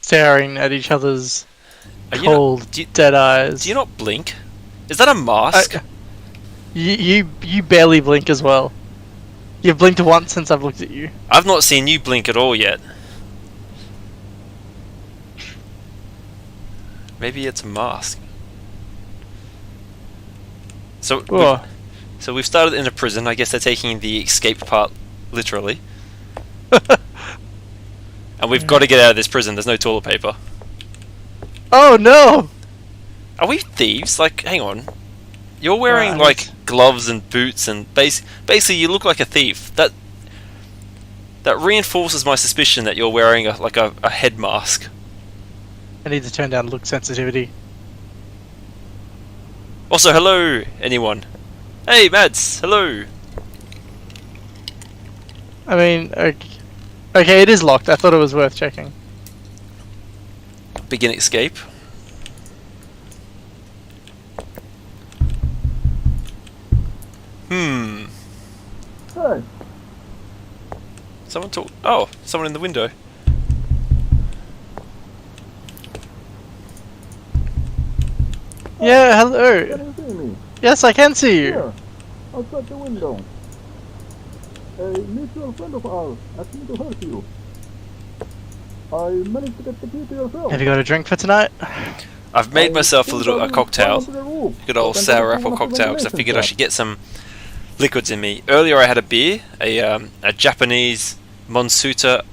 staring at each other's cold, do dead eyes. you not blink? Is that a mask? You barely blink as well. You've blinked once since I've looked at you. I've not seen you blink at all yet. Maybe it's a mask. So we've started in a prison. I guess they're taking the escape part literally. And we've got to get out of this prison. There's no toilet paper. Oh no! Are we thieves? Like, hang on. You're wearing like gloves and boots and basically you look like a thief. That reinforces my suspicion that you're wearing a head mask. I need to turn down look sensitivity. Also, hello, anyone. Hey, Mads, hello. I mean, okay, it is locked. I thought it was worth checking. Begin escape. Hey. Someone talk. Oh, someone in the window. Yeah, hello. Can you see me? Yes, I can see you. Here, outside the window. A mutual friend of ours asked me to help you. I managed to get the key to yourself. Have you got a drink for tonight? I've made myself a cocktail. Good old sour apple cocktail because I figured I should get some liquids in me. Earlier I had a beer, a Japanese Monsuta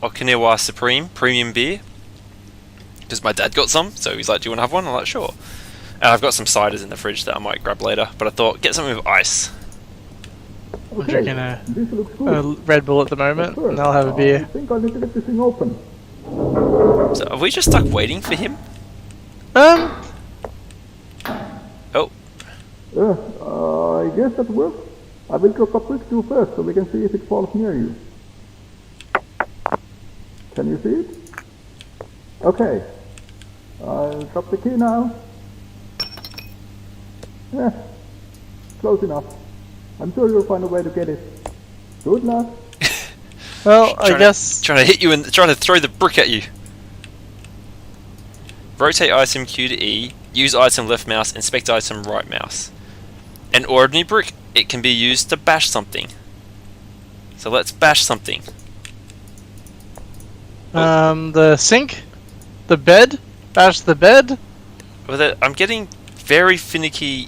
Okinawa Supreme premium beer. Because my dad got some, so he's like, "Do you want to have one?" I'm like, "Sure." And I've got some ciders in the fridge that I might grab later, but I thought, get something with ice. I'm drinking a Red Bull at the moment, and I'll have a beer. I think I need to get this thing open. So are we just stuck waiting for him? Oh. I guess that works. I will drop a quick two first so we can see if it falls near you. Can you see it? Okay. I'll drop the key now. Yeah, close enough. I'm sure you'll find a way to get it. Good luck. Well, I guess... Trying to hit you and trying to throw the brick at you. Rotate item Q to E. Use item left mouse. Inspect item right mouse. An ordinary brick. It can be used to bash something. So let's bash something. The sink? The bed? Bash the bed? Well, I'm getting very finicky.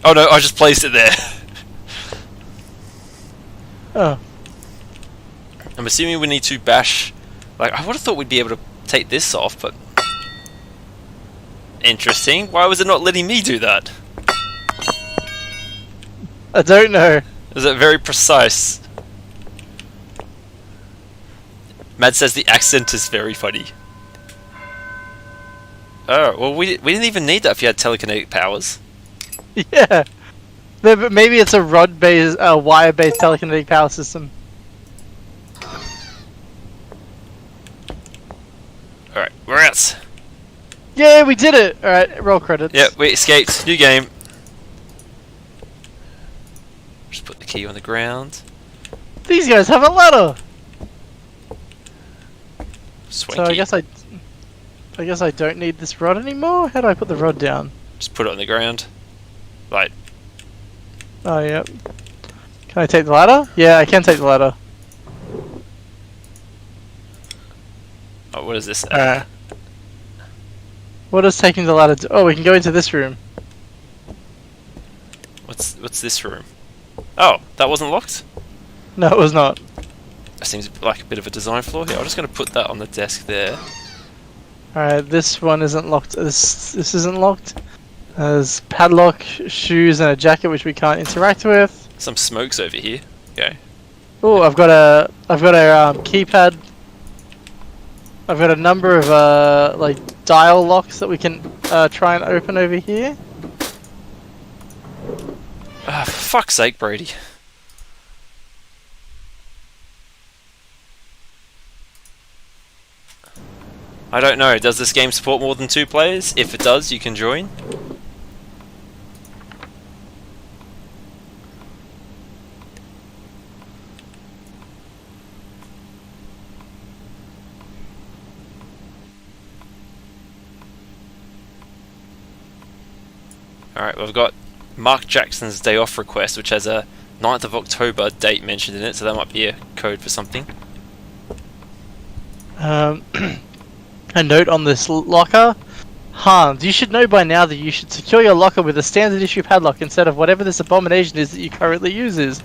Oh no, I just placed it there. Oh. I'm assuming we need to bash... Like, I would have thought we'd be able to take this off, but... Interesting. Why was it not letting me do that? I don't know. Is it very precise? Mad says the accent is very funny. Oh, well we didn't even need that if you had telekinetic powers. Yeah. But maybe it's a rod-based, wire-based telekinetic power system. Alright, we're out. Yeah, we did it! Alright, roll credits. Yep, we escaped. New game. Just put the key on the ground. These guys have a ladder! Swanky. So I guess I don't need this rod anymore? How do I put the rod down? Just put it on the ground. Right. Oh, yep. Can I take the ladder? Yeah, I can take the ladder. Oh, what is this? Alright. What does taking the ladder do? Oh, we can go into this room. What's this room? Oh, that wasn't locked? No, it was not. That seems like a bit of a design flaw here. I'm just going to put that on the desk there. Alright, this one isn't locked. This isn't locked. There's padlock, shoes, and a jacket which we can't interact with. Some smokes over here. Okay. Oh, I've got a keypad. I've got a number of like dial locks that we can try and open over here. For fuck's sake, Brady. I don't know. Does this game support more than 2 players? If it does, you can join. Alright, we've got Mark Jackson's day off request, which has a 9th of October date mentioned in it, so that might be a code for something. A note on this locker. Hans, you should know by now that you should secure your locker with a standard issue padlock instead of whatever this abomination is that you currently uses.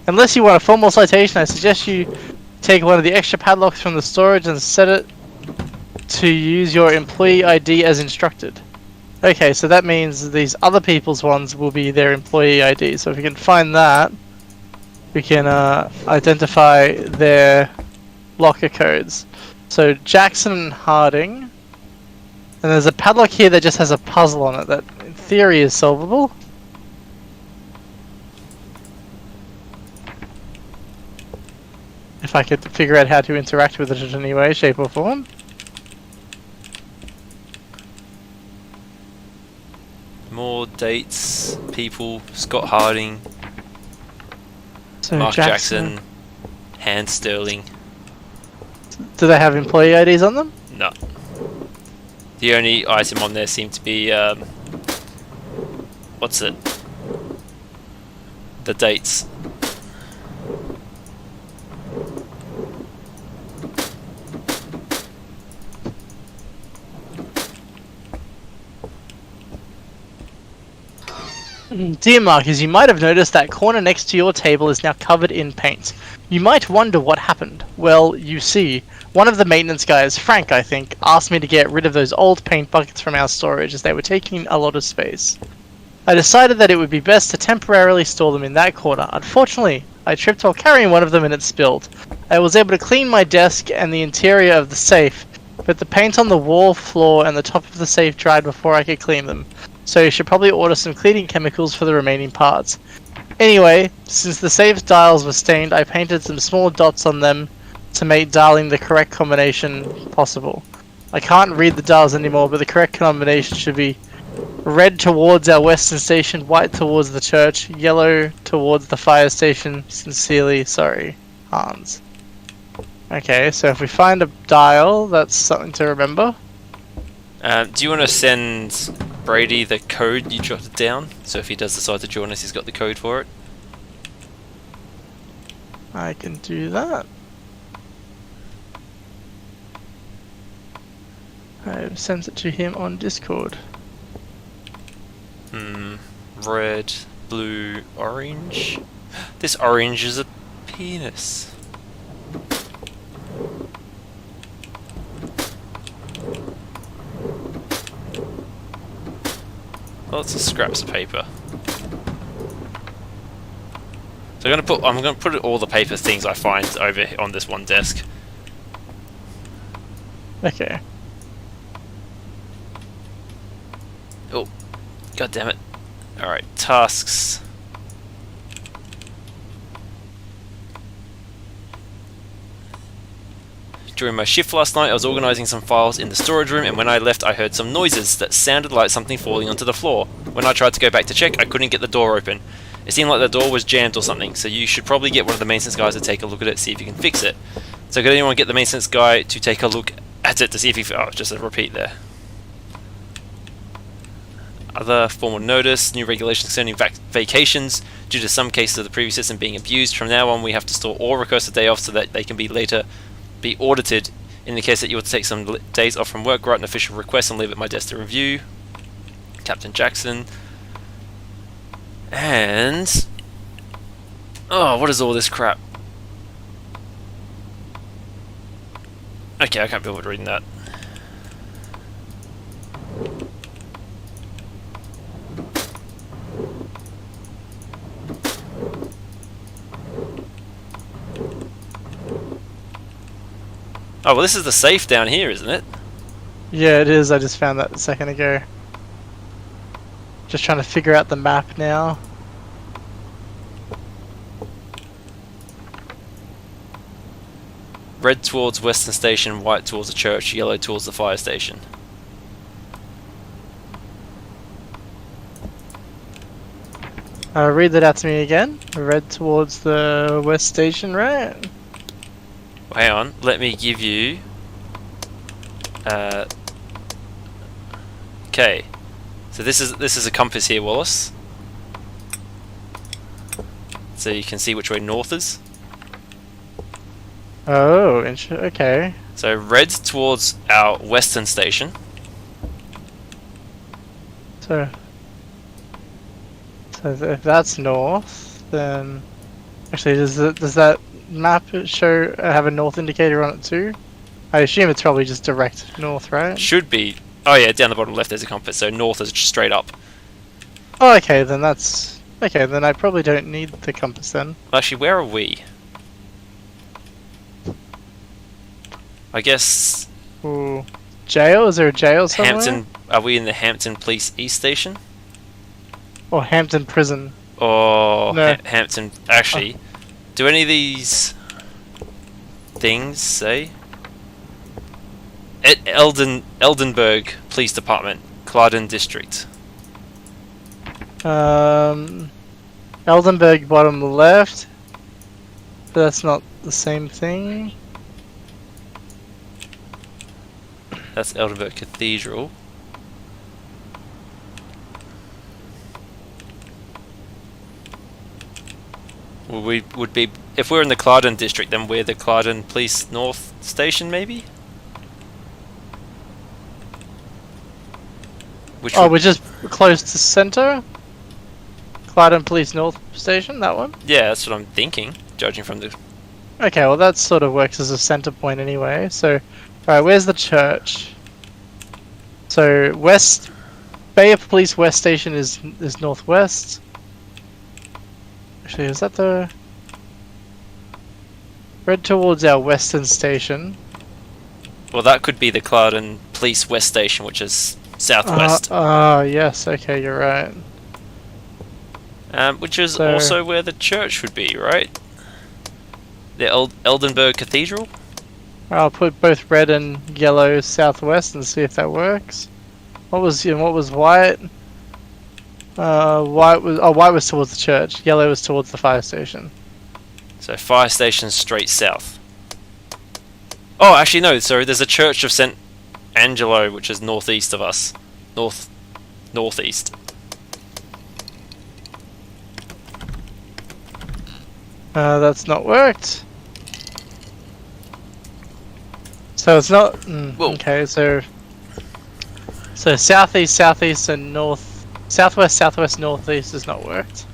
Unless you want a formal citation, I suggest you take one of the extra padlocks from the storage and set it to use your employee ID as instructed. Okay, so that means these other people's ones will be their employee ID. So if we can find that, we can identify their locker codes. So Jackson and Harding. And there's a padlock here that just has a puzzle on it that, in theory, is solvable. If I could figure out how to interact with it in any way, shape or form. More dates, people, Scott Harding, So Mark Jackson, Hans Sterling. Do they have employee IDs on them? No. The only item on there seemed to be, what's it? The dates. Dear Marcus, you might have noticed that corner next to your table is now covered in paint. You might wonder what happened. Well, you see, one of the maintenance guys, Frank I think, asked me to get rid of those old paint buckets from our storage as they were taking a lot of space. I decided that it would be best to temporarily store them in that corner. Unfortunately, I tripped while carrying one of them and it spilled. I was able to clean my desk and the interior of the safe, but the paint on the wall, floor, and the top of the safe dried before I could clean them. So you should probably order some cleaning chemicals for the remaining parts. Anyway, since the safe's dials were stained, I painted some small dots on them to make dialing the correct combination possible. I can't read the dials anymore, but the correct combination should be red towards our western station, white towards the church, yellow towards the fire station. Sincerely, sorry, Hans. Okay, so if we find a dial, that's something to remember. Do you want to send Brady the code you jotted down? So if he does decide to join us, he's got the code for it. I can do that. I've sent it to him on Discord. Red, blue, orange. This orange is a penis. Lots of scraps of paper. So I'm gonna put all the paper things I find over on this one desk. Okay. Oh, god damn it! All right, tasks. During my shift last night, I was organising some files in the storage room, and when I left I heard some noises that sounded like something falling onto the floor. When I tried to go back to check, I couldn't get the door open. It seemed like the door was jammed or something, so you should probably get one of the maintenance guys to take a look at it, see if you can fix it. So could anyone get the maintenance guy to take a look at it to see if he... Oh, just a repeat there. Other formal notice, new regulations concerning vacations. Due to some cases of the previous system being abused, from now on we have to store all requests a day off so that they can be later be audited. In the case that you want to take some days off from work, write an official request and leave it at my desk to review. Captain Jackson. And... oh, what is all this crap? Okay, I can't be bothered reading that. Oh, well this is the safe down here, isn't it? Yeah, it is. I just found that a second ago. Just trying to figure out the map now. Red towards Western Station, white towards the church, yellow towards the fire station. Read that out to me again. Red towards the west station, right? Well, hang on, let me give you... okay. So this is a compass here, Wallace. So you can see which way north is. Oh, okay. So red's towards our western station. So if that's north, then actually does that map show have a north indicator on it too? I assume it's probably just direct north, right? Should be. Oh yeah, down the bottom left there's a compass. So north is just straight up. Oh, okay, then that's okay. Then I probably don't need the compass then. Actually, where are we? I guess Ooh, jail? Is there a jail somewhere? Hampton. Are we in the Hampton Police East Station? Or Hampton Prison? Or No. Hampton? Actually, do any of these things say? At Eldenburg Police Department, Clarden District. Eldenburg bottom left. But that's not the same thing. That's Eldenburg Cathedral. Well, we would be if we're in the Clarden district, then we're the Clarden Police North Station, maybe. Which Oh, we're just close to center. Clarden Police North Station. That one. yeah, that's what I'm thinking, judging from the. Okay, well that sort of works as a center point anyway. So, alright, where's the church? So west, Bay of Police West Station is northwest. Actually, is that the red towards our western station? Well, that could be the Clarden Police West Station, which is southwest. Yes. Okay, you're right. Which is So- also where the church would be, right? The Eldenburg Cathedral. I'll put both red and yellow southwest and see if that works. What was white? White was towards the church. Yellow was towards the fire station. So fire station straight south. Oh, actually no. Sorry, there's a church of St. Angelo, which is northeast of us. Northeast. That's not worked. So it's not. Whoa. Okay, so southeast, southeast, and north, southwest, southwest, northeast has not worked.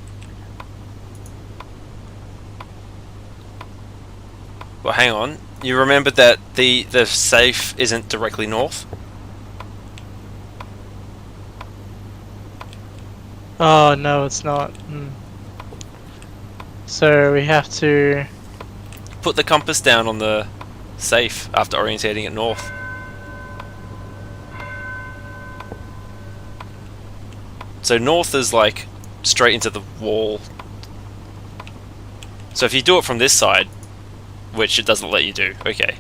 Well, hang on. You remembered that the safe isn't directly north? Oh no, it's not. So we have to. Put the compass down on the safe after orientating it north. So north is like straight into the wall. So if you do it from this side, which it doesn't let you do, okay.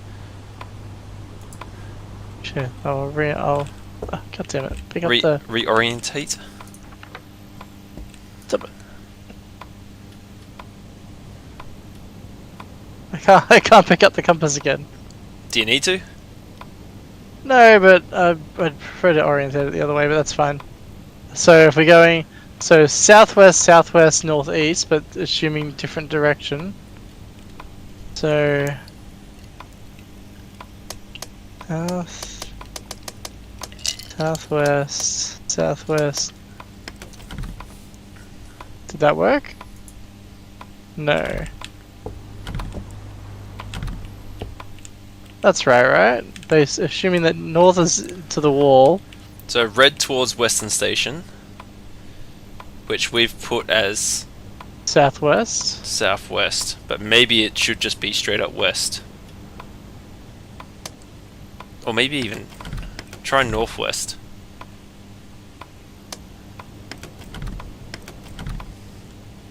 Shit, God damn it! Pick up the. Reorientate. Stop it. I can't pick up the compass again. Do you need to? No, but I'd prefer to orientate it the other way, but that's fine. So if we're going, southwest, southwest, northeast, but assuming different direction. So southwest, southwest. Did that work? No. That's right? Assuming that north is to the wall. So red towards Western Station, which we've put as Southwest. southwest, but maybe it should just be straight up west. Or maybe even try northwest.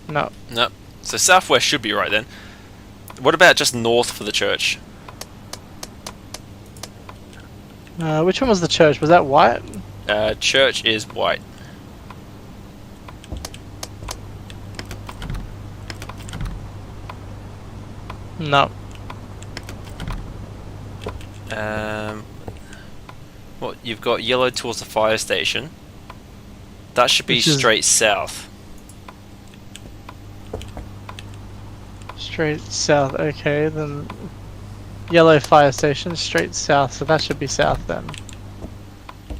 No. Nope. So southwest should be right then. What about just north for the church? Which one was the church? Was that white? Church is white. No. What you've got yellow towards the fire station. That should be Which is- straight south. Straight south. Okay, then yellow fire station straight south. So that should be south then.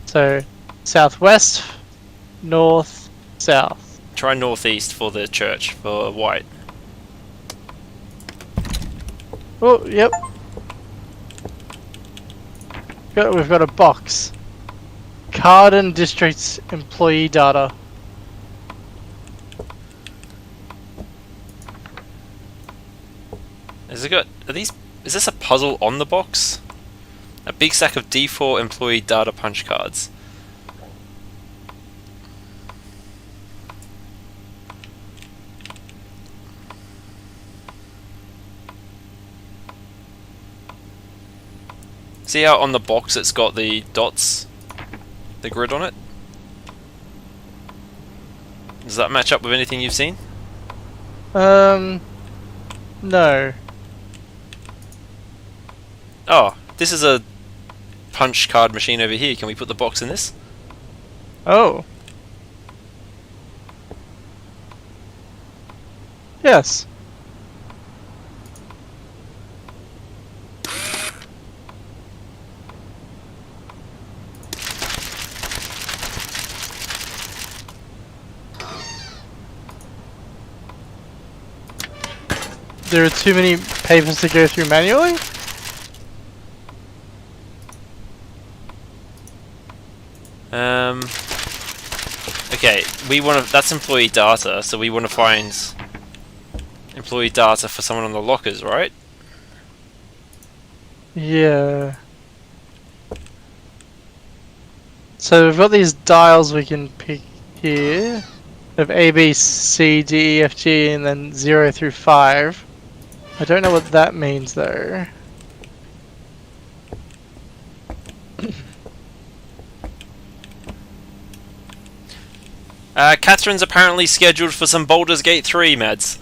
So southwest, north, south. Try northeast for the church for white. Oh, yep. We've got a box. Carden District's employee data. Is this a puzzle on the box? A big stack of D4 employee data punch cards. See how on the box it's got the dots? The grid on it? Does that match up with anything you've seen? No. Oh, this is a punch card machine over here. Can we put the box in this? Oh. Yes. There are too many papers to go through manually? Okay, that's employee data, so we want to find employee data for someone on the lockers, right? Yeah. So we've got these dials we can pick here. We have A, B, C, D, E, F, G, and then 0 through 5. I don't know what that means though. Catherine's apparently scheduled for some Baldur's Gate 3, Mads.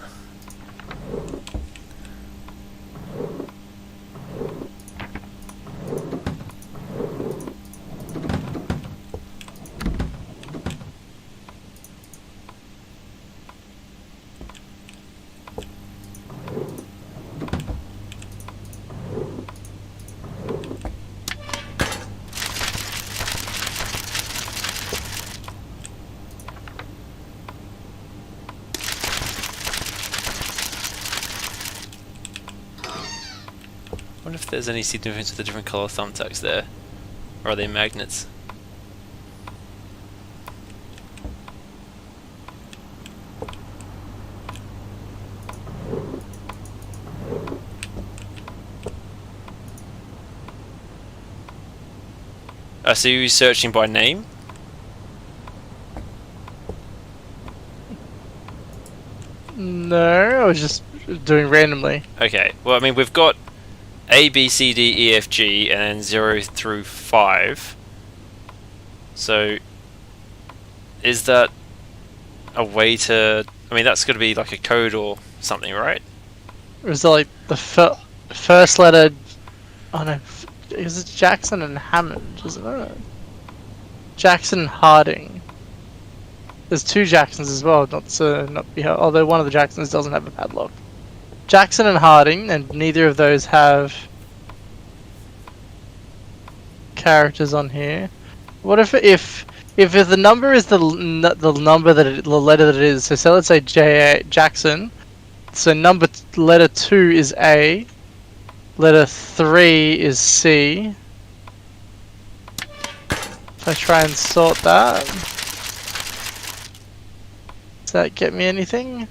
I wonder if there's any significance with the different colour thumbtacks there. Or are they magnets? So you're searching by name? No, I was just doing randomly. Okay, well I mean we've got A, B, C, D, E, F, G, and then 0 through 5. So, is that a way to... I mean, that's going to be like a code or something, right? Or is it like the first letter... Oh no, is it Jackson and Hammond, isn't it? Jackson and Harding. There's two Jacksons as well, although one of the Jacksons doesn't have a padlock. Jackson and Harding, and neither of those have characters on here. What if the number is the number the letter that it is? So say let's say Jackson. So letter 2 is A. Letter 3 is C. If I try and sort that, does that get me anything?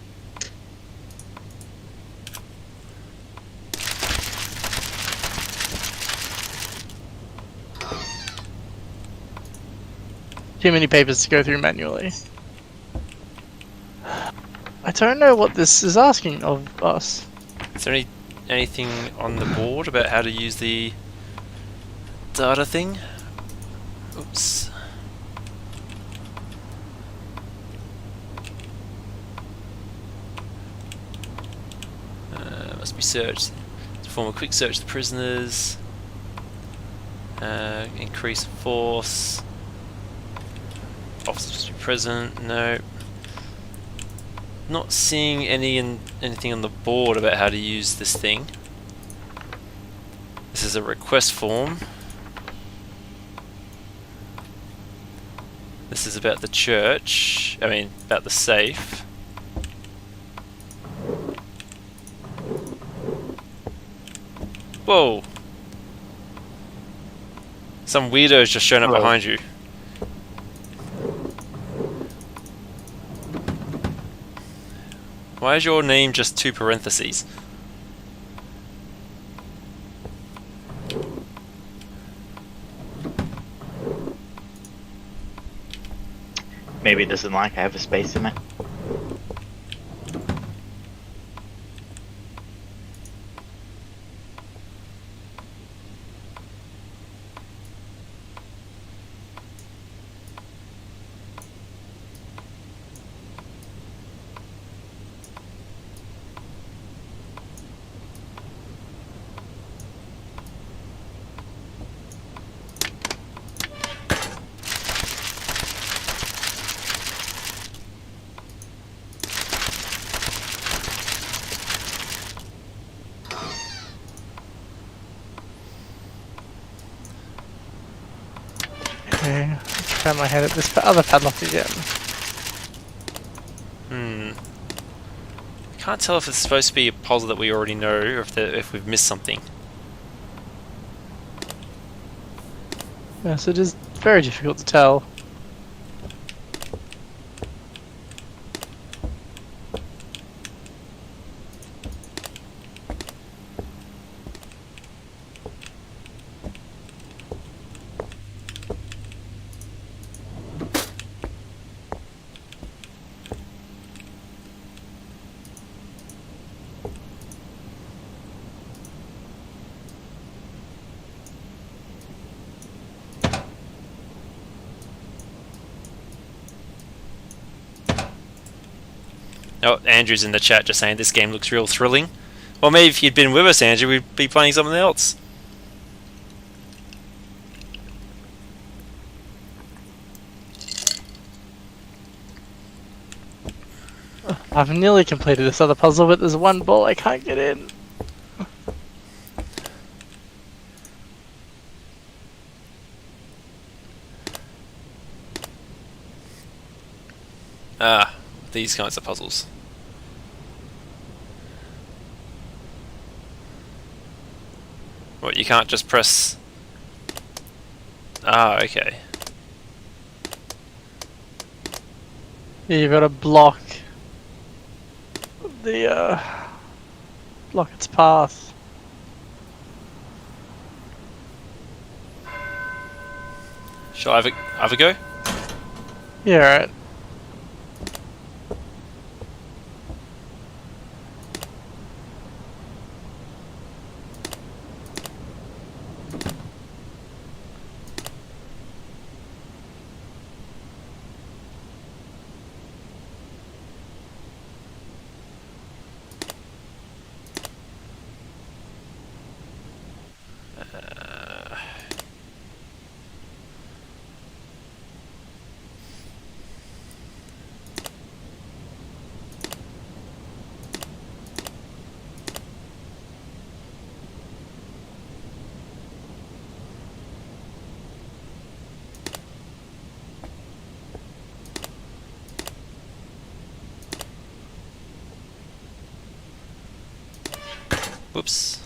Too many papers to go through manually. I don't know what this is asking of us. Is there anything on the board about how to use the data thing? Oops. Must be searched. To perform a quick search of the prisoners. Increase force. Officers present. No. Not seeing anything on the board about how to use this thing. This is a request form. This is about the church. I mean, about the safe. Whoa! Some weirdo's just shown up behind you. Why is your name just 2 parentheses? Maybe it doesn't like I have a space in it. Okay, try my head at this other padlock again. Can't tell if it's supposed to be a puzzle that we already know, or if we've missed something. Yes, it is very difficult to tell. Oh, Andrew's in the chat just saying this game looks real thrilling. Well, maybe if you'd been with us, Andrew, we'd be playing something else. I've nearly completed this other puzzle, but there's one ball I can't get in. Ah, these kinds of puzzles. What, you can't just press... Ah, okay. Yeah, you've got to block the block its path. Shall I have a go? Yeah, right. Whoops.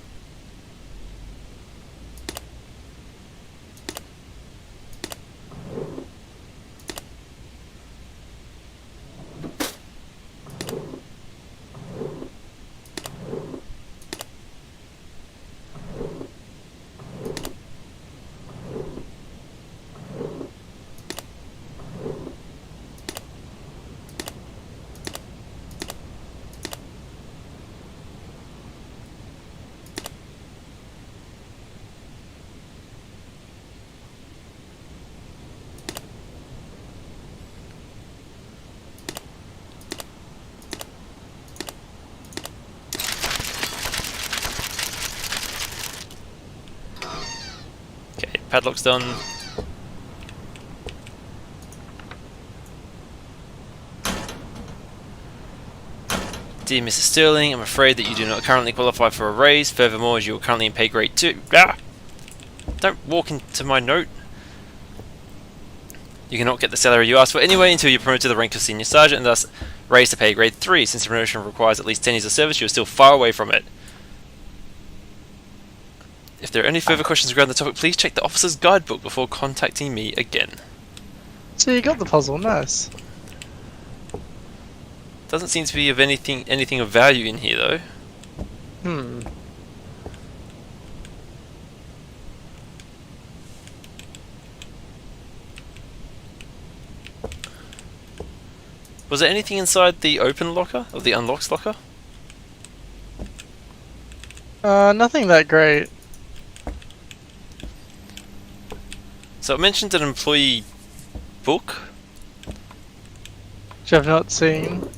Okay, padlock's done. Dear Mrs. Sterling, I'm afraid that you do not currently qualify for a raise. Furthermore, as you are currently in pay grade 2. Ah! Don't walk into my note. You cannot get the salary you asked for anyway until you're promoted to the rank of senior sergeant and thus raised to pay grade 3. Since the promotion requires at least 10 years of service, you are still far away from it. If there are any further questions regarding the topic, please check the officer's guidebook before contacting me again. So you got the puzzle, nice. Doesn't seem to be of anything of value in here though. Was there anything inside the open locker or the unlocked locker? Nothing that great. So it mentioned an employee book. Which I've not seen.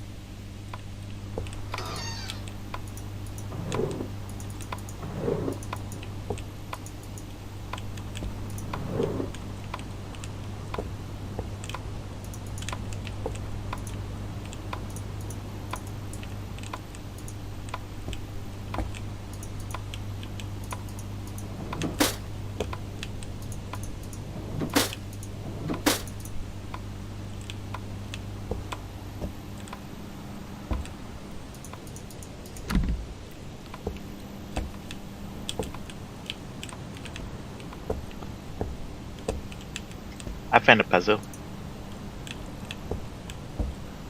I found a puzzle.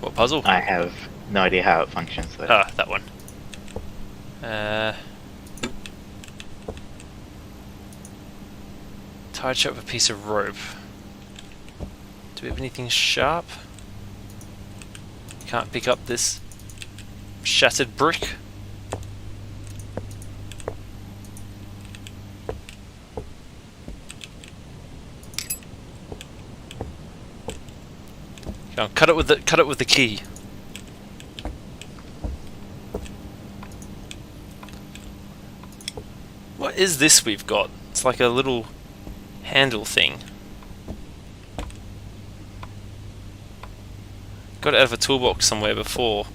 What puzzle? I have no idea how it functions though. Ah, that one. Tied shut with a piece of rope. Do we have anything sharp? Can't pick up this shattered brick. Come on, cut it with the key. What is this we've got? It's like a little handle thing. Got it out of a toolbox somewhere before.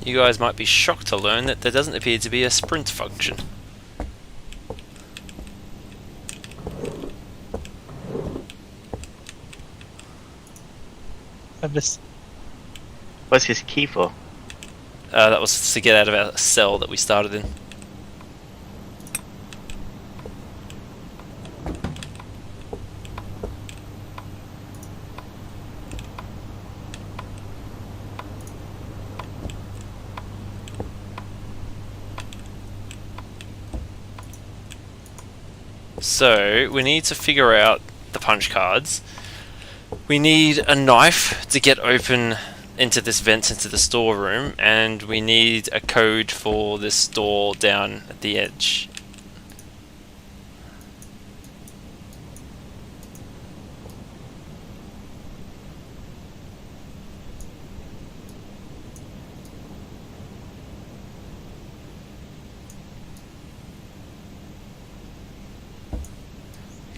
You guys might be shocked to learn that there doesn't appear to be a sprint function. I missed. What's his key for? That was to get out of our cell that we started in. So, we need to figure out the punch cards. We need a knife to get open into this vent into the storeroom, and we need a code for this door down at the edge.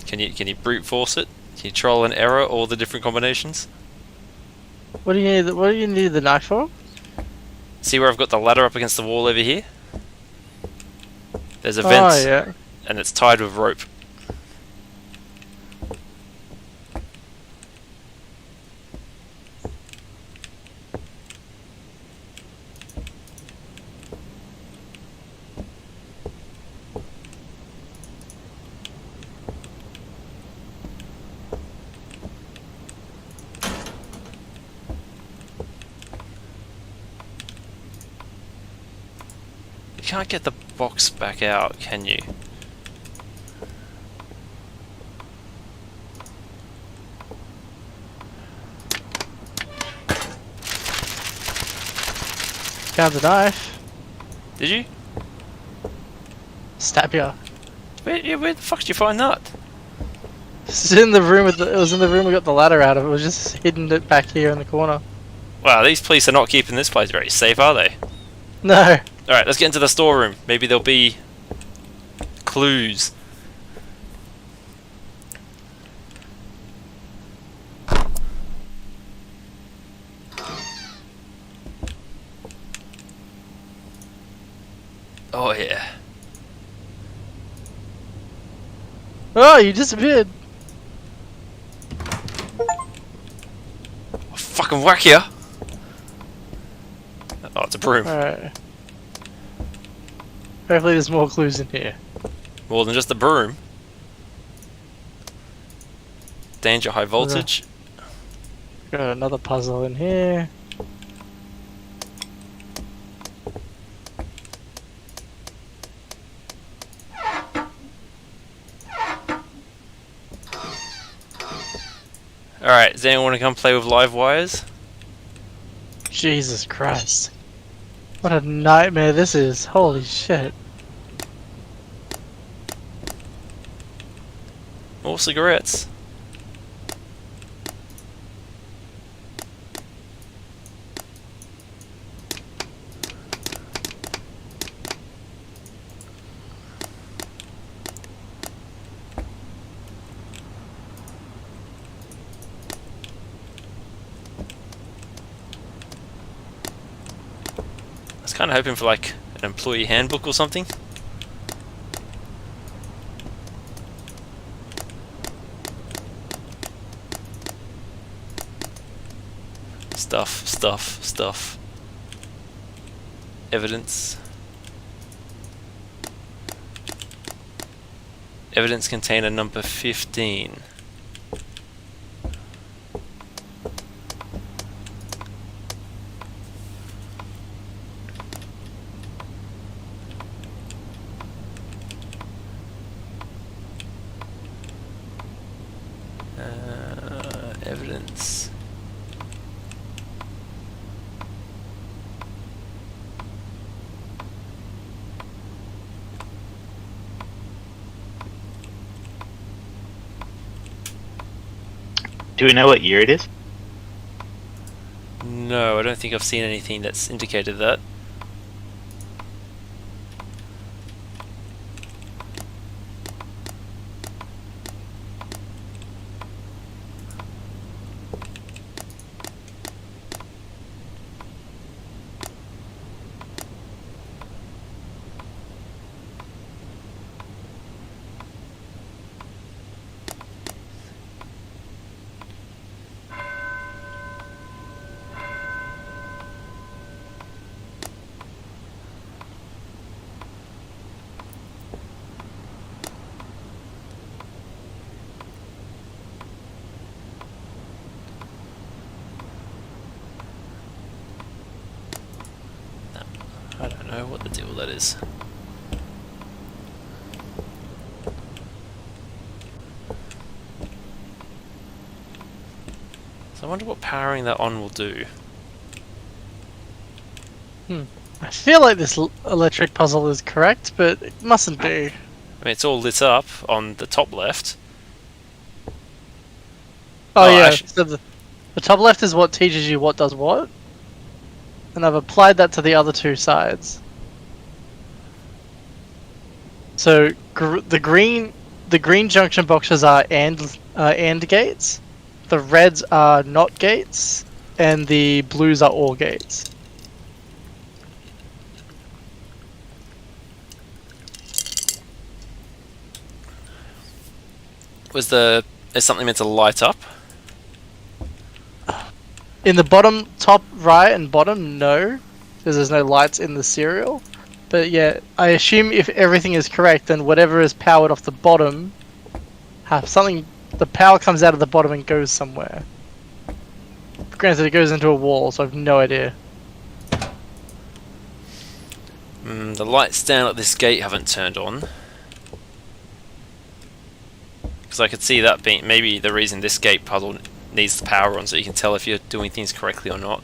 Can you brute force it? Can you trial and error all the different combinations? What do you need? What do you need the knife for? See where I've got the ladder up against the wall over here? There's a vent, Oh yeah. and it's tied with rope. You can't get the box back out, can you? Found the knife. Did you? stab you. Where the fuck did you find that? It's in the room. It was in the room we got the ladder out of. It was just hidden it back here in the corner. Wow, these police are not keeping this place very safe, are they? No. Alright, let's get into the storeroom. Maybe there'll be clues. Oh yeah. Oh, you disappeared. I'll fucking whack ya! Oh, it's a broom. Alright. Hopefully there's more clues in here. More than just a broom. Danger, high voltage. Got another puzzle in here. Alright, does anyone want to come play with live wires? Jesus Christ. What a nightmare this is. Holy shit. More cigarettes. I was kind of hoping for like an employee handbook or something. Stuff. Evidence. Evidence container number 15. Evidence. Do we know what year it is? No, I don't think I've seen anything that's indicated that. I don't know what the deal that is. So I wonder what powering that on will do. I feel like this electric puzzle is correct, but it mustn't be. I mean, it's all lit up on the top left. Oh, yeah, actually- so the top left is what teaches you what does what. And I've applied that to the other two sides. So the green junction boxes are AND gates, the reds are NOT gates, and the blues are OR gates. Is something meant to light up? In the bottom, top right and bottom, no, because there's no lights in the serial. But yeah, I assume if everything is correct, then whatever is powered off the bottom, the power comes out of the bottom and goes somewhere. Granted, it goes into a wall, so I have no idea. The lights down at this gate haven't turned on. Because I could see that being maybe the reason this gate puzzle needs the power on, so you can tell if you're doing things correctly or not.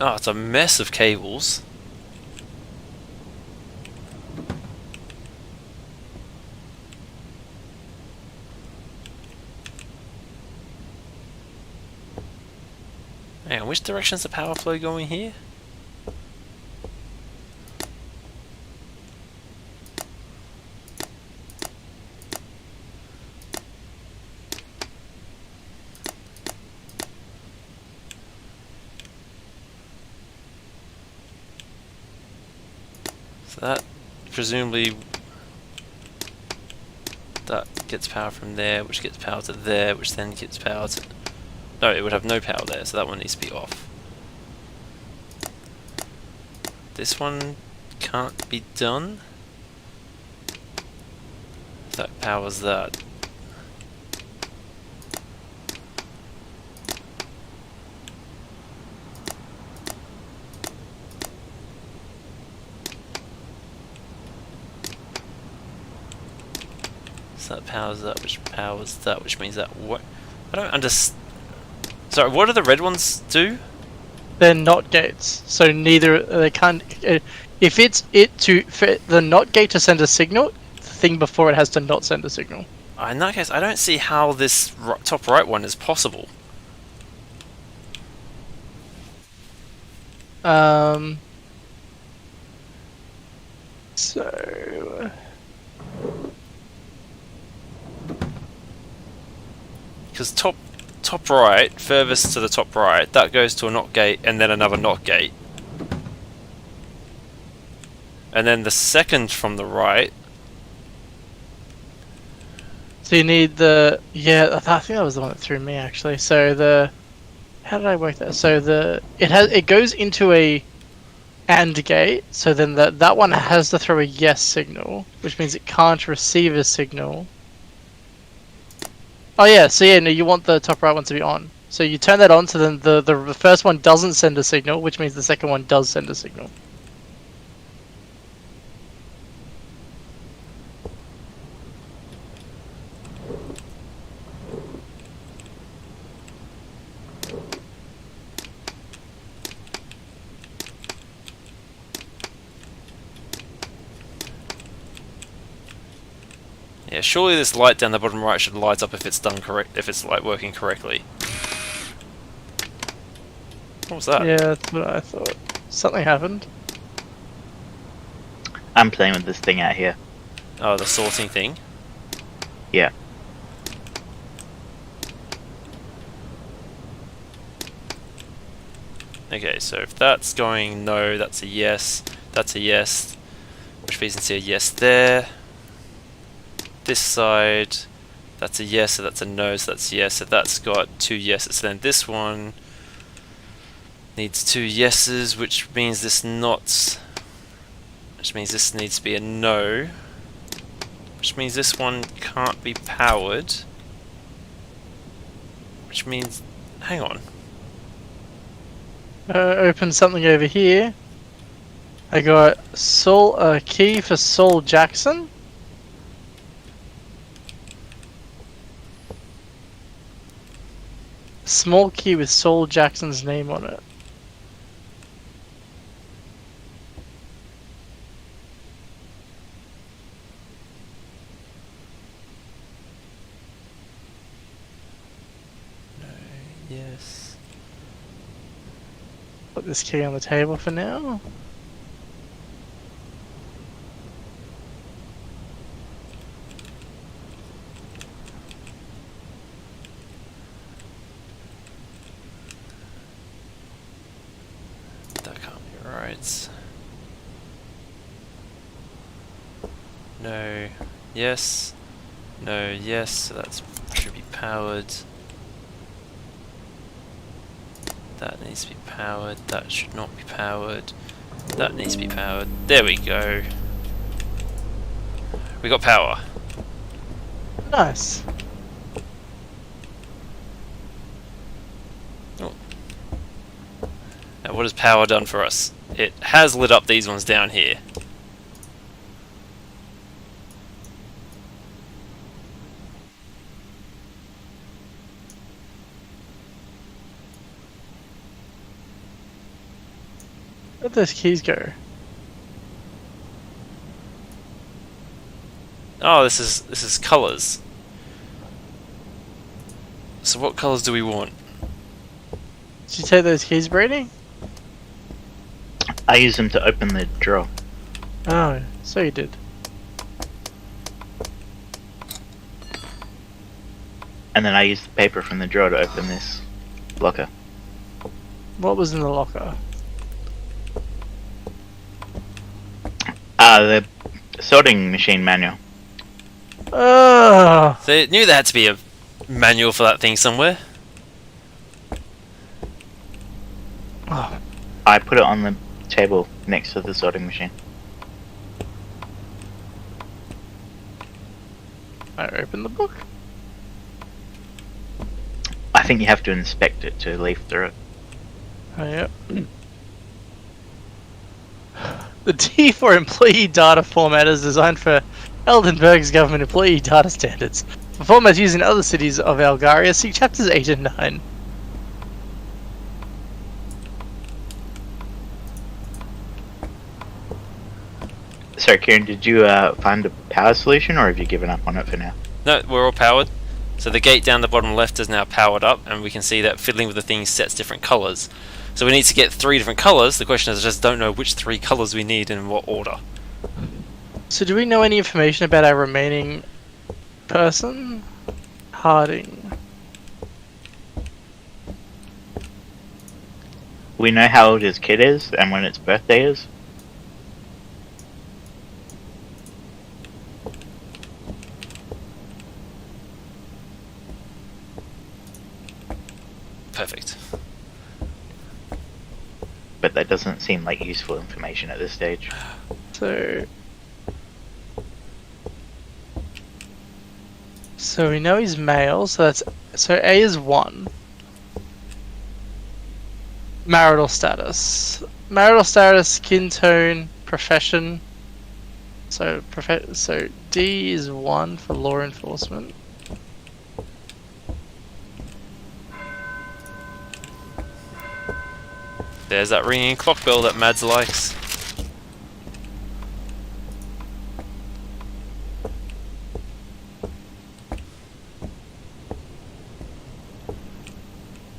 Oh, it's a mess of cables. Hang on, which direction's the power flow going here? So that, presumably, that gets power from there, which gets power to there, which then gets power to... No, it would have no power there, so that one needs to be off. This one can't be done. That powers that. So that powers that, which means that what? I don't understand. Sorry, what do the red ones do? They're not gates, so neither they can't. If it's for the not gate to send a signal, the thing before it has to not send a signal. In that case, I don't see how this top right one is possible. So Because top right, furthest to the top right, that goes to a not gate and then another not gate. And then the second from the right. So you need the I think that was the one that threw me actually. So how did I work that? So it goes into a AND gate. So then that one has to throw a yes signal, which means it can't receive a signal. Oh yeah, so no, you want the top right one to be on. So you turn that on, so then the first one doesn't send a signal, which means the second one does send a signal. Yeah, surely this light down the bottom right should light up if it's done correct, if it's like working correctly. What was that? Yeah, that's what I thought. Something happened. I'm playing with this thing out here. Oh, the sorting thing. Yeah. Okay, so if that's going no, that's a yes, which feeds into a yes there. This side, that's a yes, so that's a no, so that's a yes, so that's got 2 yeses. So then this one needs 2 yeses, which means this needs to be a no, which means this one can't be powered, which means, hang on. Open something over here. I got a key for Saul Jackson. Small key with Saul Jackson's name on it. Yes. Put this key on the table for now. That can't be right. No, yes, no, yes, so that should be powered. That needs to be powered, that should not be powered. That needs to be powered. There we go. We got power. Nice. Oh. Now what has power done for us? It has lit up these ones down here. Where'd those keys go? Oh, this is colours. So what colours do we want? Did you take those keys, Brady? I use them to open the drawer. Oh, so you did. And then I use the paper from the drawer to open this locker. What was in the locker? The sorting machine manual. Oh, So I knew there had to be a manual for that thing somewhere. oh. I put it on the table next to the sorting machine. I opened the book. I think you have to inspect it to leaf through it. Oh, yep. The D for employee data format is designed for Eldenburg's government employee data standards. For formats used in other cities of Algaria, see chapters 8 and 9. Sorry, Kieran, did you find a power solution, or have you given up on it for now? No, we're all powered. So the gate down the bottom left is now powered up, and we can see that fiddling with the thing sets different colours. So we need to get 3 different colours. The question is, I just don't know which 3 colours we need and in what order. So do we know any information about our remaining person? Harding. We know how old his kid is and when its birthday is. Perfect. But that doesn't seem like useful information at this stage. So we know he's male, so A is 1. Marital status. Marital status, skin tone, profession. So D is 1 for law enforcement. There's that ringing clock bell that Mads likes.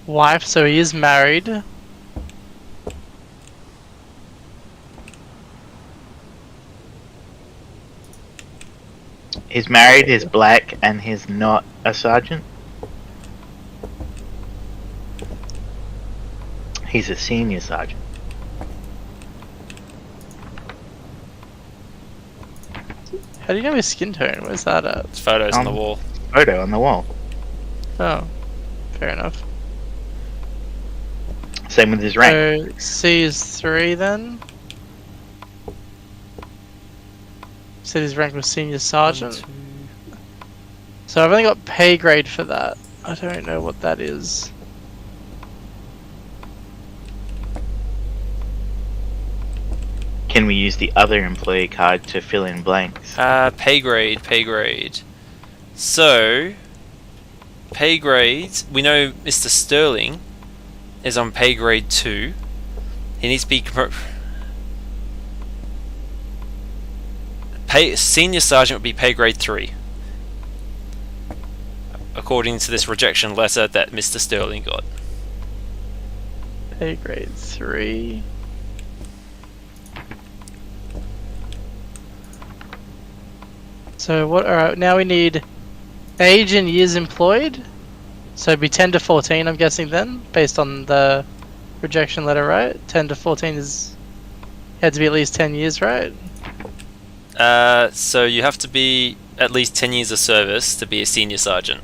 Wife, so he is married. He's married, he's black, and he's not a sergeant. He's a senior sergeant. How do you know his skin tone? Where's that at? There's photos on the wall. Photo on the wall. Oh, fair enough. Same with his rank. So C is 3 then. Said his rank was senior sergeant. So I've only got pay grade for that. I don't know what that is. Can we use the other employee card to fill in blanks? Pay grade. So, pay grades. We know Mr. Sterling is on pay grade 2. He needs to be senior sergeant would be pay grade 3, according to this rejection letter that Mr. Sterling got. Pay grade 3. So what? Alright, now we need age and years employed. So it'd be 10 to 14, I'm guessing then, based on the rejection letter, right? 10 to 14 is had to be at least 10 years, right? So you have to be at least 10 years of service to be a senior sergeant.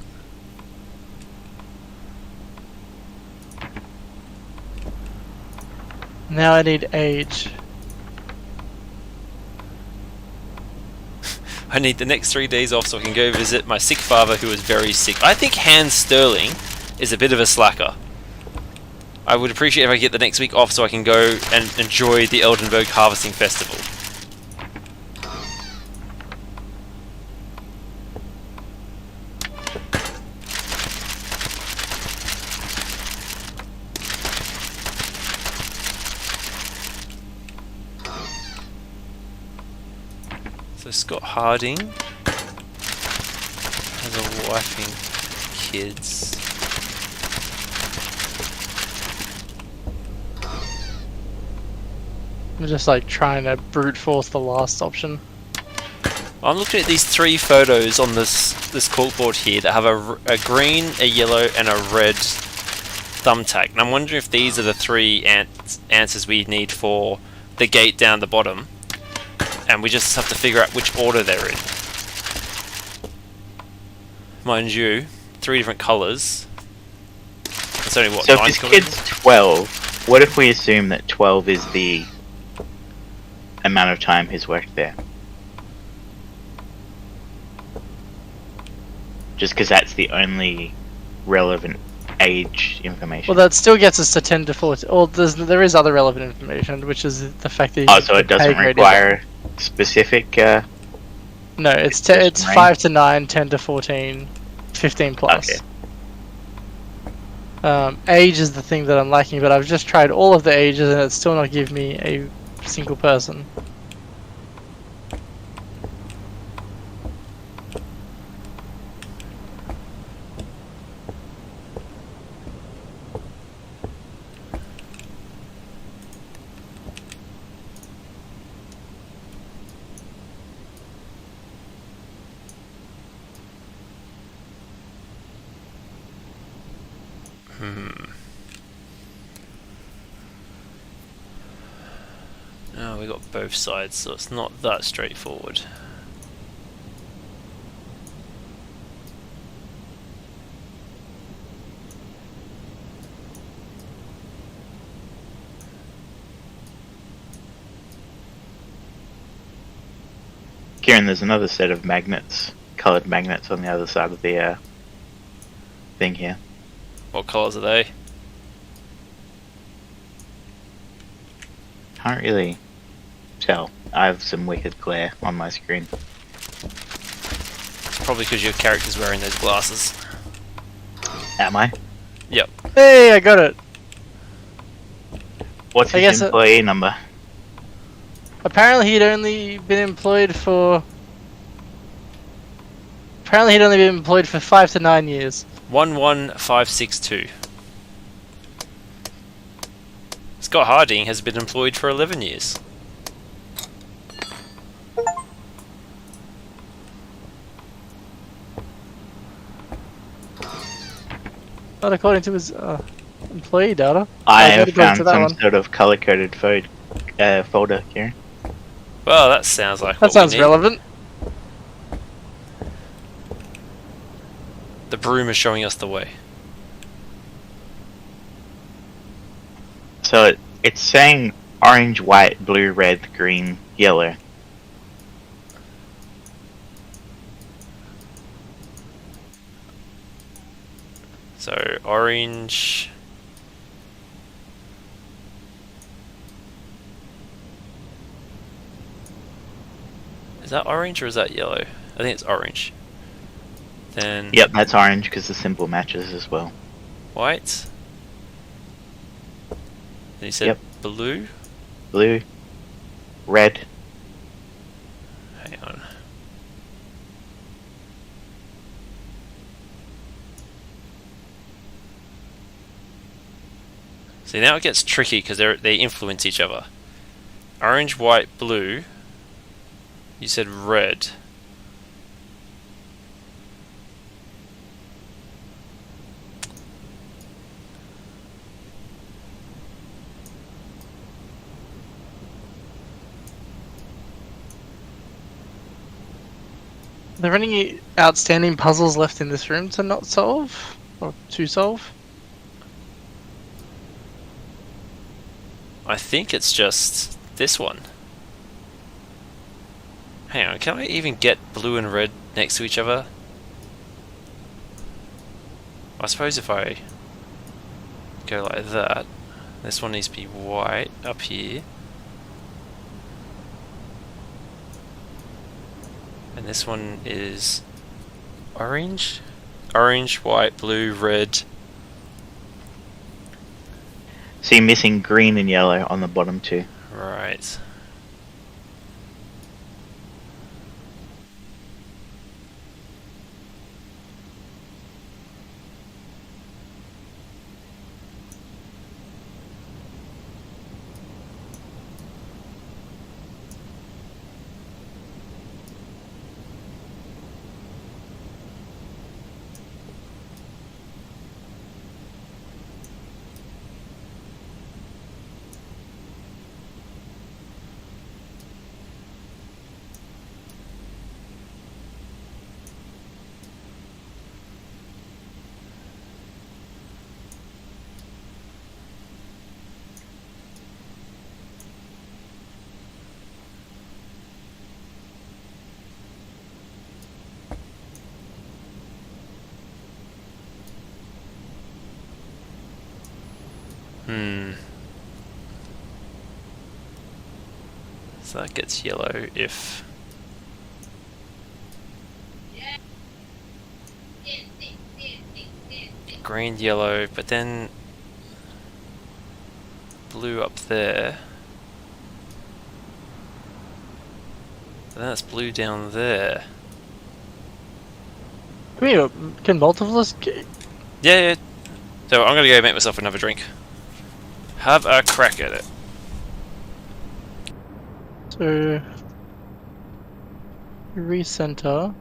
Now I need age. I need the next 3 days off so I can go visit my sick father who is very sick. I think Hans Sterling is a bit of a slacker. I would appreciate if I get the next week off so I can go and enjoy the Eldenburg Harvesting Festival. So Scott Harding has a wife and kids. I'm just like trying to brute force the last option. I'm looking at these 3 photos on this corkboard here that have a green, a yellow, and a red thumbtack. And I'm wondering if these are the 3 answers we need for the gate down the bottom. And we just have to figure out which order they're in. Mind you, 3 different colours. It's only what, So 9 if this colours? kid's 12, what if we assume that 12 is the amount of time he's worked there? Just because that's the only relevant age information. Well, that still gets us to 10 to 14. Well, there is other relevant information, which is the fact that. Oh, so it doesn't require specific. No, it's just it's range? 5 to 9, 10 to 14, 15 plus. Okay. Age is the thing that I'm lacking, but I've just tried all of the ages and it's still not giving me a single person. Oh, we got both sides, so it's not that straightforward. Kieran, there's another set of magnets, coloured magnets on the other side of the thing here. What colours are they? Can't really tell. I have some wicked glare on my screen. It's probably because your character's wearing those glasses. Am I? Yep. Hey, I got it. What's I his guess employee number? Apparently he'd only been employed for 5 to 9 years. 11562. Scott Harding has been employed for 11 years. Not according to his employee data. I I've have already gone found to that some one. sort of color-coded folder, Kieran. Well, that sounds like That what sounds we need. relevant. The broom is showing us the way. So it's saying orange, white, blue, red, green, yellow. So, orange... Is that orange or is that yellow? I think it's orange. Then Yep, that's orange because the symbol matches as well. white. Then you said Yep. blue. Blue, red, Hang on. See, now it gets tricky because they influence each other. Orange, white, blue. You said red. Are there any outstanding puzzles left in this room to not solve? Or to solve? I think it's just this one. Hang on, can I even get blue and red next to each other? I suppose if I go like that, this one needs to be white up here. And this one is orange? Orange, white, blue, red. So you're missing green and yellow on the bottom too. Right. Hmm. So that gets yellow if... Green, yellow, but then... Blue up there. And then it's blue down there. Can multiple us? Yeah. So I'm gonna go make myself another drink. Have a crack at it. So recenter.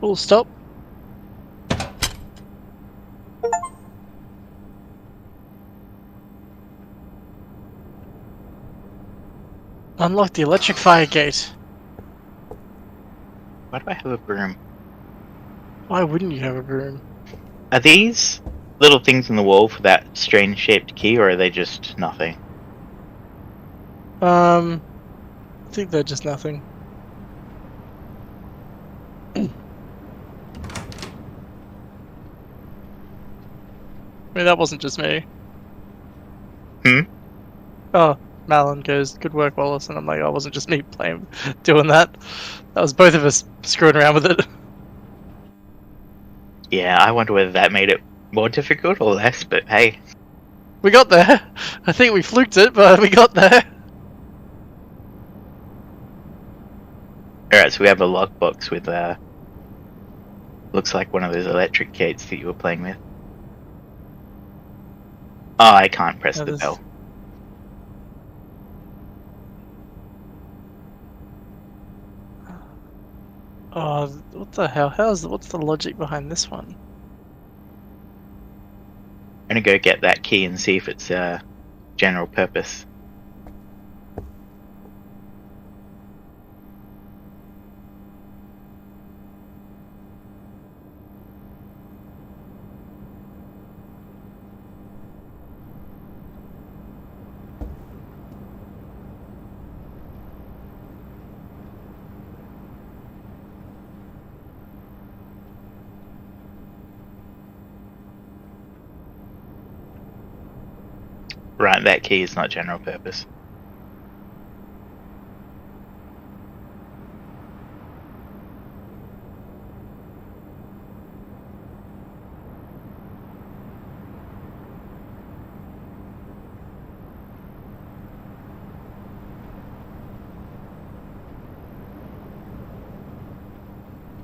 Full stop. Unlock the electric fire gate. Why do I have a broom? Why wouldn't you have a broom? Are these little things in the wall for that strange shaped key, or are they just nothing? I think they're just nothing. I mean, that wasn't just me. Hmm? Oh, Malin goes, good work, Wallace. And I'm like, oh, it wasn't just me doing that. That was both of us screwing around with it. Yeah, I wonder whether that made it more difficult or less, but hey. We got there. I think we fluked it, but we got there. Alright, so we have a lockbox with, looks like one of those electric gates that you were playing with. Oh, I can't press the bell. Oh, what the hell? What's the logic behind this one? I'm gonna go get that key and see if it's, general purpose. Right, that key is not general purpose.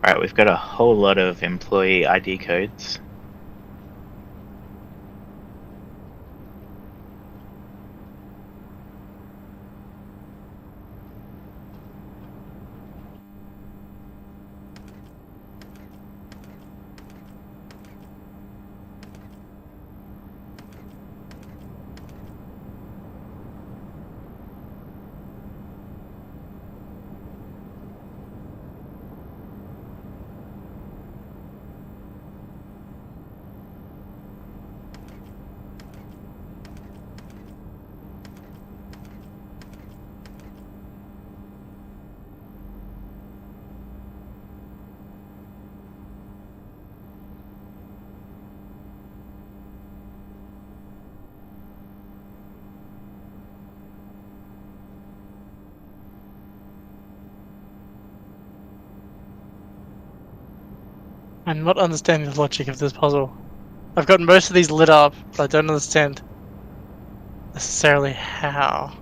Alright, we've got a whole lot of employee ID codes. I'm not understanding the logic of this puzzle. I've got most of these lit up, but I don't understand necessarily how.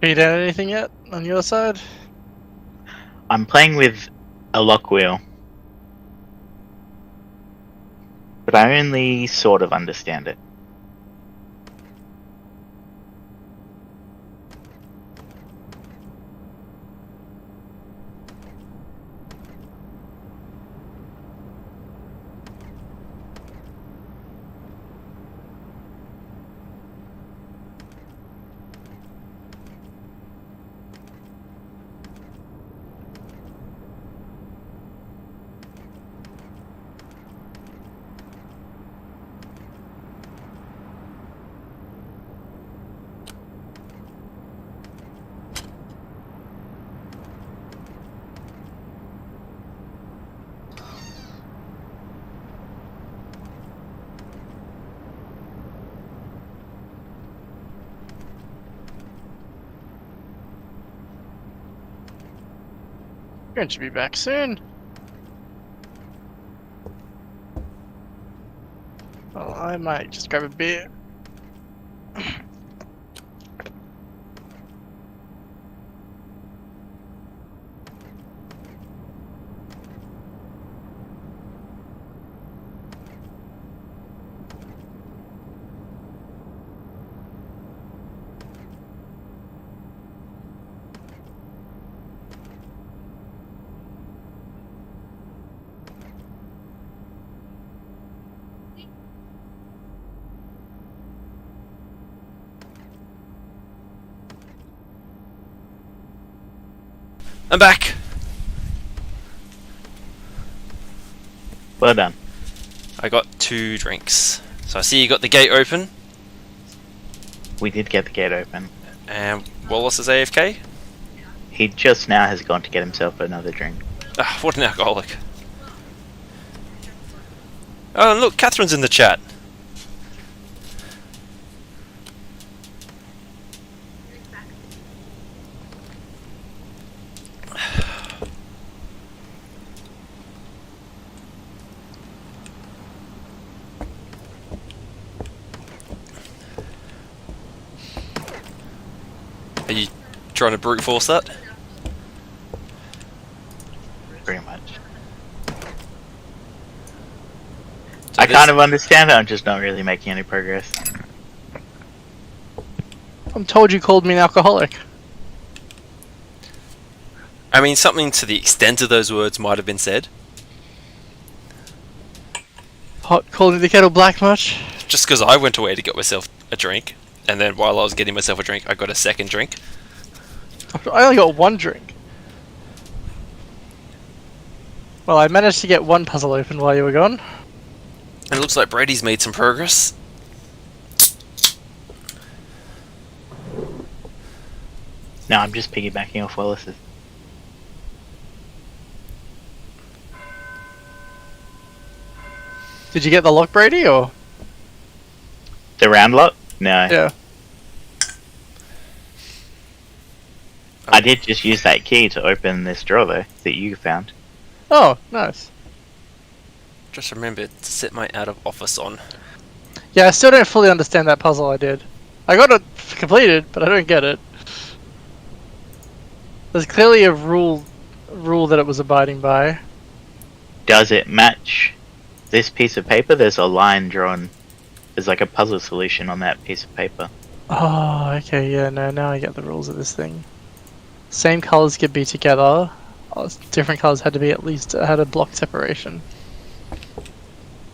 Have you done anything yet on your side? I'm playing with a lock wheel, but I only sort of understand it. Going to be back soon. Well, I might just grab a beer. I'm back! Well done. I got 2 drinks. So I see you got the gate open, We did get the gate open. and Wallace is AFK. He just now has gone to get himself another drink. Ah, what an alcoholic. Oh, and look, Catherine's in the chat. Are you trying to brute force that? Pretty much. So I this- kind of understand it, I'm just not really making any progress. I'm told you called me an alcoholic. I mean, something to the extent of those words might have been said. Hot calling the kettle black much? Just because I went away to get myself a drink, and then while I was getting myself a drink, I got a second drink. I only got 1 drink. Well, I managed to get 1 puzzle open while you were gone. And it looks like Brady's made some progress. No, I'm just piggybacking off Wallace's. Did you get the lock, Brady, or? The round lot? No. Yeah. I did just use that key to open this drawer though, that you found. Oh, nice. Just remember to set my out of office on. Yeah, I still don't fully understand that puzzle I did. I got it completed, but I don't get it. There's clearly a rule that it was abiding by. Does it match this piece of paper? There's a line drawn. There's like a puzzle solution on that piece of paper. Oh, okay, yeah, no, now I get the rules of this thing. Same colours could be together. Different colours had to be at least had a block separation.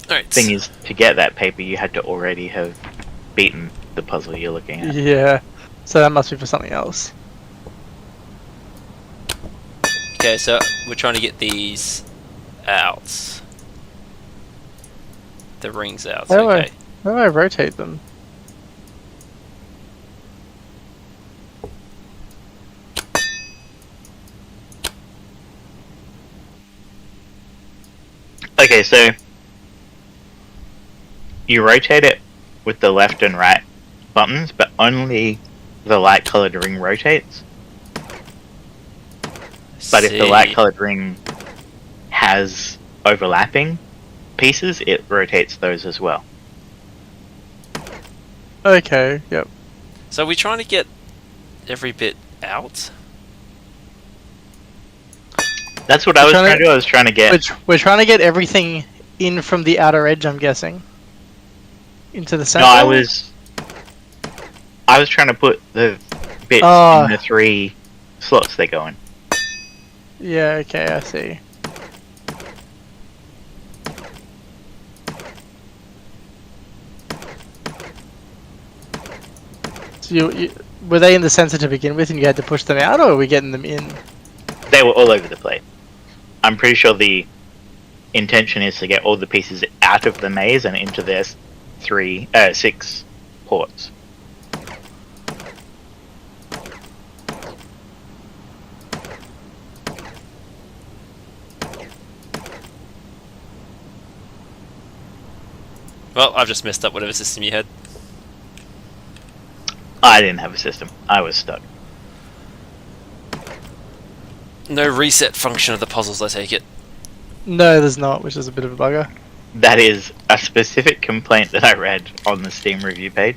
Alright. Thing is, to get that paper, you had to already have beaten the puzzle you're looking at. Yeah, so that must be for something else. Okay, so we're trying to get these out. The rings out, How do okay. How do I rotate them? Okay, so you rotate it with the left and right buttons, but only the light colored ring rotates. But if the light colored ring has overlapping pieces, it rotates those as well. Okay, yep. So we're trying to get every bit out? That's what I was trying to do. I was trying to get. We're trying to get everything in from the outer edge, I'm guessing. Into the center? No, I was trying to put the bits Oh. in the 3 slots they go in. Yeah, okay, I see. So were they in the center to begin with and you had to push them out, or are we getting them in? They were all over the place. I'm pretty sure the intention is to get all the pieces out of the maze and into their 6 ports. Well, I've just messed up whatever system you had. I didn't have a system. I was stuck. No reset function of the puzzles, I take it. No, there's not, which is a bit of a bugger. That is a specific complaint that I read on the Steam review page.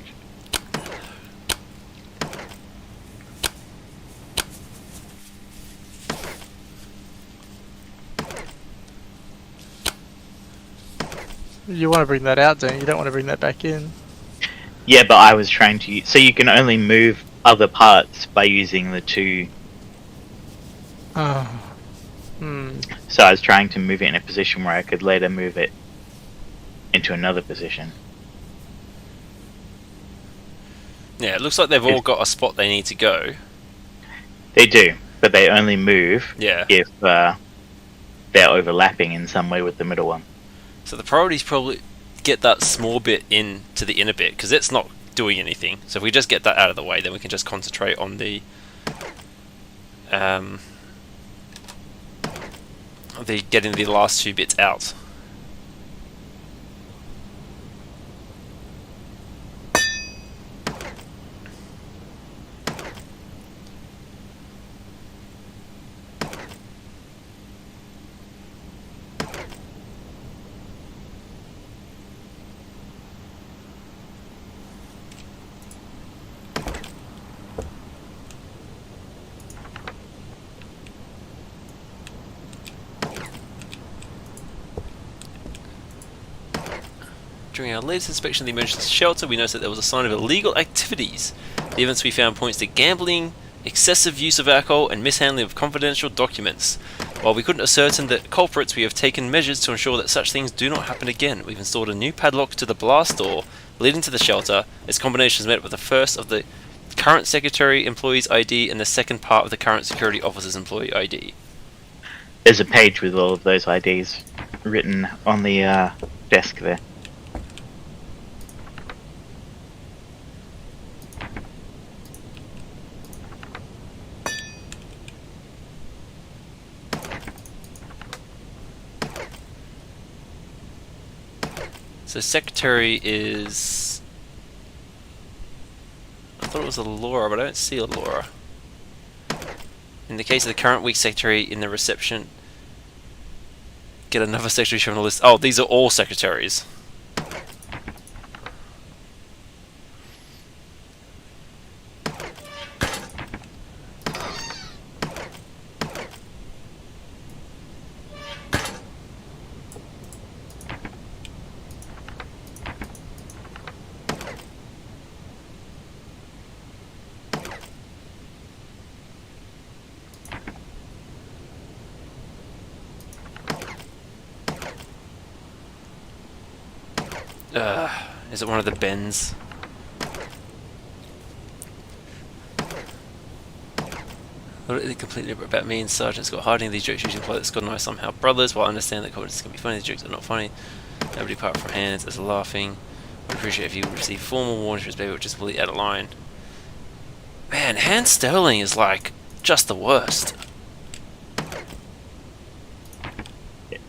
You want to bring that out, don't you? You don't want to bring that back in. Yeah, but I was trying to... So you can only move other parts by using the 2... Oh. So I was trying to move it in a position where I could later move it into another position. Yeah, it looks like they've all got a spot they need to go. They do, but they only move Yeah. if they're overlapping in some way with the middle one. So the priority is probably get that small bit into the inner bit, because it's not doing anything. So if we just get that out of the way, then we can just concentrate on the getting the last 2 bits out. During our latest inspection of the emergency shelter, we noticed that there was a sign of illegal activities. The evidence we found points to gambling, excessive use of alcohol, and mishandling of confidential documents. While we couldn't ascertain the culprits, we have taken measures to ensure that such things do not happen again. We've installed a new padlock to the blast door leading to the shelter. Its combination is met with the first of the current secretary employee's ID and the second part of the current security officer's employee ID. There's a page with all of those IDs written on the desk there. So secretary is... I thought it was a Laura, but I don't see a Laura. In the case of the current week secretary in the reception, get another secretary shown on the list. Oh, these are all secretaries. Is it one of the Bens? It completely about me and Sergeant Scott hiding these jokes usually imply that Scott and I are somehow brothers. While I understand that comments can be funny, these jokes are not funny. Nobody apart from hands is laughing. I'd appreciate if you would receive formal warnings for his baby, which is fully out of line. Man, Hans Sterling is like just the worst.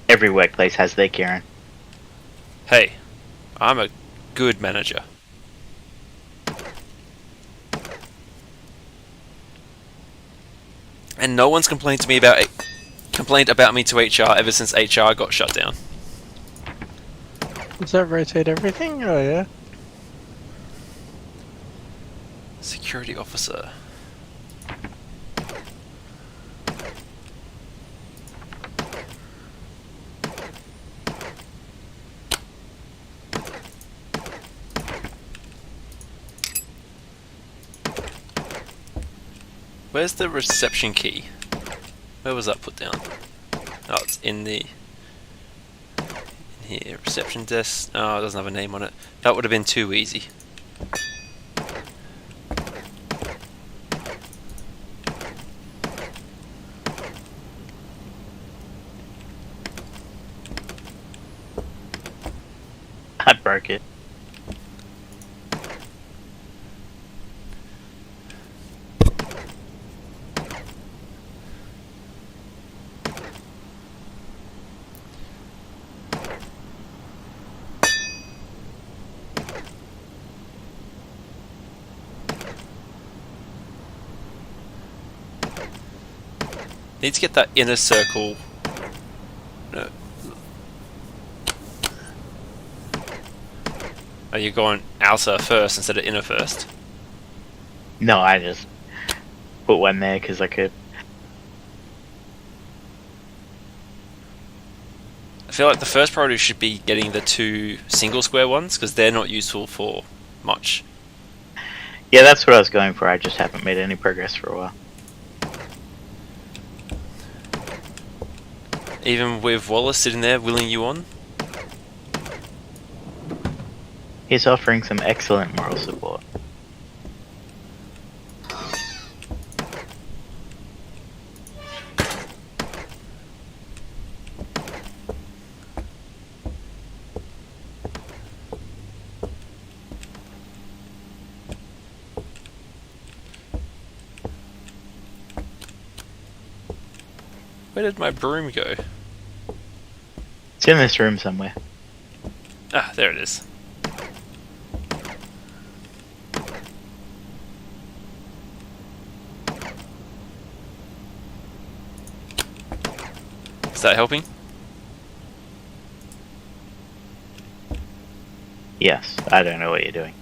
Every workplace has their Karen. Hey, I'm a good manager. And no one's complained about me to HR ever since HR got shut down. Does that rotate everything? Oh yeah. Security officer. Where's the reception key? Where was that put down? Oh, it's in here. Reception desk. Oh, it doesn't have a name on it. That would have been too easy. I broke it. Need to get that inner circle. No. Are you going outer first instead of inner first? No, I just put one there because I could. I feel like the first priority should be getting the 2 single square ones because they're not useful for much. Yeah, that's what I was going for. I just haven't made any progress for a while. Even with Wallace sitting there willing you on? He's offering some excellent moral support. Where did my broom go? It's in this room somewhere. Ah, there it is. Is that helping? Yes, I don't know what you're doing.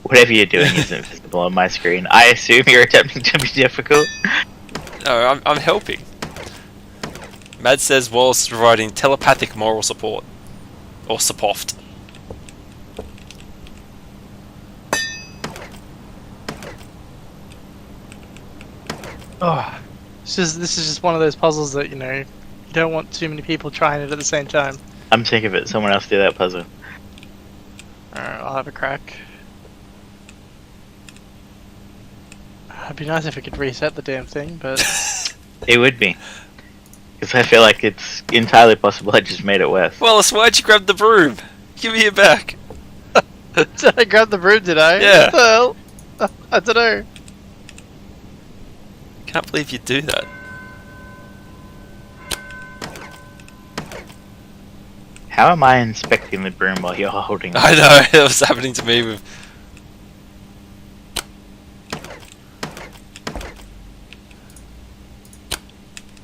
Whatever you're doing isn't visible on my screen. I assume you're attempting to be difficult. No, I'm helping. Mad says Wallace is providing telepathic moral support. Or support. Oh, this is just one of those puzzles that you don't want too many people trying it at the same time. I'm sick of it. Someone else do that puzzle. Alright, I'll have a crack. It'd be nice if we could reset the damn thing, but It would be. Because I feel like it's entirely possible I just made it worse. Wallace, why'd you grab the broom? Give me it back. did I grab the broom? Did I? Yeah. What the hell? I don't know. Can't believe you do that. How am I inspecting the broom while you're holding it? I know, it was happening to me with...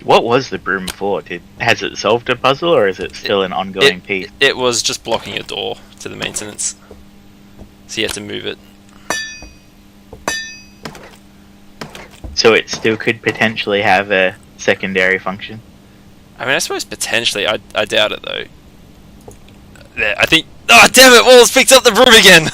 What was the broom for? Has it solved a puzzle, or is it still an ongoing piece? It was just blocking a door to the maintenance. So you had to move it. So it still could potentially have a secondary function? I mean, I suppose potentially. I doubt it, though. There, I think... Oh, damn it! Wallace picked up the broom again!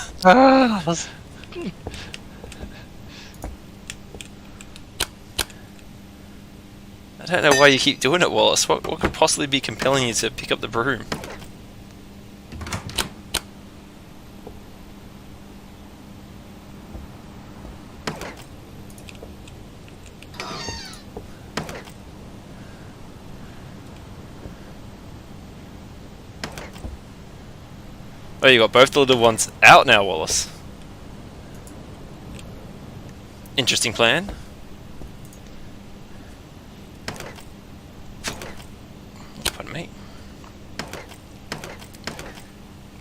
I don't know why you keep doing it, Wallace. What could possibly be compelling you to pick up the broom? Oh, you got both the little ones out now, Wallace. Interesting plan. Pardon me.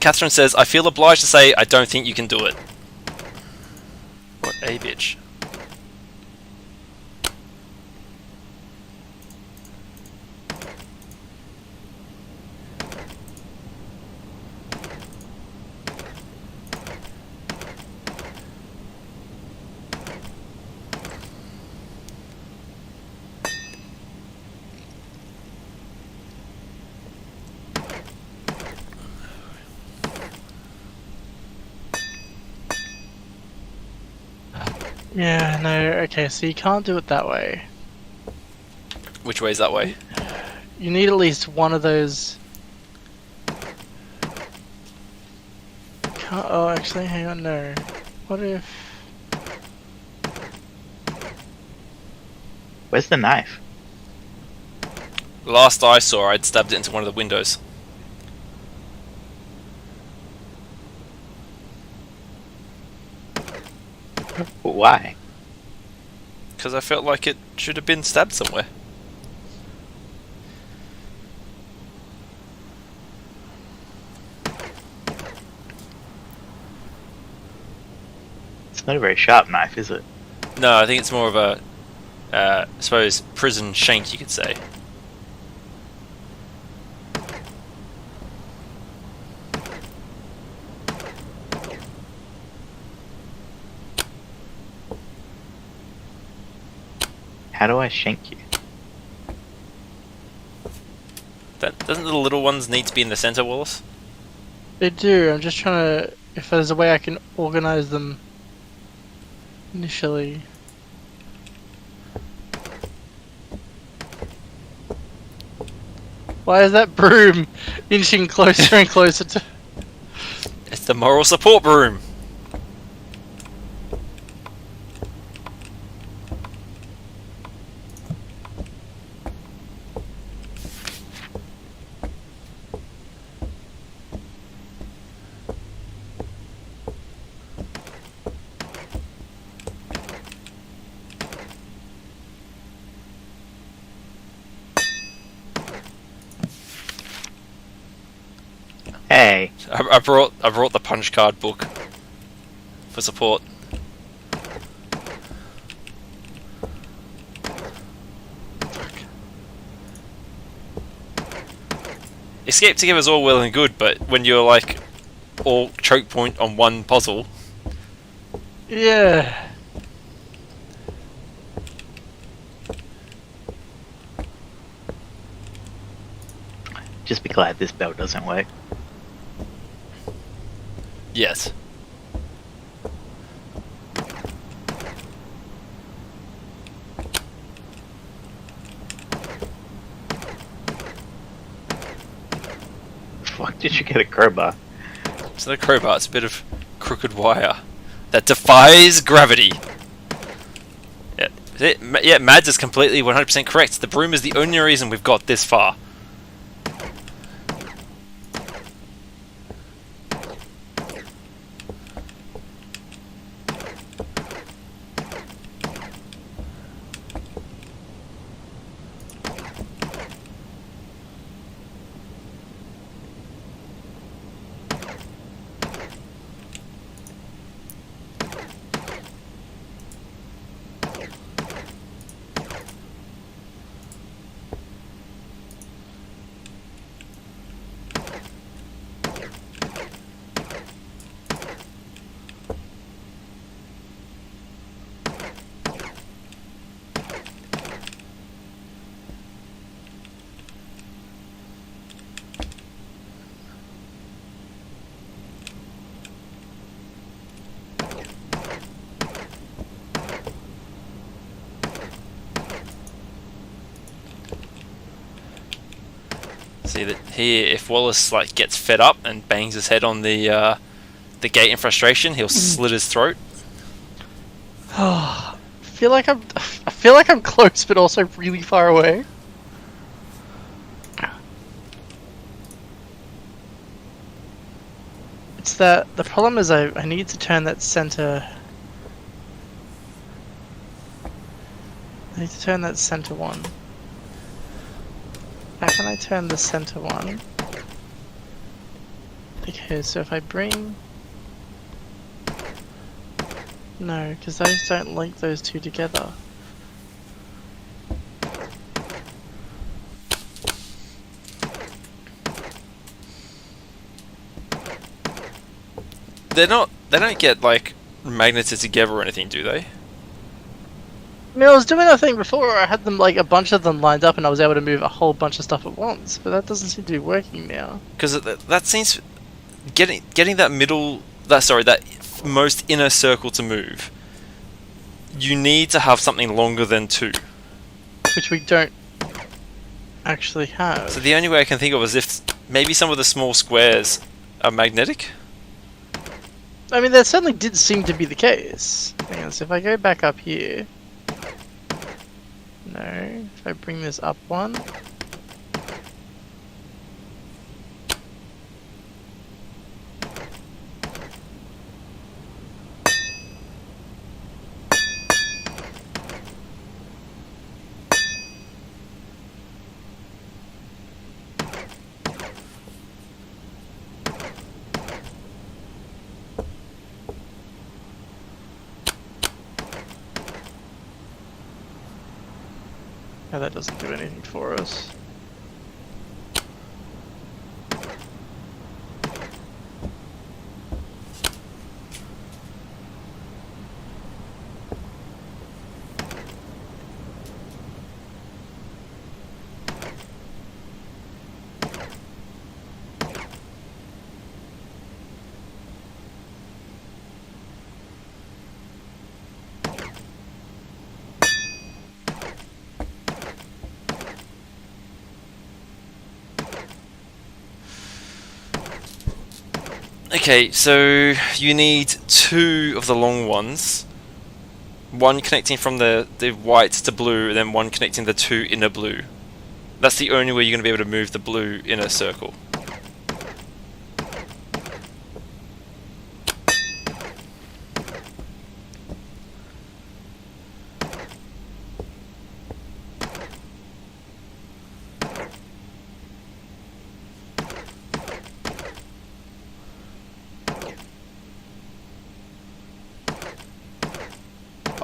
Catherine says, I feel obliged to say I don't think you can do it. What a bitch. Yeah, no, okay, so you can't do it that way. Which way is that way? You need at least one of those. Oh, actually, hang on, no. What if... Where's the knife? Last I saw, I'd stabbed it into one of the windows. Why? Because I felt like it should have been stabbed somewhere. It's not a very sharp knife, is it? No, I think it's more of a, I suppose, prison shank, you could say. How do I shank you? Doesn't the little ones need to be in the center, Wallace? They do, I'm just trying to... If there's a way I can organize them initially. Why is that broom inching closer and closer to... It's the moral support broom. I brought the punch card book for support. Escape together is all well and good, but when you're like all choke point on one puzzle. Yeah. Just be glad this belt doesn't work. Yes. Fuck, did you get a crowbar? It's not a crowbar, it's a bit of crooked wire that defies gravity. Yeah, Mads is completely 100% correct. The broom is the only reason we've got this far. See that here, if Wallace like gets fed up and bangs his head on the gate in frustration, he'll slit his throat. I feel like I'm close, but also really far away. It's that the problem is I need to turn that center. I need to turn that center one. How can I turn the center one? Okay, so if I bring... No, because those don't link those two together. They don't get like magneted together or anything, do they? I mean, I was doing that thing before where I had them, like, a bunch of them lined up and I was able to move a whole bunch of stuff at once, but that doesn't seem to be working now. Because that seems... Getting that middle... that most inner circle to move, you need to have something longer than 2. Which we don't actually have. So the only way I can think of is if maybe some of the small squares are magnetic? I mean, that certainly did seem to be the case. Hang on, so if I go back up here... No, if I bring this up one... No, that doesn't do anything for us. Okay, so you need 2 of the long ones. One connecting from the white to blue, and then one connecting the 2 inner blue. That's the only way you're going to be able to move the blue inner circle.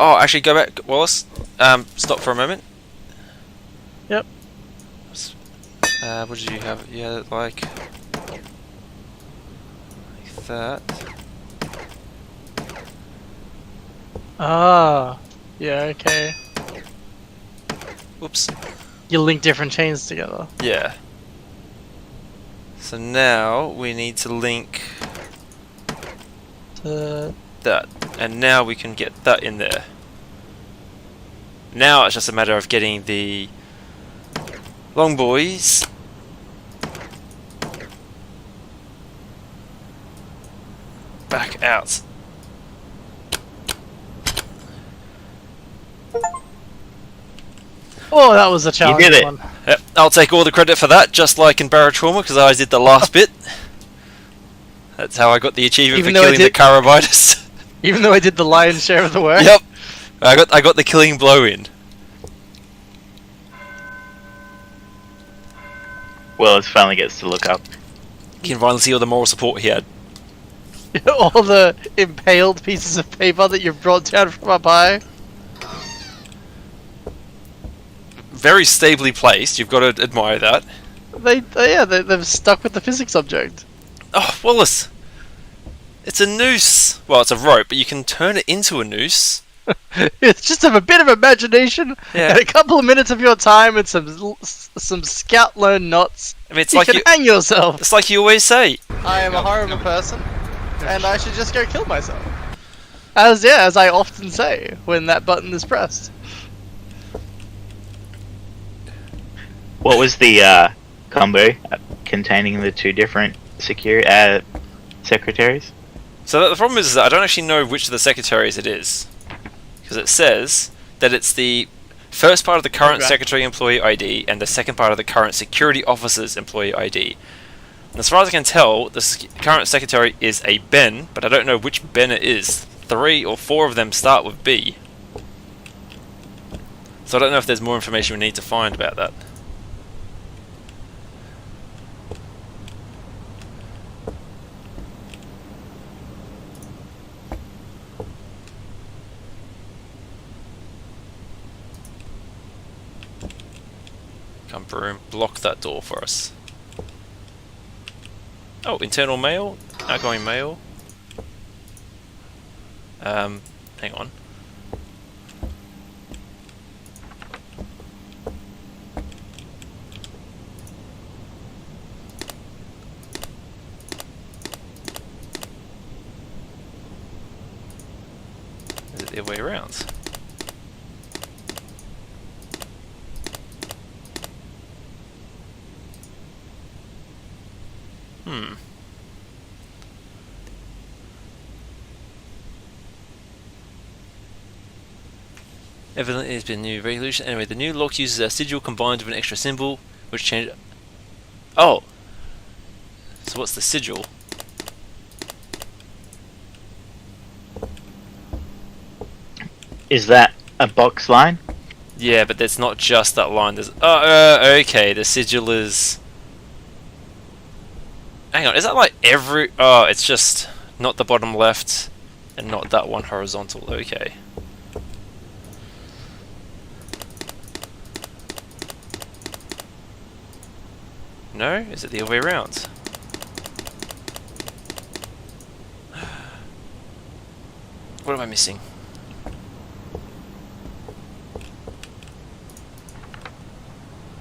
Oh, actually, go back, Wallace. Stop for a moment. Yep. What did you have? Yeah, like that. Ah. Yeah, okay. Oops. You link different chains together. Yeah. So now we need to link that, and now we can get that in there. Now it's just a matter of getting the long boys back out. Oh, that was a challenge. did it. One. Yep, I'll take all the credit for that, just like in Barotrauma, because I did the last bit. That's how I got the achievement Even for though I killing the did- Carabitus. Even though I did the lion's share of the work. Yep, I got the killing blow in. Willis finally gets to look up. You can finally see all the moral support he had. All the impaled pieces of paper that you've brought down from up high. Very stably placed. You've got to admire that. They've stuck with the physics object. Oh, Wallace! It's a noose! Well, it's a rope, but you can turn it into a noose. It's just a bit of imagination Yeah. and a couple of minutes of your time and some scout learn knots. I mean, it's You like can hang yourself. it's like you always say. I am a horrible person, and I should just go kill myself. As I often say when that button is pressed. What was the combo containing the two different secretaries? So the problem is that I don't actually know which of the secretaries it is. Because it says that it's the first part of the current Okay. secretary employee ID and the second part of the current security officer's employee ID. And as far as I can tell, the current secretary is a Ben, but I don't know which Ben it is. 3 or 4 of them start with B. So I don't know if there's more information we need to find about that. Come broom, block that door for us. Oh, internal mail, outgoing mail. Hang on. Is it the other way around? Hmm. Evidently there's been a new regulation. Anyway, the new lock uses a sigil combined with an extra symbol, which changed... Oh! So what's the sigil? Is that a box line? Yeah, but there's not just that line. There's... Oh, okay, the sigil is... Hang on, is that like every... Oh, it's just not the bottom left and not that one horizontal. Okay. No? Is it the other way around? What am I missing?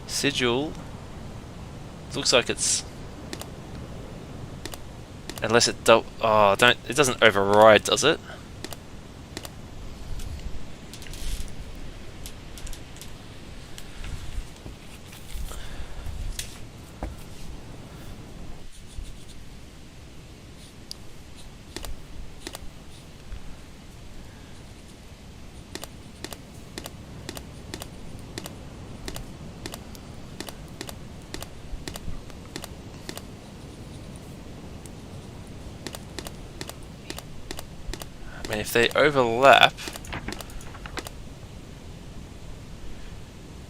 Sigil... Looks like it's... Unless it don't... Oh, don't... It doesn't override, does it? I mean, if they overlap...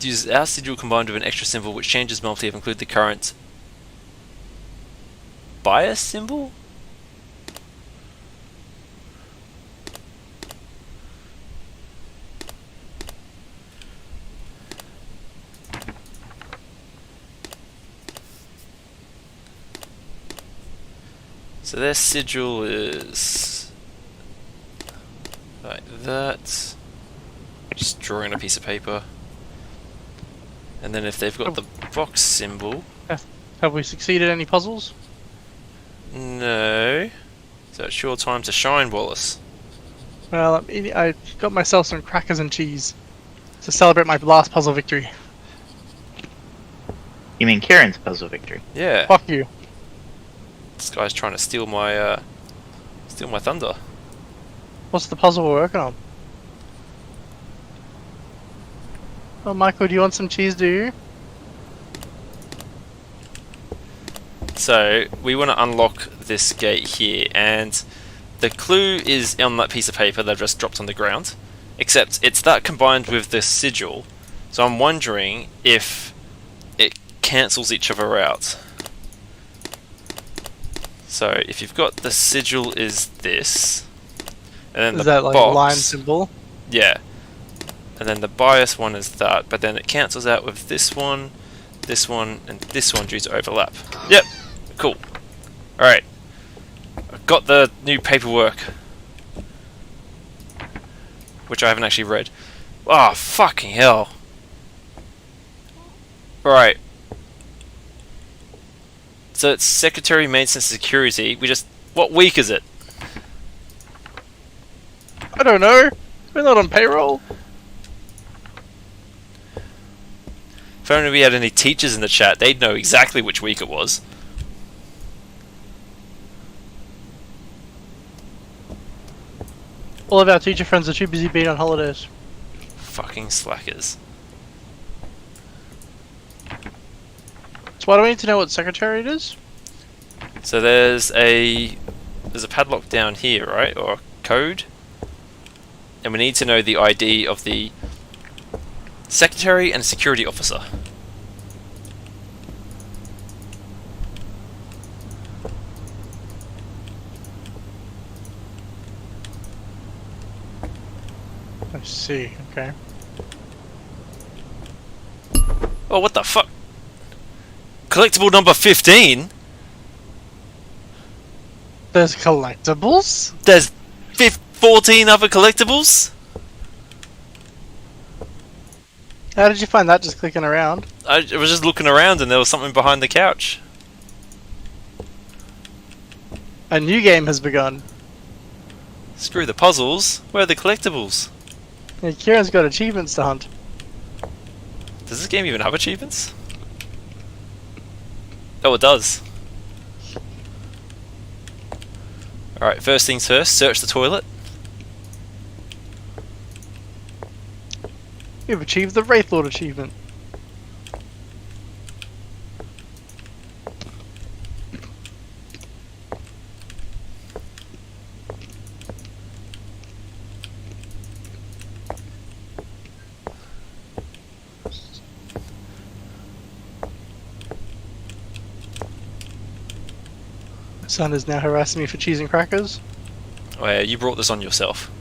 Use our sigil combined with an extra symbol which changes multi if include the current bias symbol? So their sigil is like that. Just drawing a piece of paper. And then if they've got the box symbol... Have we succeeded any puzzles? No. So it's your time to shine, Wallace. Well, I got myself some crackers and cheese to celebrate my last puzzle victory. You mean Kieran's puzzle victory? Yeah. Fuck you. This guy's trying to steal my thunder. What's the puzzle we're working on? Oh, Michael, do you want some cheese, do you? So, we want to unlock this gate here, and the clue is on that piece of paper they've just dropped on the ground. Except, it's that combined with the sigil, so I'm wondering if it cancels each other out. So, if you've got the sigil is this, and then Is the that like box, a line symbol? yeah. And then the bias one is that, but then it cancels out with this one, and this one due to overlap. Yep, cool. Alright. I've got the new paperwork. Which I haven't actually read. Oh, fucking hell. Right. So it's Secretary, Maintenance and Security. What week is it? I don't know. We're not on payroll. If only we had any teachers in the chat, they'd know exactly which week it was. All of our teacher friends are too busy being on holidays. Fucking slackers. So why do we need to know what secretary it is? So there's a padlock down here, right? Or a code? And we need to know the ID of the Secretary and Security Officer. I see, okay. Oh, what the fuck? Collectible number 15? There's collectibles? There's 14 other collectibles? How did you find that just clicking around? I was just looking around and there was something behind the couch. A new game has begun. Screw the puzzles. Where are the collectibles? Yeah, Kieran's got achievements to hunt. Does this game even have achievements? Oh, it does. Alright, first things first, search the toilet. You've achieved the Wraith Lord achievement. My son is now harassing me for cheese and crackers. Oh yeah, you brought this on yourself.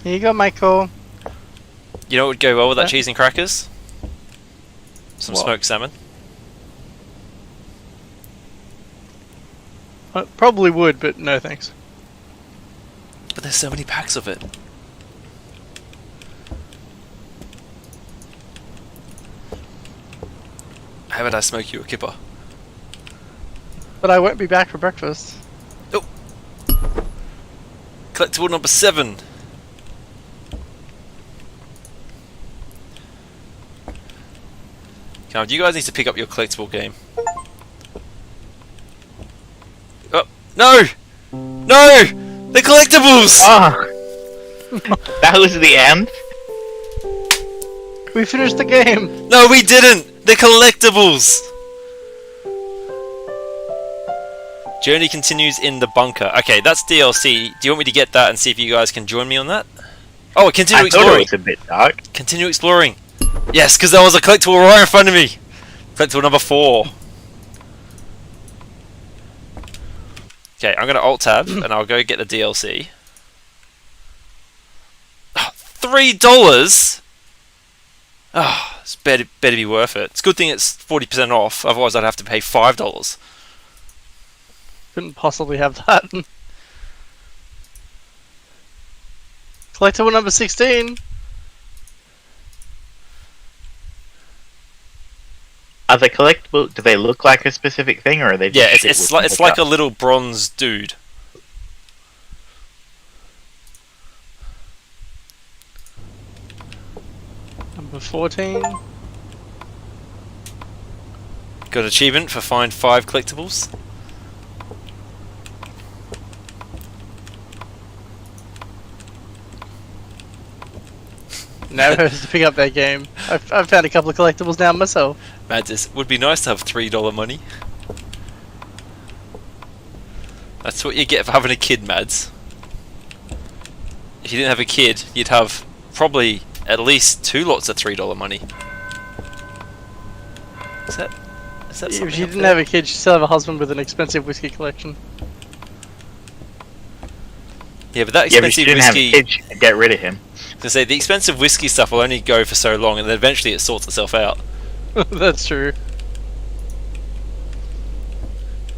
Here you go, Michael. You know what would go well with that Yeah. cheese and crackers? Some What? smoked salmon. Probably would, but no thanks. But there's so many packs of it. How about I smoke you a kipper? But I won't be back for breakfast. Collectible number 7. Come on, you guys need to pick up your collectible game. Oh, no! No! The collectibles! Ah! That was the end? We finished the game! No, we didn't! The collectibles! Journey continues in the bunker. Okay, that's DLC. Do you want me to get that and see if you guys can join me on that? Oh, continue I thought exploring! it was a bit dark. Continue exploring! Yes, because there was a collectible right in front of me! Collectible number 4. Okay, I'm going to alt-tab and I'll go get the DLC. Oh, $3?! Oh, it's better be worth it. It's a good thing it's 40% off, otherwise I'd have to pay $5. Couldn't possibly have that. Collectible number 16. Are they collectible? Do they look like a specific thing, or are they just Yeah, shit it's like a little bronze dude. Number 14. Got achievement for find 5 collectibles. Now who has to pick up that game? I've found a couple of collectibles now myself. Mads, it would be nice to have $3 money. That's what you get for having a kid, Mads. If you didn't have a kid, you'd have probably at least 2 lots of $3 money. Is that If something she up didn't there? have a kid, she'd still have a husband with an expensive whiskey collection. Yeah, but that Yeah, but if expensive you didn't have whiskey. a kid, you could get rid of him. To say the expensive whiskey stuff will only go for so long, and then eventually it sorts itself out. That's true.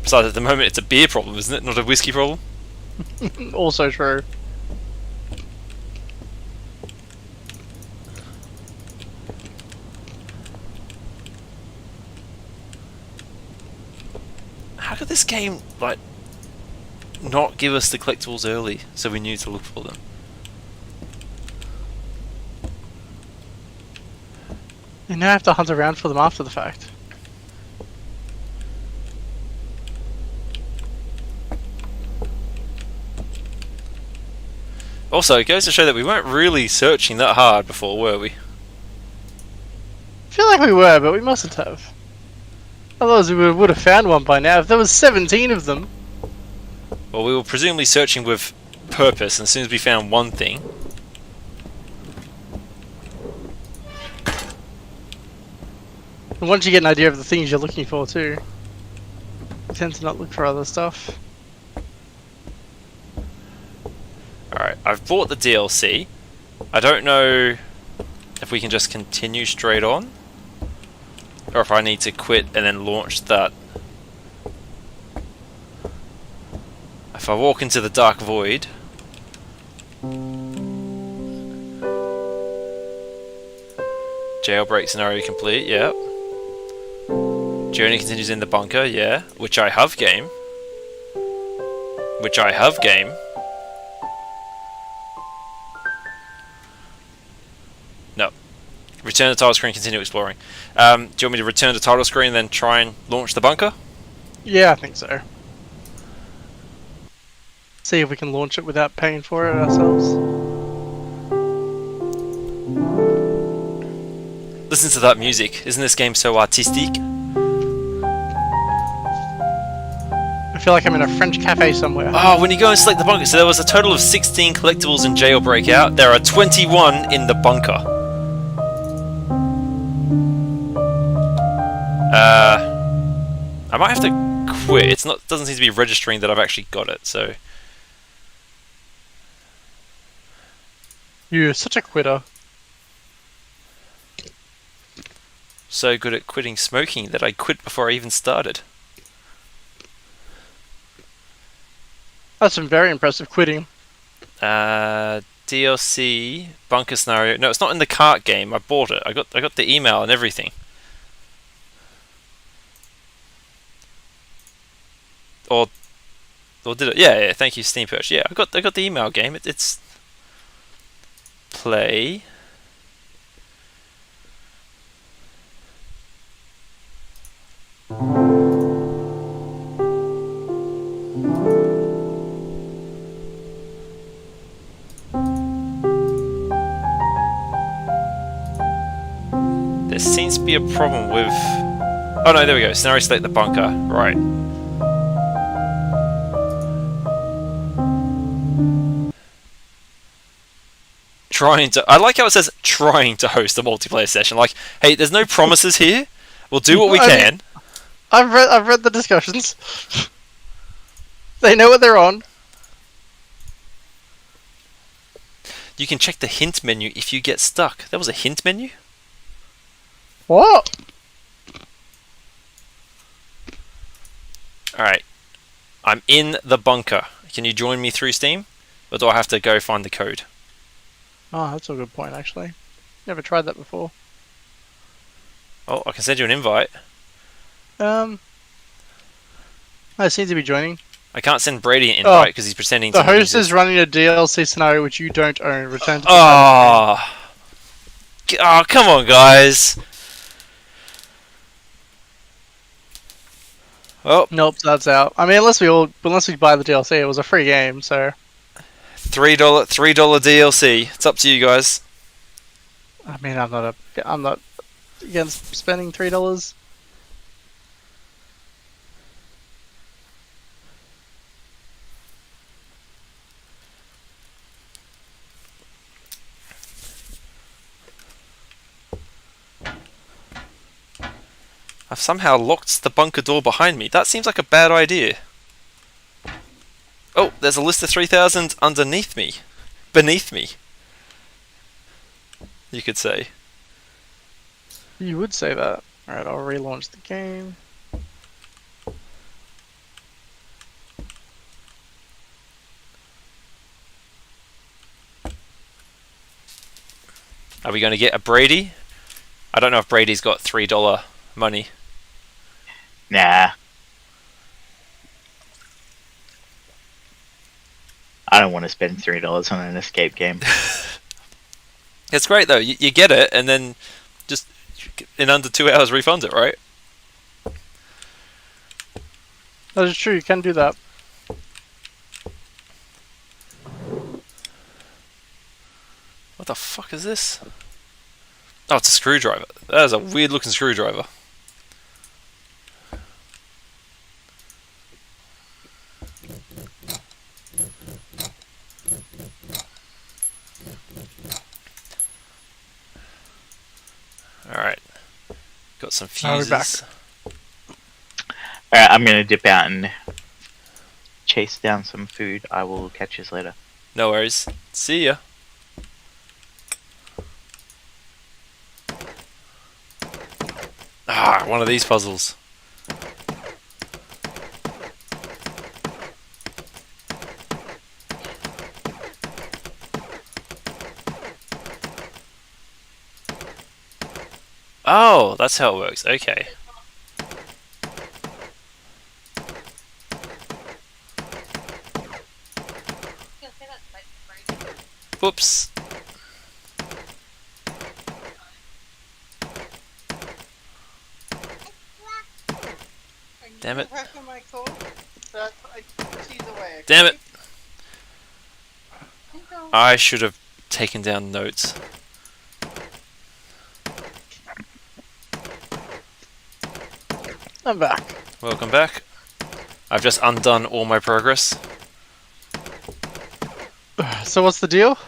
Besides, at the moment, it's a beer problem, isn't it? Not a whiskey problem. Also true. How could this game like not give us the collectibles early, so we knew to look for them? You now have to hunt around for them after the fact. Also, it goes to show that we weren't really searching that hard before, were we? I feel like we were, but we mustn't have. Otherwise we would have found one by now. If there was 17 of them. Well, we were presumably searching with purpose, and as soon as we found one thing... And once you get an idea of the things you're looking for too, you tend to not look for other stuff. Alright, I've bought the DLC. I don't know if we can just continue straight on, or if I need to quit and then launch that. If I walk into the dark void... Jailbreak scenario complete, yeah. Journey continues in the bunker, yeah. Which I have game. Which I have game. No. Return to title screen, continue exploring. Do you want me to return to title screen and then try and launch the bunker? Yeah, I think so. See if we can launch it without paying for it ourselves. Listen to that music. Isn't this game so artistic? I feel like I'm in a French cafe somewhere. Oh, when you go and select the bunker, so there was a total of 16 collectibles in Jailbreak out. There are 21 in the bunker. I might have to quit. It's not. Doesn't seem to be registering that I've actually got it. So You're such a quitter. so good at quitting smoking that I quit before I even started. That's some very impressive quitting. DLC bunker scenario. No, it's not in the cart game. I bought it. I got the email and everything. Or did it? Yeah. Thank you, Steam Perch. Yeah, I got the email game. It's play. There seems to be a problem with... Oh no, there we go. Scenario select the bunker. Right. Trying to... I like how it says trying to host a multiplayer session. Like, hey, there's no promises here. We'll do what we can. I've read the discussions. They know what they're on. You can check the hint menu if you get stuck. There was a hint menu? What? Alright. I'm in the bunker. Can you join me through Steam? Or do I have to go find the code? Oh, that's a good point, actually. Never tried that before. Oh, I can send you an invite. I seem to be joining. I can't send Brady an invite because he's pretending to The host exist. is running a DLC scenario which you don't own. Return to Oh, come on, guys. Oh, Nope, that's out. I mean, unless we buy the DLC, it was a free game, so. $3 DLC. It's up to you guys. I mean, I'm not against spending $3. I've somehow locked the bunker door behind me. That seems like a bad idea. Oh, there's a list of 3,000 underneath me. Beneath me. You could say. You would say that. Alright, I'll relaunch the game. Are we going to get a Brady? I don't know if Brady's got $3 money. Nah. I don't want to spend $3 on an escape game. It's great though. You get it and then just in under 2 hours refund it, right? That is true, you can do that. What the fuck is this? Oh, it's a screwdriver. That is a weird looking screwdriver. Alright. Got some I'll be back. fuses. Alright, I'm gonna dip out and chase down some food. I will catch you later. No worries. See ya. Ah, one of these puzzles. Oh, that's how it works. Okay. Whoops. Damn it. Damn it. I should have taken down notes. I'm back. Welcome back. I've just undone all my progress. So what's the deal?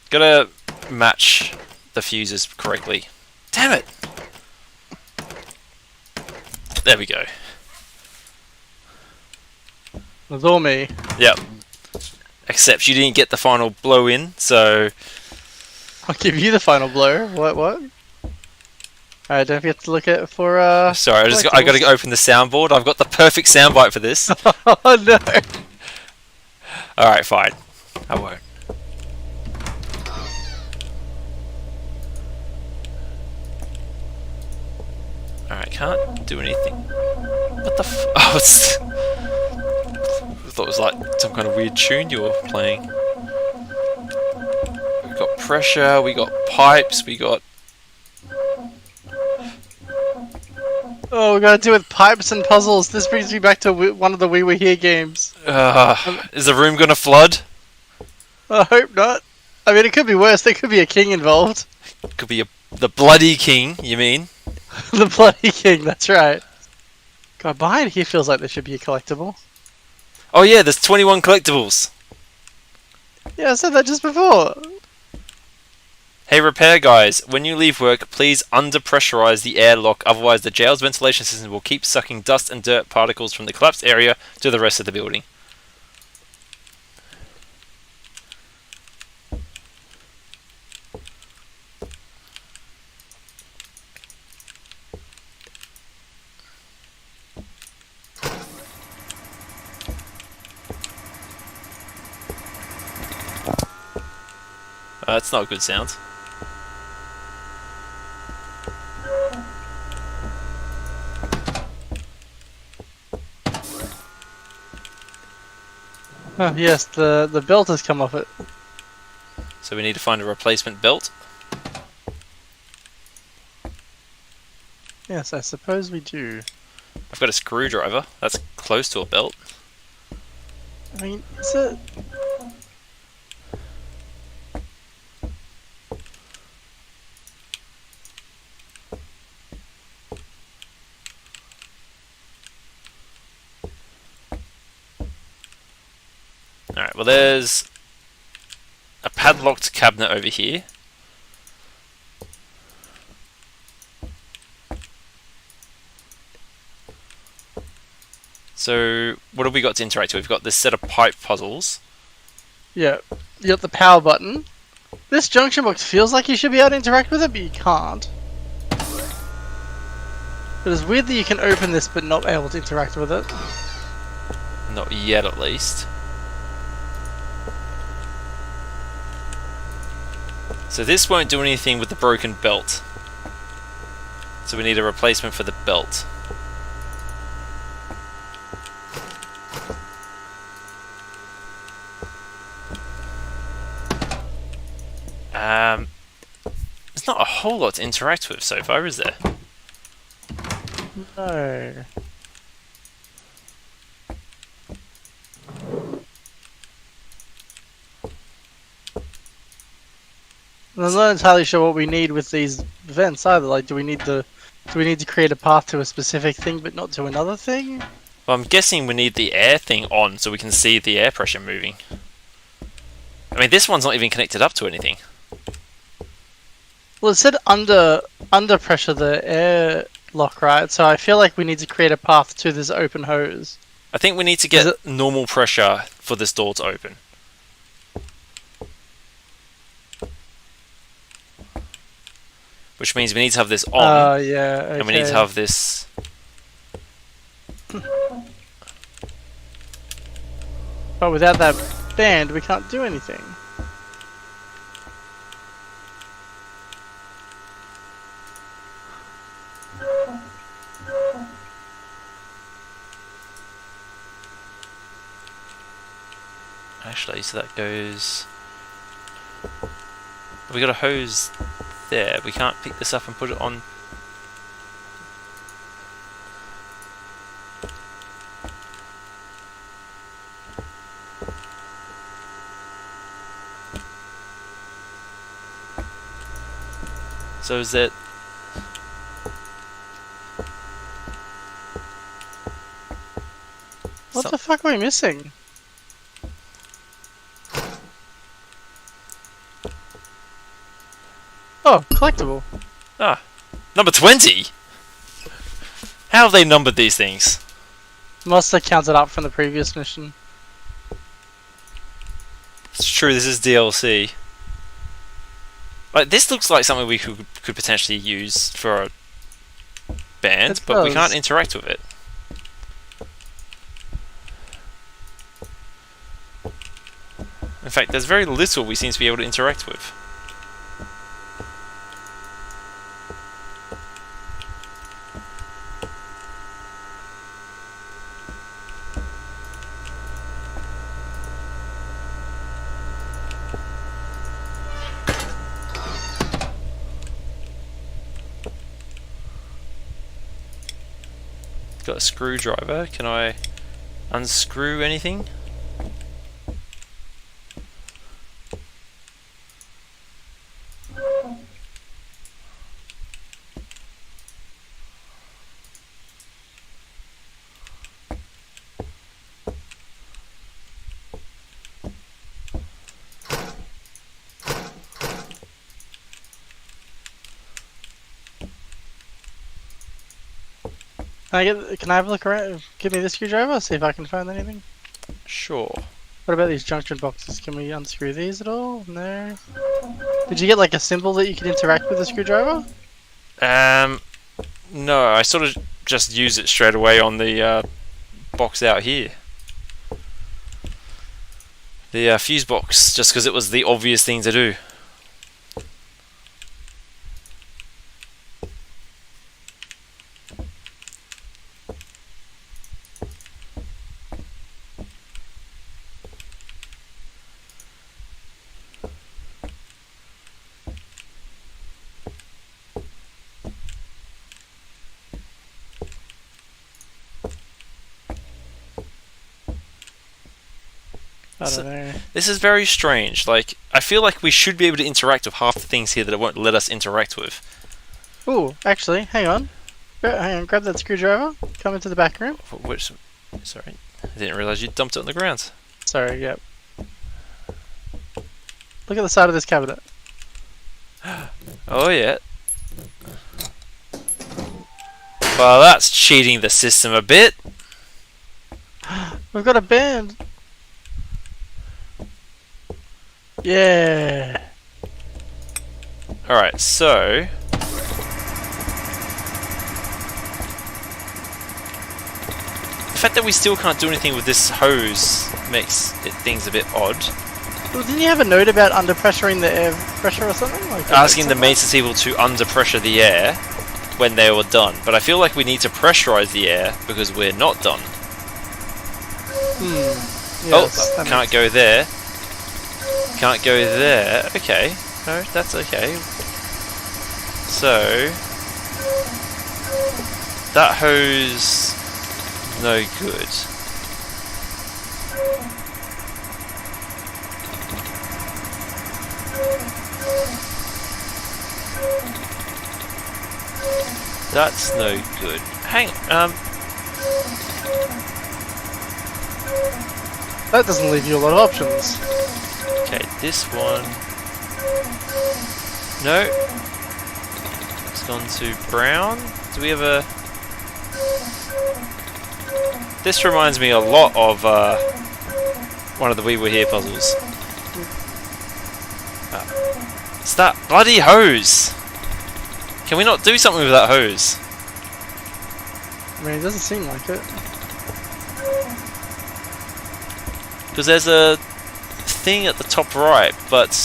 Gotta match the fuses correctly. Damn it! There we go. It's all me. Yep. Except you didn't get the final blow in, so... I'll give you the final blow. What? Alright, don't forget to look at for Sorry, I gotta open the soundboard. I've got the perfect soundbite for this. Oh no! Alright, fine. I won't. Alright, can't do anything. What the f- Oh, it's... I thought it was like some kind of weird tune you were playing. We got pressure, we got pipes, we got... Oh, we gotta deal with pipes and puzzles. This brings me back to one of the We Were Here games. Is the room gonna flood? I hope not. I mean, it could be worse. There could be a king involved. Could be the bloody king, you mean? The bloody king, that's right. God, behind here feels like there should be a collectible. Oh yeah, there's 21 collectibles. Yeah, I said that just before. Hey repair guys, when you leave work, please under-pressurize the airlock, otherwise the jail's ventilation system will keep sucking dust and dirt particles from the collapsed area to the rest of the building. That's not a good sound. Oh, yes, the belt has come off it. So we need to find a replacement belt. Yes, I suppose we do. I've got a screwdriver. That's close to a belt. I mean, is it... Alright, well there's a padlocked cabinet over here. So, what have we got to interact with? We've got this set of pipe puzzles. Yeah, you got the power button. This junction box feels like you should be able to interact with it, but you can't. It is weird that you can open this but not able to interact with it. Not yet, at least. So this won't do anything with the broken belt. So we need a replacement for the belt. There's not a whole lot to interact with so far, is there? No. I'm not entirely sure what we need with these vents either. Like, do we need to create a path to a specific thing but not to another thing? Well, I'm guessing we need the air thing on so we can see the air pressure moving. I mean, this one's not even connected up to anything. Well, it said under pressure the air lock, right? So I feel like we need to create a path to this open hose. I think we need to get normal pressure for this door to open. Which means we need to have this on. Yeah, okay. And we need to have this... But without that band, we can't do anything. Actually, so that goes... We got a hose there. We can't pick this up and put it on... So is it... What the fuck are we missing? Oh, collectible. Ah, number 20? How have they numbered these things? Must have counted up from the previous mission. It's true, this is DLC. Like, this looks like something we could potentially use for a band, but we can't interact with it. In fact, there's very little we seem to be able to interact with. Got a screwdriver. Can I unscrew anything? Can I have a look around? Give me the screwdriver, see if I can find anything. Sure. What about these junction boxes? Can we unscrew these at all? No. Did you get like a symbol that you can interact with the screwdriver? No, I sort of just use it straight away on the box out here. The fuse box, just because it was the obvious thing to do. I don't know. This is very strange. Like, I feel like we should be able to interact with half the things here that it won't let us interact with. Ooh, actually, hang on. Hang on, grab that screwdriver. Come into the back room. Which? Sorry, I didn't realise you dumped it on the ground. Sorry, yep. Look at the side of this cabinet. Oh yeah. Well, that's cheating the system a bit. We've got a band. Yeah. Alright, so... the fact that we still can't do anything with this hose makes things a bit odd. Well, didn't you have a note about under pressuring the air pressure or something? Like Asking the maintenance people to under pressure the air when they were done. But I feel like we need to pressurize the air because we're not done. Yes, oh, can't go there. Can't go there. Okay. No, that's okay. So... that hose... no good. That's no good. That doesn't leave you a lot of options. Okay, this one... no. It's gone to brown. Do we have a... this reminds me a lot of one of the We Were Here puzzles. It's that bloody hose! Can we not do something with that hose? I mean, it doesn't seem like it. Because there's a thing at the top right, but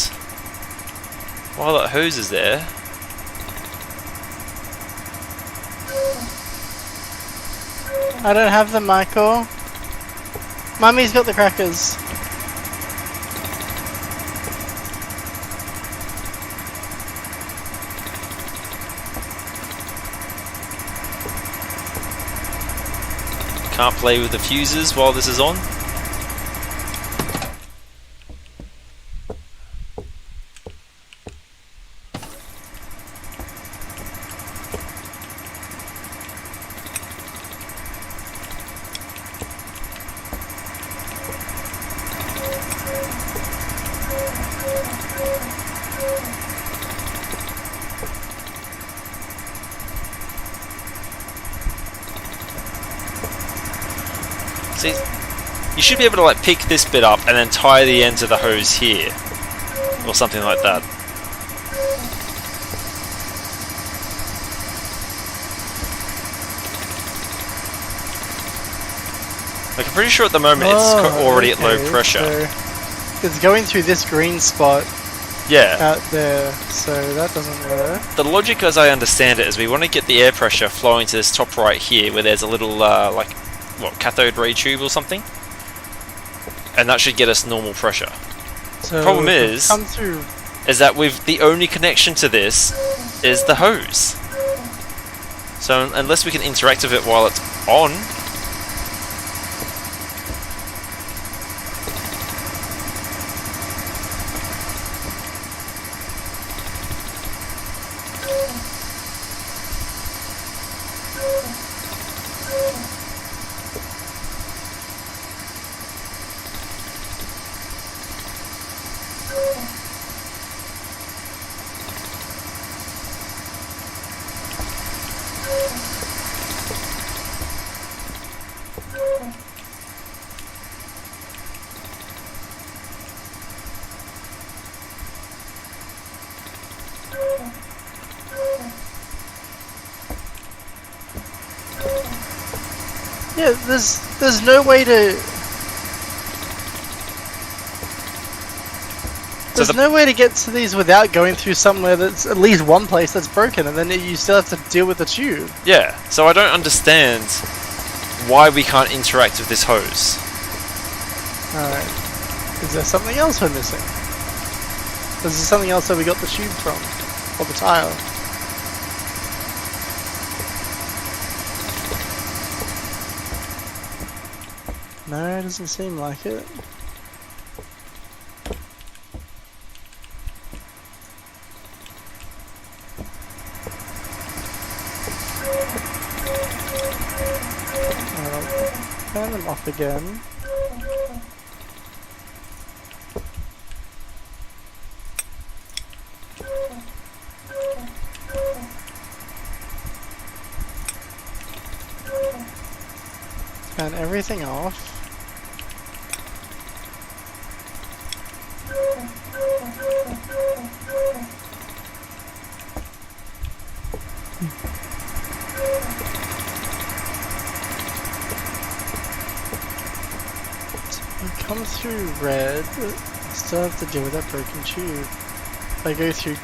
while that hose is there... I don't have them, Michael. Mummy's got the crackers. Can't play with the fuses while this is on. See, you should be able to like pick this bit up and then tie the ends of the hose here, or something like that. Like, I'm pretty sure at the moment it's already at low pressure. So it's going through this green spot Yeah. out there, so that doesn't work. The logic, as I understand it, is we want to get the air pressure flowing to this top right here, where there's a little like, what, cathode ray tube or something, and that should get us normal pressure. So Problem is that the only connection to this is the hose. So unless we can interact with it while it's on. Yeah, there's no way to. There's no way to get to these without going through somewhere that's at least one place that's broken, and then you still have to deal with the tube. Yeah, so I don't understand why we can't interact with this hose. Alright. Is there something else we're missing? Is there something else that we got the tube from? Or the tile? No, it doesn't seem like it. Turn them off again. Turn everything off. Come through red, still have to deal with that broken tube. I go through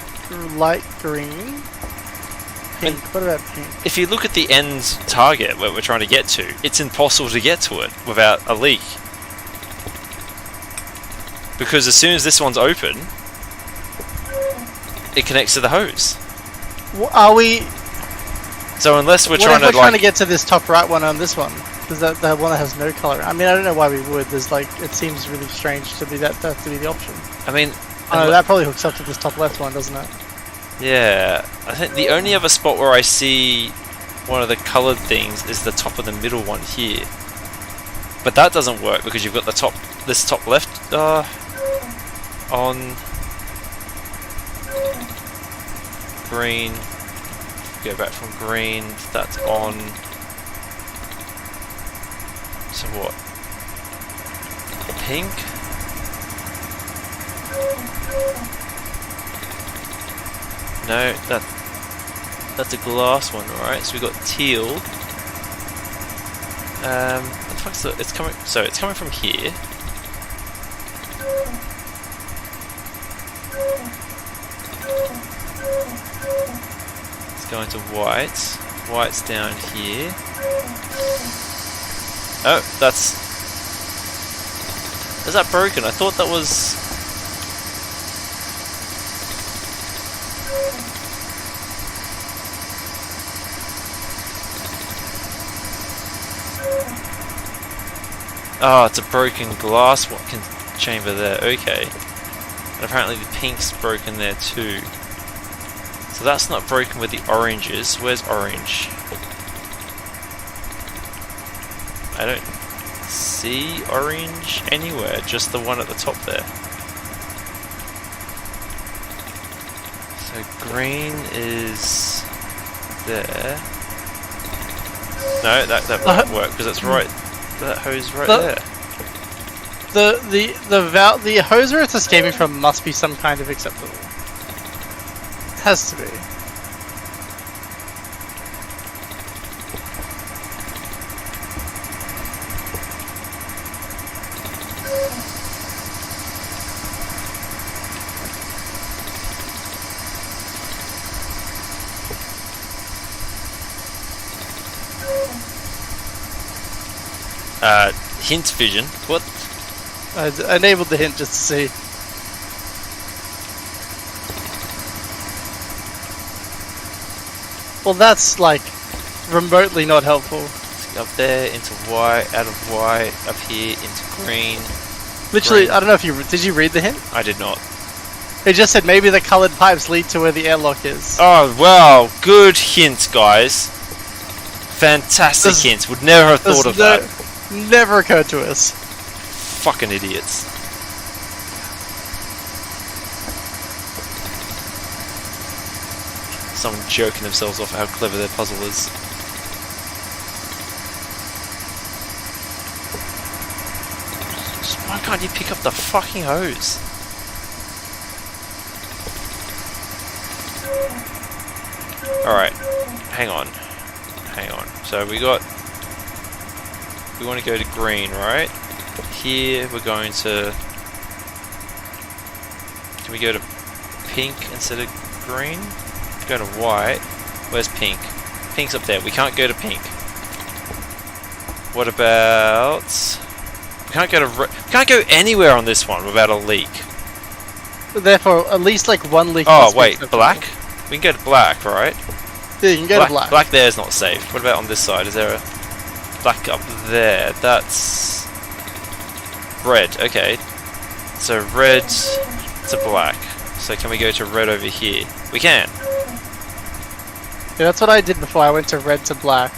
light green, pink. What about pink? If you look at the end target where we're trying to get to, it's impossible to get to it without a leak. Because as soon as this one's open, it connects to the hose. Are we? So unless we're What trying if we're to trying to like, get to this top right one on this one? Is that the one that has no color? I mean, I don't know why we would. There's like, it seems really strange to be that to be the option. I mean, Oh, that probably hooks up to this top left one, doesn't it? yeah, I think the only other spot where I see one of the coloured things is the top of the middle one here. But that doesn't work because you've got the top, this top left on green. Go back from green, that's on. So what? Pink? No, that's a glass one, right? So we got teal. What the fuck's the, it's coming. So it's coming from here. It's going to white. White's down here. Oh, that's. Is that broken? I thought that was. Oh, it's a broken glass chamber there. Okay. And apparently the pink's broken there too. So that's not broken with the oranges. Where's orange? I don't see orange anywhere, just the one at the top there. So green is there. No, that won't work because it's right. That hose right there. The hose where it's escaping from must be some kind of acceptable. It has to be. Hint vision. What? I enabled the hint just to see. Well, that's like remotely not helpful. Up there into white, out of white, up here into green. Literally, green. I don't know if did you read the hint? I did not. It just said maybe the coloured pipes lead to where the airlock is. Oh wow, good hint, guys. Fantastic hint. Would never have thought of that. Never occurred to us. Fucking idiots. Someone joking themselves off how clever their puzzle is. Why can't you pick up the fucking hose? Alright, hang on. So we want to go to green, right? Here we're going to... Can we go to pink instead of green? Go to white. Where's pink? Pink's up there. We can't go to pink. What about... We can't go to... We can't go anywhere on this one without a leak. Therefore, at least like one leak. Oh wait, black? We can go to black, right? Yeah, you can go to black. Black there is not safe. What about on this side? Is there a black up there? That's red. Okay. So red to black. So can we go to red over here? We can. Yeah, that's what I did before. I went to red to black.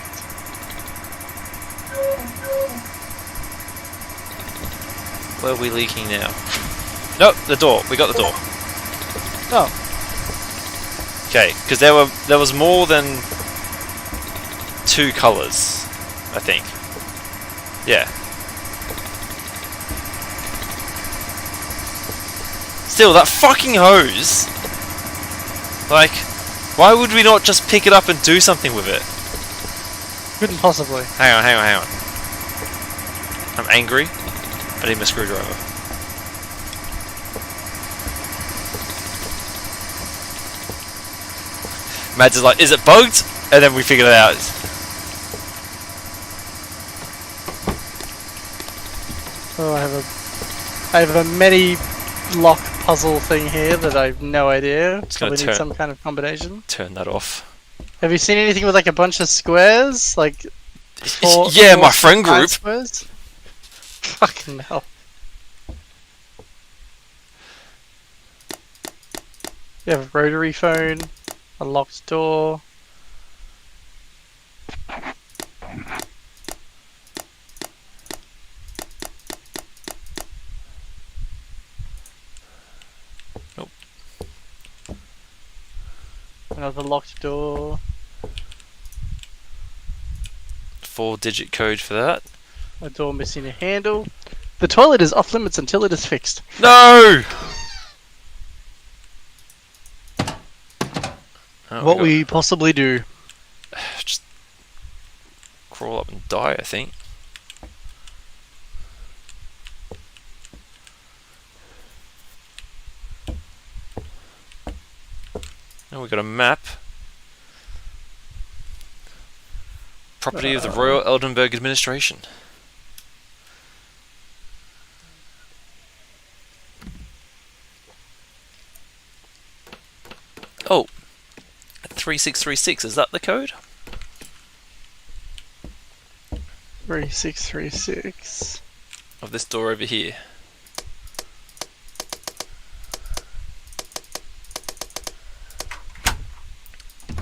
Where are we leaking now? Nope, the door. We got the door. Oh. Okay, because there was more than 2 colours, I think. Yeah. Still, that fucking hose! Like, why would we not just pick it up and do something with it? Couldn't possibly. Hang on. I'm angry. I need my screwdriver. Mads is like, is it bugged? And then we figured it out. Oh, I have a many lock puzzle thing here that I have no idea. Probably need some kind of combination. Turn that off. Have you seen anything with like a bunch of squares? Like yeah, my friend group. Squares? Fucking hell. You have a rotary phone, a locked door. Nope. Another locked door. 4-digit code for that. A door missing a handle. The toilet is off limits until it is fixed. No! Oh, What we possibly do. Just crawl up and die, I think. Now we've got a map. Property of the Royal Eldenburg Administration. Oh, 3636, is that the code? 3636. Of this door over here.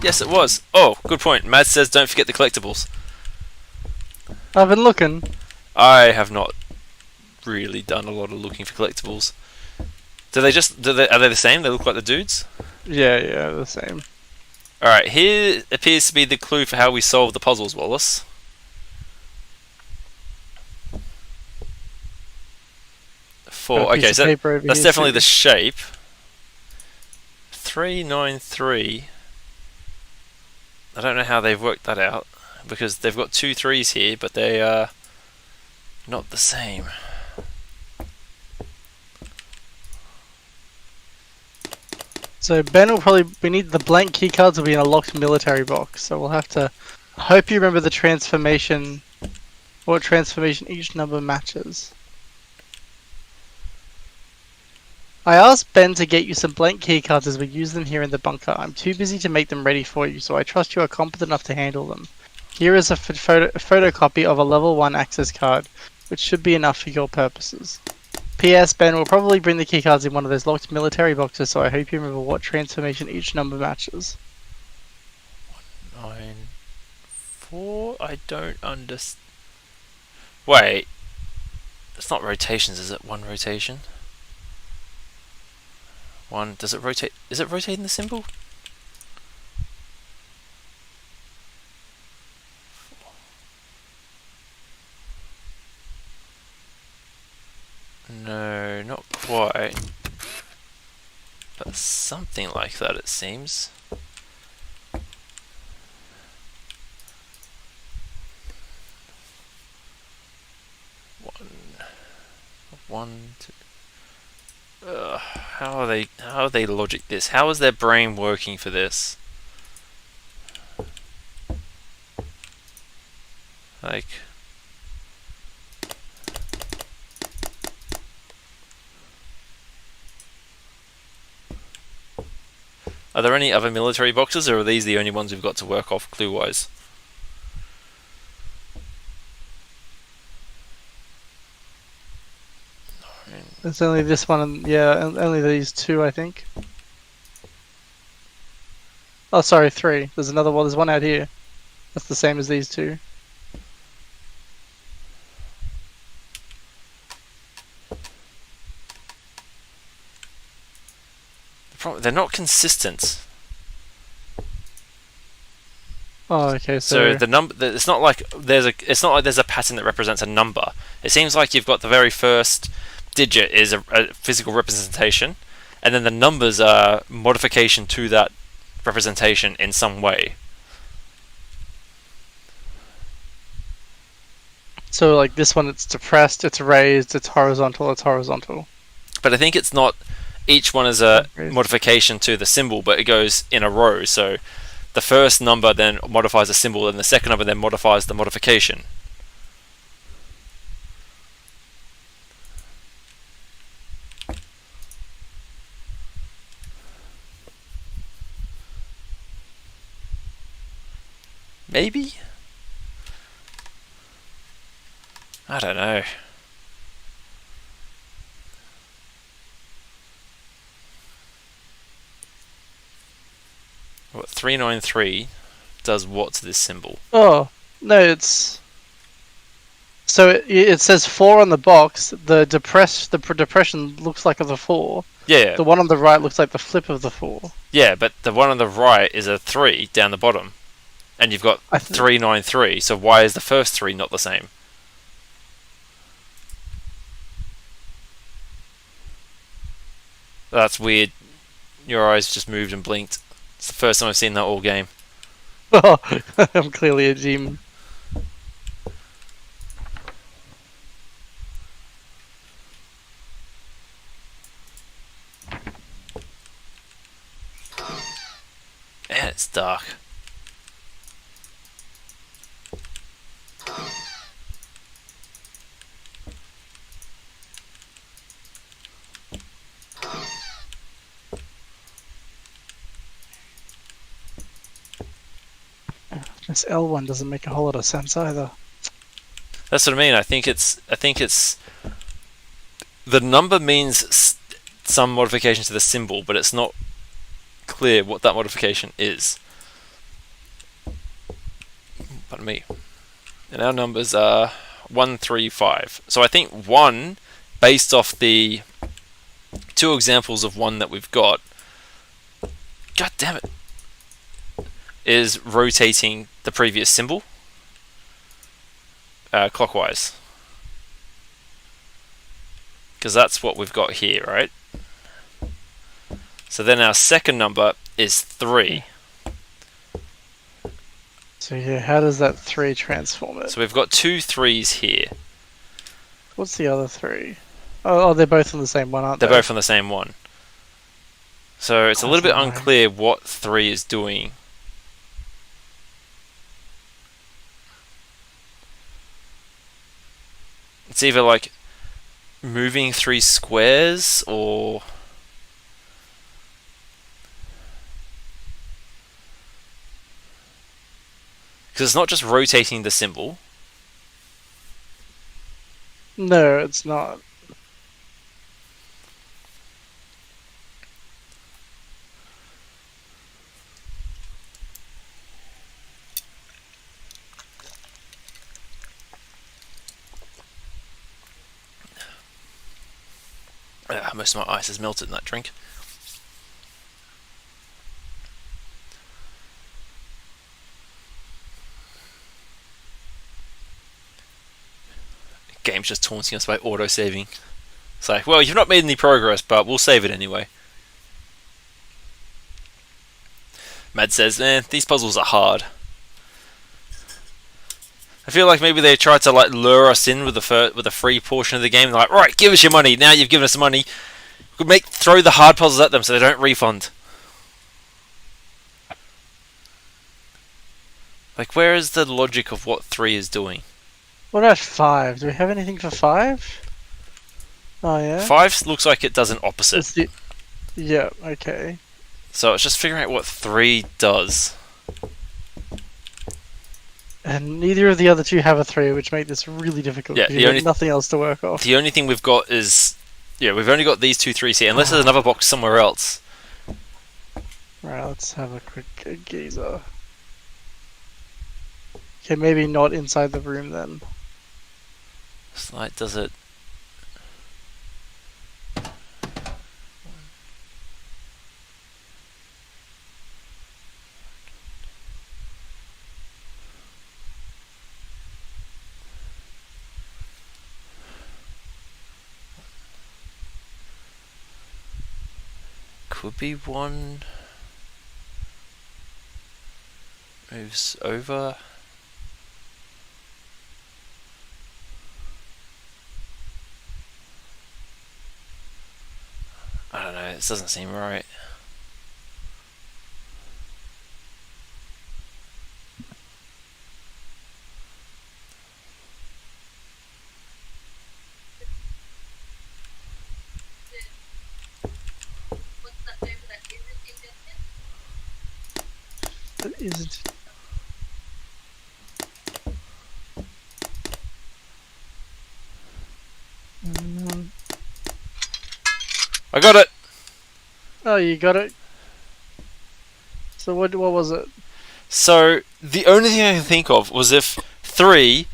Yes, it was. Oh, good point. Mads says don't forget the collectibles. I've been looking. I have not really done a lot of looking for collectibles. Are they the same? They look like the dudes? Yeah, the same. Alright, here appears to be the clue for how we solve the puzzles, Wallace. Okay, so that's definitely the shape. 393. I don't know how they've worked that out, because they've got 2 3s here, but they are not the same. So Ben will we need the blank key cards will be in a locked military box, so we'll have to, I hope you remember the transformation, what transformation each number matches. I asked Ben to get you some blank key cards as we use them here in the bunker. I'm too busy to make them ready for you, so I trust you are competent enough to handle them. Here is a photocopy of a level 1 access card, which should be enough for your purposes. P.S. Ben will probably bring the keycards in one of those locked military boxes, so I hope you remember what transformation each number matches. 194? I don't understand. Wait. It's not rotations, is it? 1 rotation? 1. Does it rotate? Is it rotating the symbol? No, not quite. But something like that, it seems. 1, 2. How are they logic this? How is their brain working for this? Like, are there any other military boxes, or are these the only ones we've got to work off clue-wise? It's only this one, and yeah, only these 2, I think. Oh, sorry, 3. There's another one. There's one out here. That's the same as these 2. they're not consistent. Oh, okay. So So the number, it's not like there's a pattern that represents a number. It seems like you've got the very first digit is a physical representation, and then the numbers are modification to that representation in some way. So like this one, it's depressed, it's raised, it's horizontal, it's horizontal. But I think it's not. Each one is a Raised. modification to the symbol, but it goes in a row. So the first number then modifies the symbol, and the second number then modifies the modification. Maybe? I don't know. What 393 does what to this symbol? Oh no, it's so it says 4 on the box. The depression looks like the 4. Yeah, The one on the right looks like the flip of the 4. yeah, but the one on the right is a 3 down the bottom. And you've got 393, so why is the first 3 not the same? That's weird. Your eyes just moved and blinked. It's the first time I've seen that all game. I'm clearly a demon. Man, it's dark. This L one doesn't make a whole lot of sense either. That's what I mean. I think it's the number means some modification to the symbol, but it's not clear what that modification is. Pardon me. And our numbers are 135. So I think 1, based off the 2 examples of 1 that we've got, god damn it, is rotating the previous symbol clockwise. Because that's what we've got here, right? So then our second number is 3. So yeah, how does that 3 transform it? So we've got 2 3s here. What's the other 3? Oh, they're both on the same one, aren't They're they? both on the same one. So it's a little bit That's annoying. unclear what 3 is doing. It's either like moving 3 squares or because it's not just rotating the symbol. No, it's not. Most of my ice has melted in that drink. Game's just taunting us by auto-saving. It's like, well, you've not made any progress, but we'll save it anyway. Mad says, these puzzles are hard. I feel like maybe they tried to like lure us in with the free portion of the game. They're like, right, give us your money. Now you've given us money. Throw the hard puzzles at them so they don't refund. Like, where is the logic of what 3 is doing? What about 5? Do we have anything for 5? Oh yeah. 5 looks like it does an opposite. It's the... Yeah. Okay. So it's just figuring out what 3 does. And neither of the other 2 have a 3, which make this really difficult. Yeah, 'cause the you've got only- nothing else to work off. The only thing we've got is... Yeah, we've only got these 2 3s here. Unless there's another box somewhere else. Right, let's have a quick gazer. Okay, maybe not inside the room then. It's like, does it... could be one moves over. I don't know, this doesn't seem right. That isn't. I got it! Oh, you got it. So what was it? So, the only thing I can think of was if 3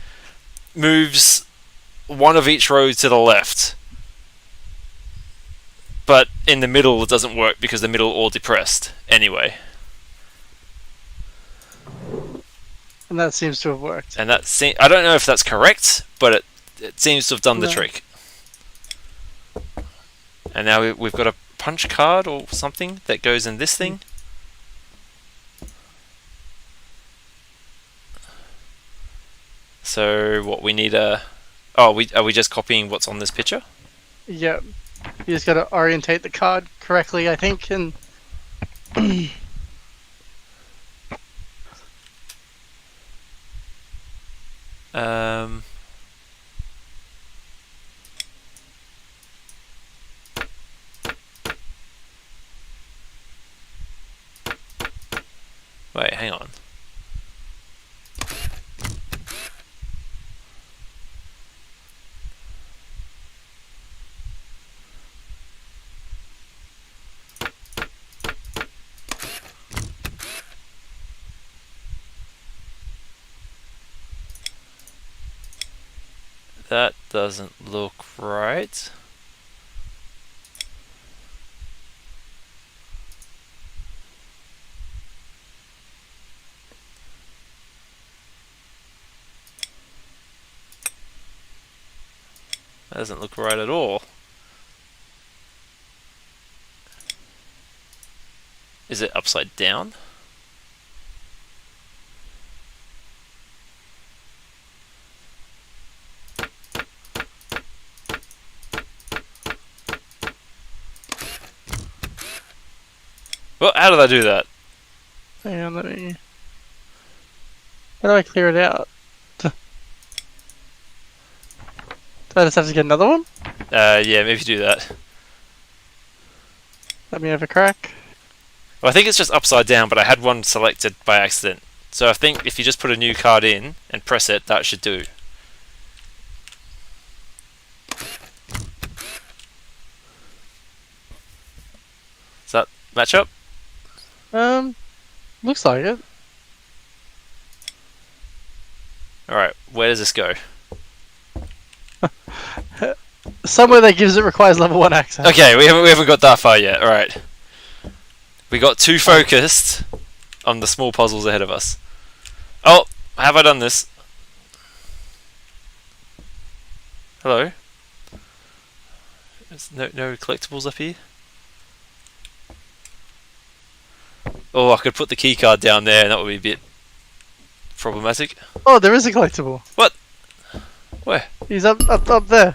moves one of each row to the left. But in the middle it doesn't work because the middle all depressed anyway. And that seems to have worked. And that I don't know if that's correct, but it seems to have done the trick. And now we've got a punch card or something that goes in this thing. So what we need a... Oh, are we just copying what's on this picture? Yep. You just gotta orientate the card correctly, I think, and... Wait, hang on. That doesn't look right. That doesn't look right at all. Is it upside down? Well, how did I do that? Hang on, let me... How do I clear it out? Do I just have to get another one? Yeah, maybe do that. Let me have a crack. Well, I think it's just upside down, but I had one selected by accident. So I think if you just put a new card in and press it, that should do. Does that match up? Looks like it. Alright, where does this go? Somewhere that gives it requires level 1 access. Okay, we haven't got that far yet. Alright. We got too focused on the small puzzles ahead of us. Oh, have I done this? Hello? There's no collectibles up here? Oh, I could put the key card down there and that would be a bit problematic. Oh, there is a collectible. What? Where? He's up there.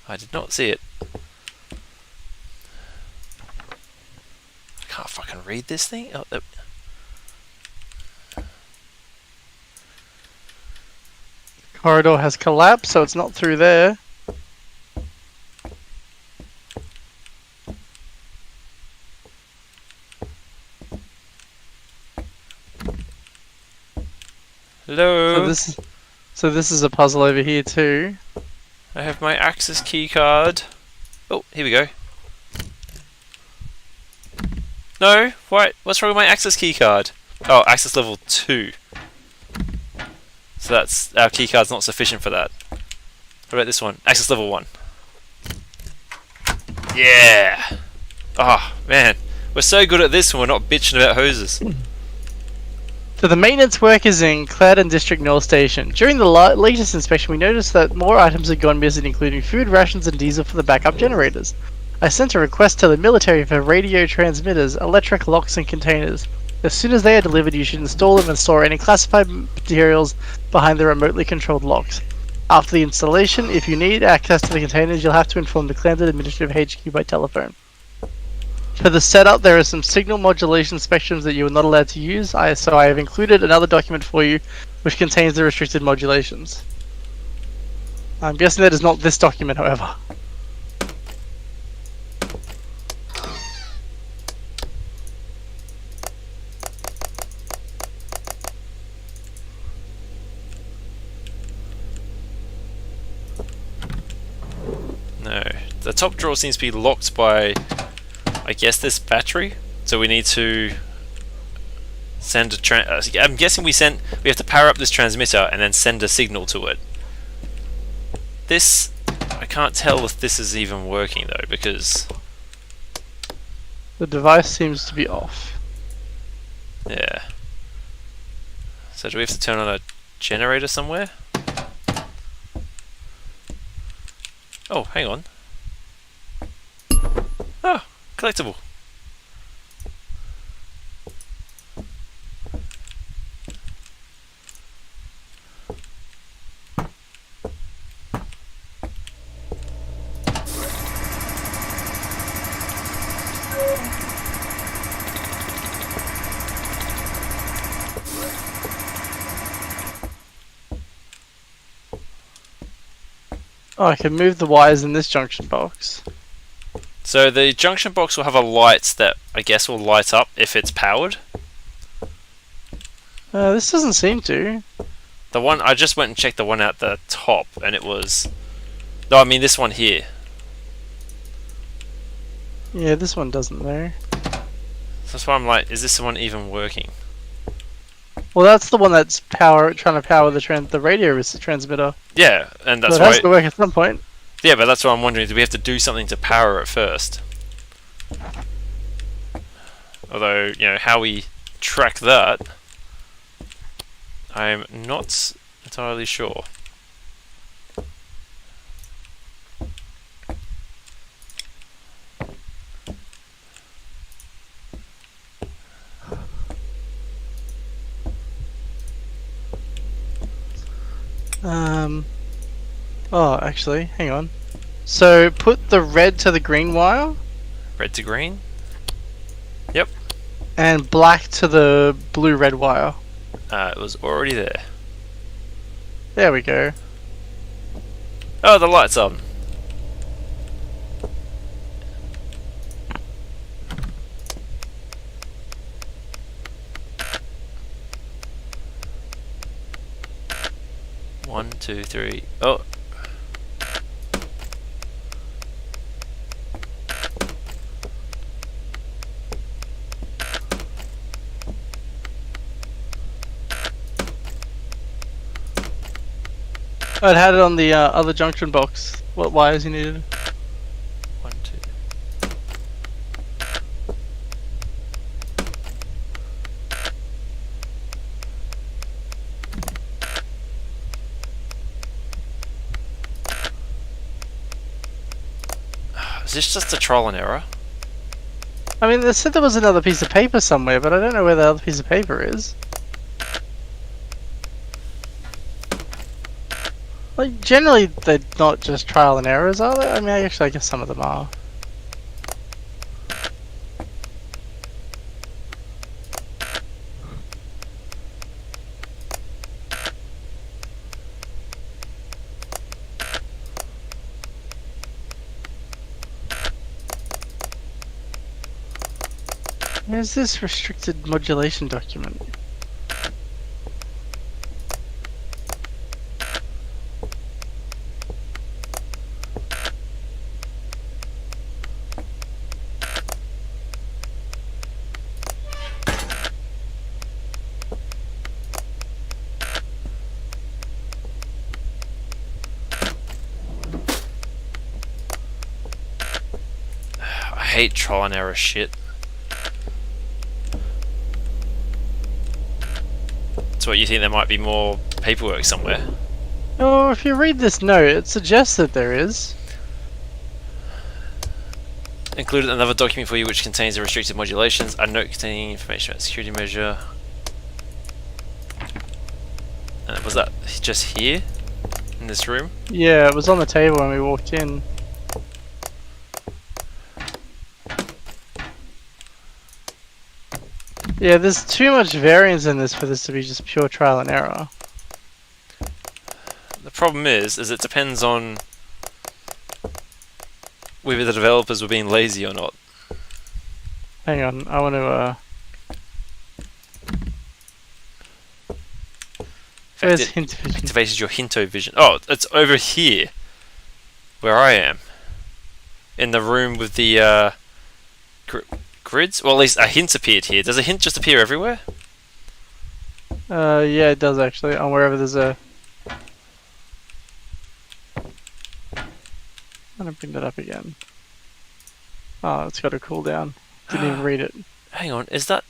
I did not see it. I can't fucking read this thing. Oh, the Corridor has collapsed, so it's not through there. Hello. So this is a puzzle over here too. I have my access key card. Oh, here we go. No, what's wrong with my access key card? Oh, access level 2. So that's our key card's not sufficient for that. What about this one? Access level 1. Yeah. Oh man, we're so good at this and we're not bitching about hoses. So the maintenance workers in Cloudon District North Station. During the latest inspection, we noticed that more items had gone missing, including food rations and diesel for the backup generators. I sent a request to the military for radio transmitters, electric locks, and containers. As soon as they are delivered, you should install them and store any classified materials behind the remotely controlled locks. After the installation, if you need access to the containers, you'll have to inform the Clanton Administrative HQ by telephone. For the setup, there are some signal modulation spectrums that you are not allowed to use, so I have included another document for you which contains the restricted modulations. I'm guessing that is not this document, however. No. The top drawer seems to be locked by, I guess, this battery. So we need to send a I'm guessing we have to power up this transmitter and then send a signal to it. This, I can't tell if this is even working though, because the device seems to be off. Yeah. So do we have to turn on a generator somewhere? Oh, hang on. Oh, collectible. Oh, I can move the wires in this junction box. So the junction box will have a light that I guess will light up if it's powered. This doesn't seem to. The one I just went and checked the one at the top, and it was. No, I mean this one here. Yeah, this one doesn't though. So that's why I'm like, is this one even working? Well, that's the one that's trying to power the radio transmitter. Yeah, and that's so it why. has to work at some point. Yeah, but that's what I'm wondering. Do we have to do something to power it first? Although, you know, how we track that, I'm not entirely sure. Oh, actually, hang on. So, put the red to the green wire. Red to green? Yep. And black to the blue-red wire. It was already there. There we go. Oh, the light's on. One, two, three. Oh. It had it on the other junction box. What wires you needed? One, two. Is this just a trial and error? I mean, they said there was another piece of paper somewhere, but I don't know where the other piece of paper is. Like, generally, they're not just trial and errors, are they? I mean, actually, I guess some of them are. Where's this restricted modulation document? I hate trial and error shit. So what, you think there might be more paperwork somewhere? Oh, if you read this note, it suggests that there is. Included another document for you which contains the restricted modulations. A note containing information about security measure. Was that just here? In this room? Yeah, it was on the table when we walked in. Yeah, there's too much variance in this for this to be just pure trial and error. The problem is it depends on whether the developers were being lazy or not. Hang on, I want to, Where's hint vision? Activated your Hinto vision. Oh, it's over here. Where I am. In the room with the, grids? Well, at least a hint appeared here. Does a hint just appear everywhere? Yeah, it does actually, on wherever there's a... I'm gonna bring that up again. Oh, it's got a cooldown. Didn't even read it. Hang on, is that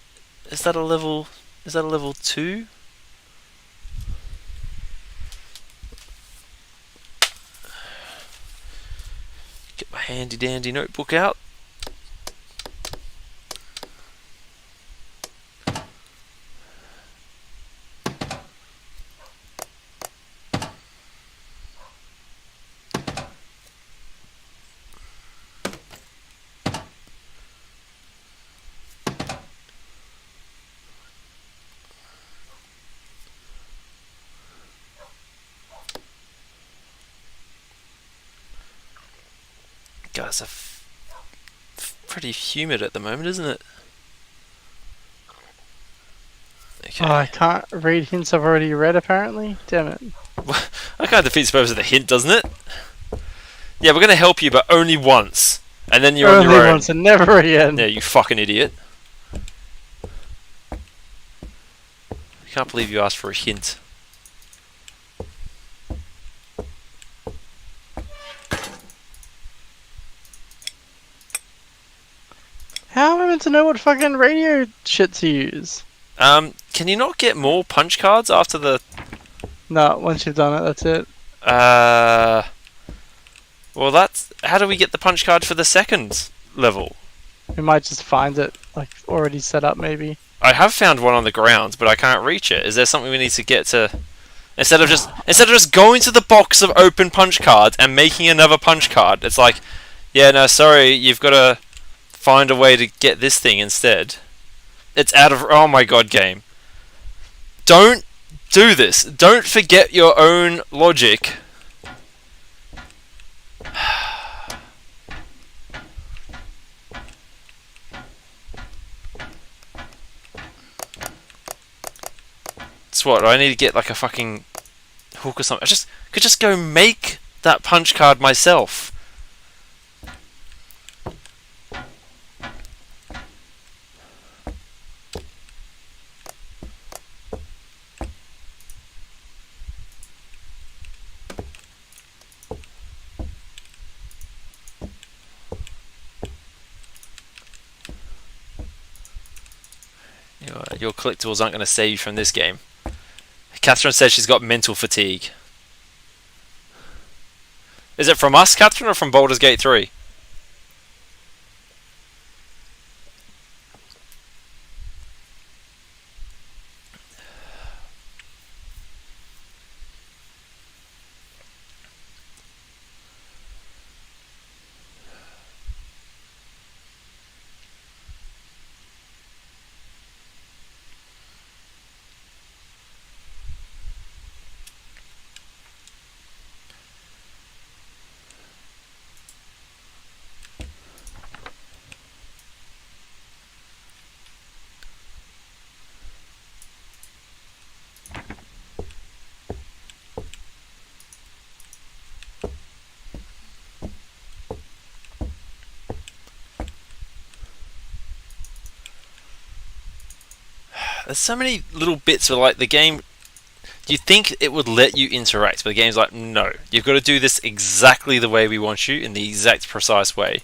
a level 2? Get my handy dandy notebook out. God, it's pretty humid at the moment, isn't it? Okay. Oh, I can't read hints I've already read apparently. Damn it. That kind of defeats the purpose of the hint, doesn't it? Yeah, we're gonna help you, but only once, and then you're on your Only own. once and never again. Yeah, you fucking idiot. I can't believe you asked for a hint. How am I meant to know what fucking radio shit to use? Can you not get more punch cards after the... No, once you've done it, that's it. Well, that's... How do we get the punch card for the second level? We might just find it, like, already set up maybe. I have found one on the ground, but I can't reach it. Is there something we need to get to... Instead of just going to the box of open punch cards and making another punch card, it's like, yeah, no, sorry, you've got to find a way to get this thing instead. It's out of... Oh my god, game. Don't do this. Don't forget your own logic. It's what? I need to get like a fucking hook or something. I could just go make that punch card myself. Your collectibles aren't going to save you from this game. Catherine says she's got mental fatigue. Is it from us, Catherine, or from Baldur's Gate 3? There's so many little bits where like the game, you think it would let you interact, but the game's like, no, you've got to do this exactly the way we want you, in the exact precise way.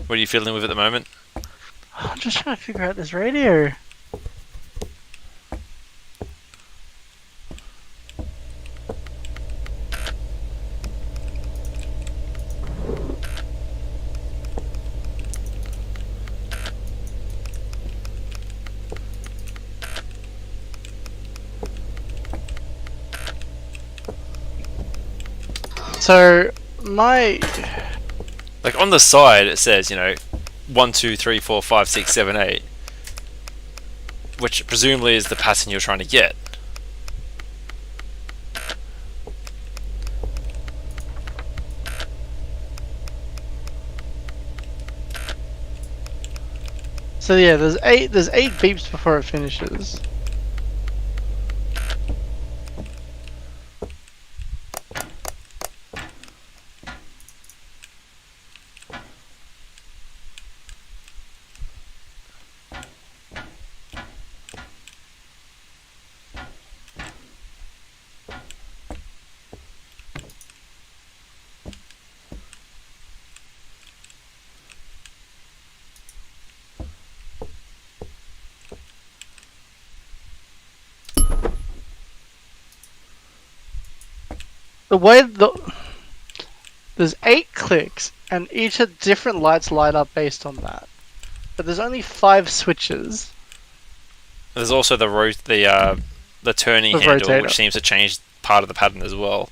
What are you fiddling with at the moment? I'm just trying to figure out this radio. So, my... Like on the side it says, 1, 2, 3, 4, 5, 6, 7, 8, which presumably is the pattern you're trying to get. So yeah, there's eight beeps before it finishes. There's 8 clicks, and each of different lights light up based on that. But there's only 5 switches. There's also the turning The handle, rotator. which seems to change part of the pattern as well.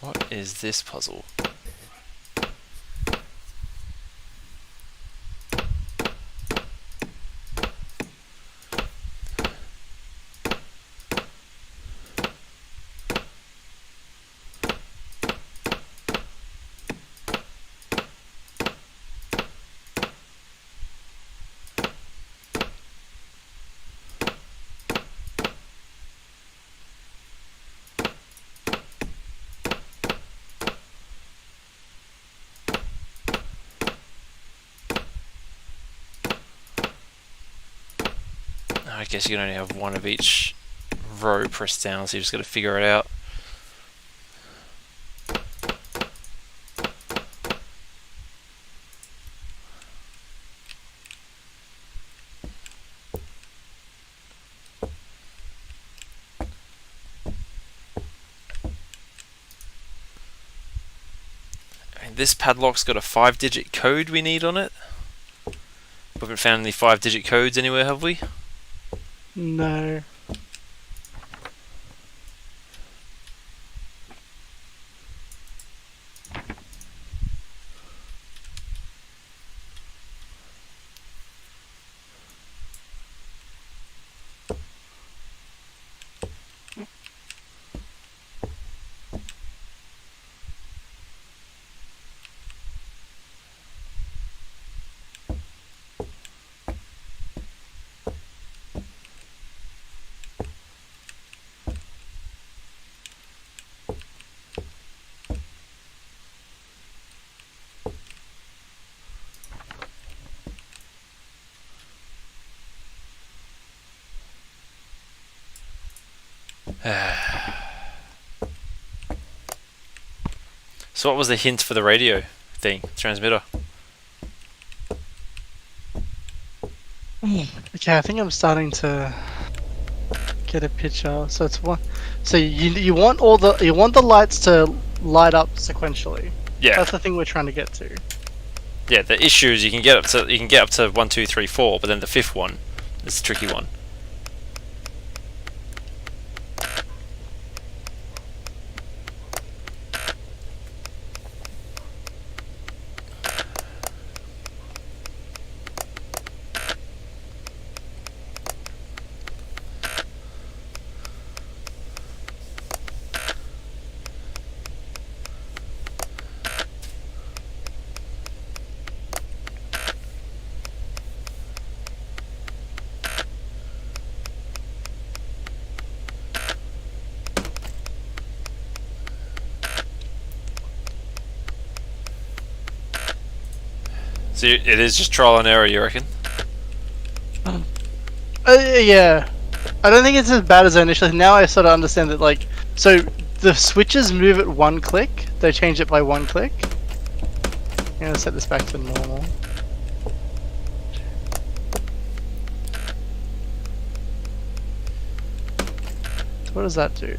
What is this puzzle? I guess you can only have one of each row pressed down, so you just got to figure it out. And this padlock's got a 5-digit code we need on it. We haven't found any 5-digit codes anywhere, have we? No. So what was the hint for the radio thing, transmitter? Okay, I think I'm starting to get a picture. So it's one. So you want the lights to light up sequentially. Yeah. That's the thing we're trying to get to. Yeah, the issue is you can get up to 1, 2, 3, 4, but then the 5th one is the tricky one. So it is just trial and error, you reckon? Yeah. I don't think it's as bad as I initially. Now I sort of understand that, like, so the switches move at 1 click. They change it by 1 click. I'm gonna set this back to normal. So what does that do?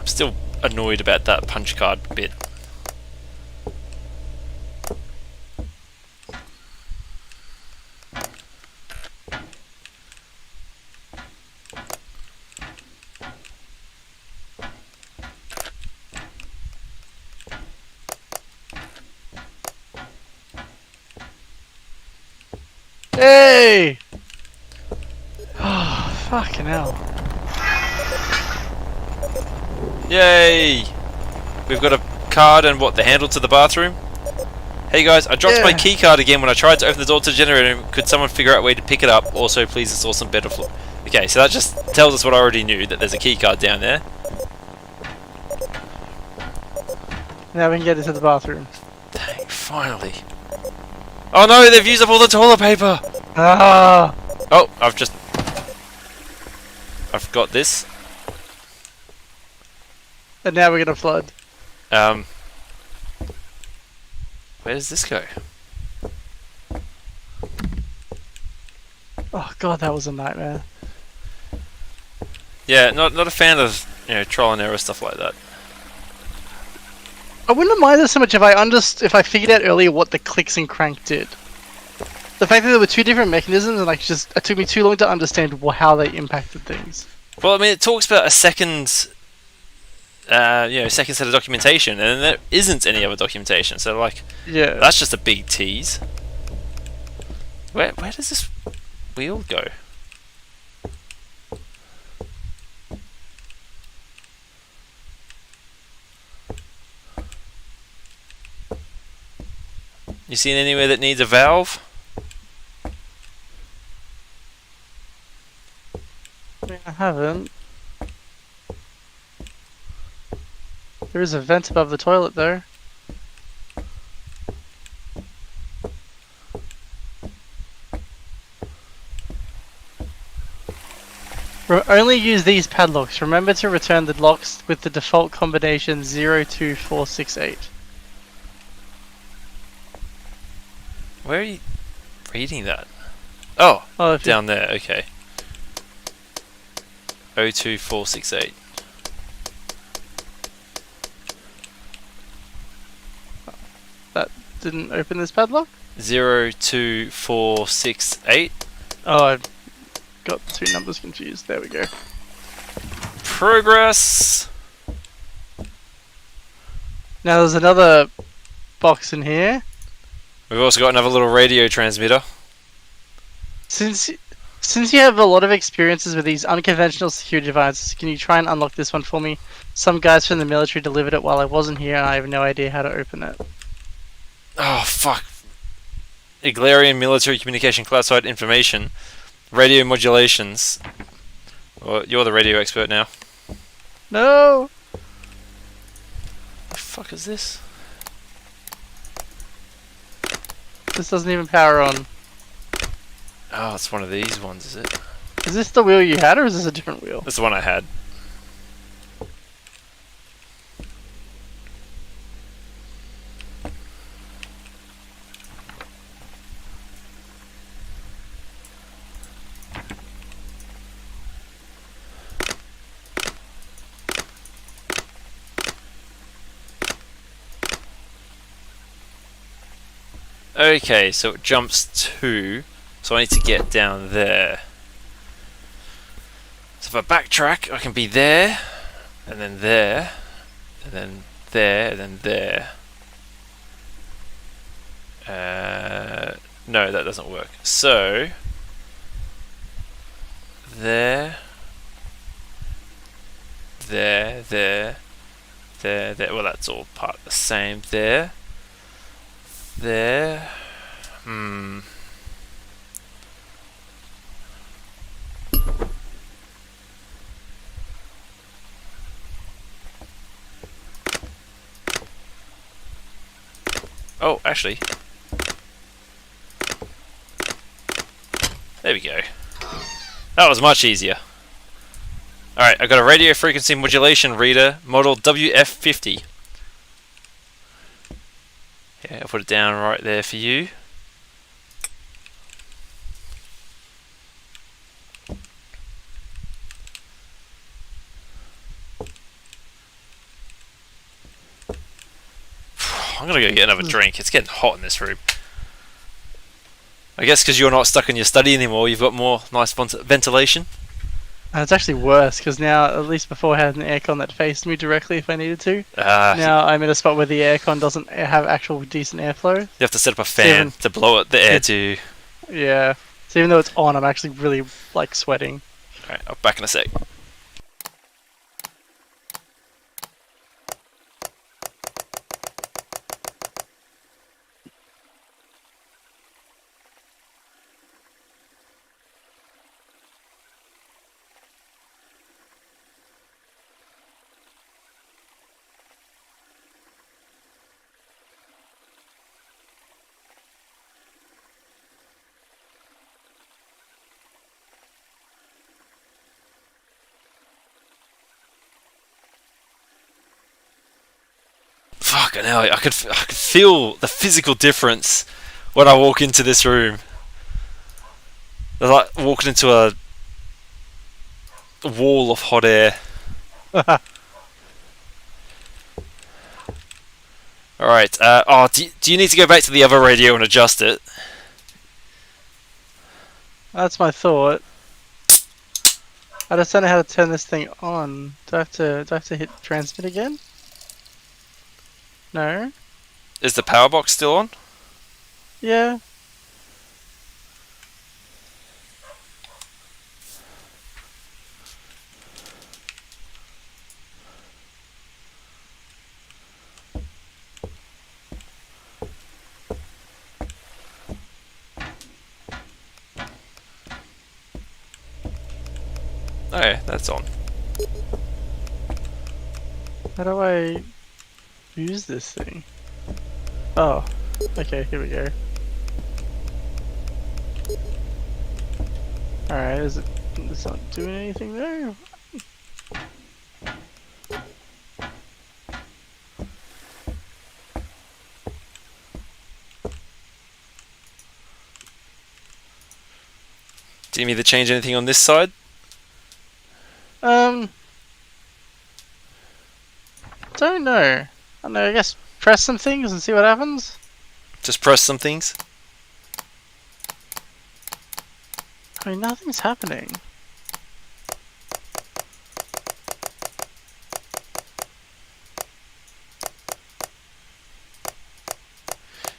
Still annoyed about that punch card bit. Hey! Oh, fucking hell. Yay! We've got a card and what, the handle to the bathroom? Hey guys, I dropped my key card again when I tried to open the door to the generator room. Could someone figure out a way to pick it up? Also, please install some better floor. Okay, so that just tells us what I already knew, that there's a key card down there. Now we can get into the bathroom. Dang, finally. Oh no, they've used up all the toilet paper! Ah! Oh, I've got this. And now we're gonna flood. Where does this go? Oh god, that was a nightmare. Yeah, not a fan of, you know, trial and error stuff like that. I wouldn't mind this so much if I figured out earlier what the clicks and crank did. The fact that there were 2 different mechanisms and like it took me too long to understand how they impacted things. Well, I mean, it talks about a second second set of documentation, and then there isn't any other documentation. So, like, Yeah. that's just a big tease. Where does this wheel go? You seen anywhere that needs a valve? I mean, I haven't. There is a vent above the toilet though. Only use these padlocks. Remember to return the locks with the default combination 02468. Where are you reading that? Oh, If down there, okay. 02468. That didn't open this padlock? 02468. Oh, I got the 2 numbers confused. There we go. Progress! Now there's another box in here. We've also got another little radio transmitter. Since you have a lot of experiences with these unconventional security devices, can you try and unlock this one for me? Some guys from the military delivered it while I wasn't here and I have no idea how to open it. Oh, fuck. Iglarian military communication classified information. Radio modulations. Well, you're the radio expert now. No! The fuck is this? This doesn't even power on. Oh, it's one of these ones, is it? Is this the wheel you had or is this a different wheel? That's the one I had. Okay, so it jumps 2, so I need to get down there. So if I backtrack, I can be there, and then there, and then there, and then there. No, that doesn't work. So there, there, there, there, there. Well, that's all part of the same. There, there. Oh, actually. There we go. That was much easier. Alright, I've got a radio frequency modulation reader, model WF50. Yeah, I'll put it down right there for you. I'm gonna go get another drink. It's getting hot in this room. I guess because you're not stuck in your study anymore, you've got more nice ventilation. And it's actually worse because now, at least before I had an aircon that faced me directly if I needed to. Now I'm in a spot where the aircon doesn't have actual decent airflow. You have to set up a fan to blow the air to. Yeah. So even though it's on, I'm actually really like sweating. Alright, I'll be back in a sec. Fucking hell, I could feel the physical difference when I walk into this room. It's like walking into a wall of hot air. Alright, do you need to go back to the other radio and adjust it? That's my thought. I just don't know how to turn this thing on. Do I have to hit transmit again? No. Is the power box still on? Yeah. Oh yeah, that's on. How do I use this thing? Oh, okay, here we go. Alright, it's not doing anything there? Do you need me to change anything on this side? Don't know. I don't know, I guess press some things and see what happens? Just press some things? I mean, nothing's happening.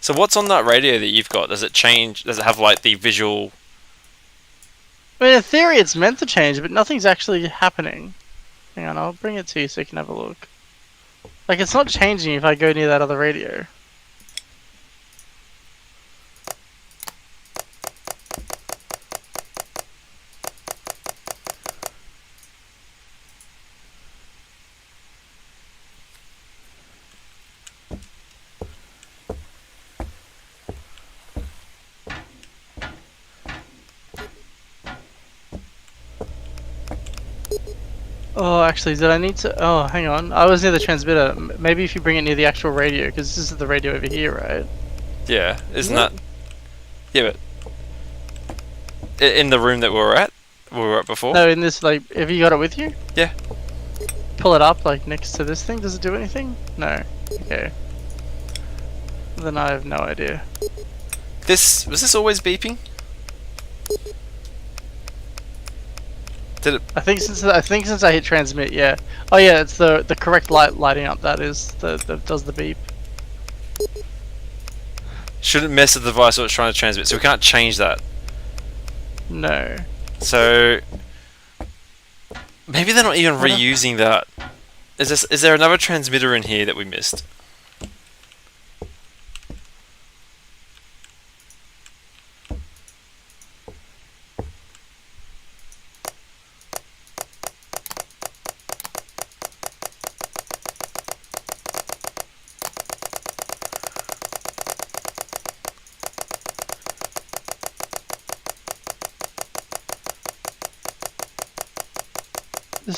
So what's on that radio that you've got? Does it change? Does it have like the visual? I mean, in theory it's meant to change, but nothing's actually happening. Hang on, I'll bring it to you so you can have a look. Like, it's not changing if I go near that other radio. Oh, actually, did I need to... Oh, hang on. I was near the transmitter. Maybe if you bring it near the actual radio, because this is the radio over here, right? Yeah, isn't that? Yeah, but in the room that we were at before. No, in this, like, have you got it with you? Yeah. Pull it up, like, next to this thing. Does it do anything? No. Okay. Then I have no idea. Was this always beeping? Did it? I think since I hit transmit, yeah. Oh yeah, it's the correct light lighting up. That is that does the beep. Shouldn't mess with the device or it's trying to transmit, so we can't change that. No. So maybe they're not even reusing that. Is there another transmitter in here that we missed?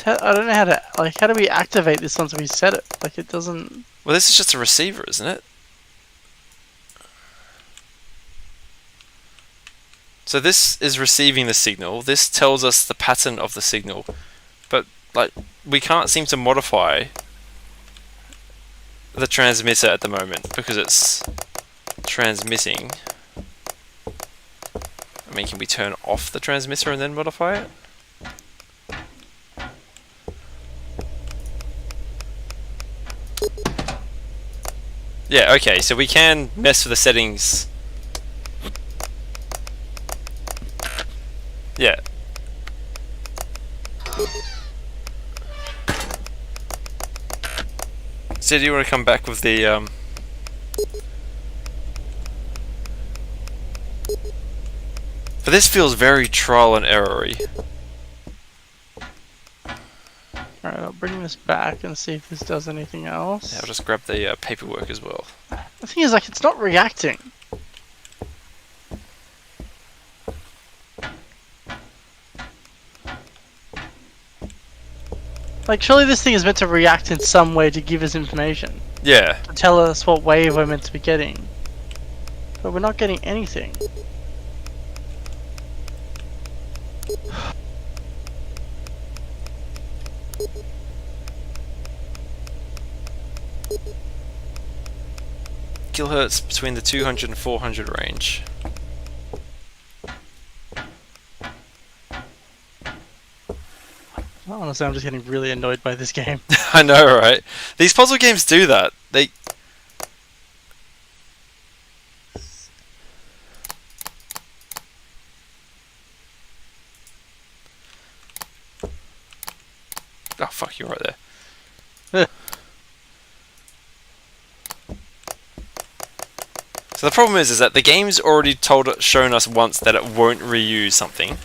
I don't know how to how do we activate this once we set it? Like it doesn't. Well, this is just a receiver, isn't it? So this is receiving the signal. This tells us the pattern of the signal, but like we can't seem to modify the transmitter at the moment because it's transmitting. I mean, can we turn off the transmitter and then modify it? Yeah, okay, so we can mess with the settings. Yeah. So do you want to come back with the But this feels very trial and error-y. Alright, I'll bring this back and see if this does anything else. Yeah, I'll just grab the paperwork as well. The thing is, like, it's not reacting. Like, surely this thing is meant to react in some way to give us information. Yeah. To tell us what wave we're meant to be getting. But we're not getting anything. Kilohertz between the 200 and 400 range. Honestly, I'm just getting really annoyed by this game. I know, right? These puzzle games do that. They... Oh, fuck, you're right there. So the problem is that the game's already shown us once that it won't reuse something.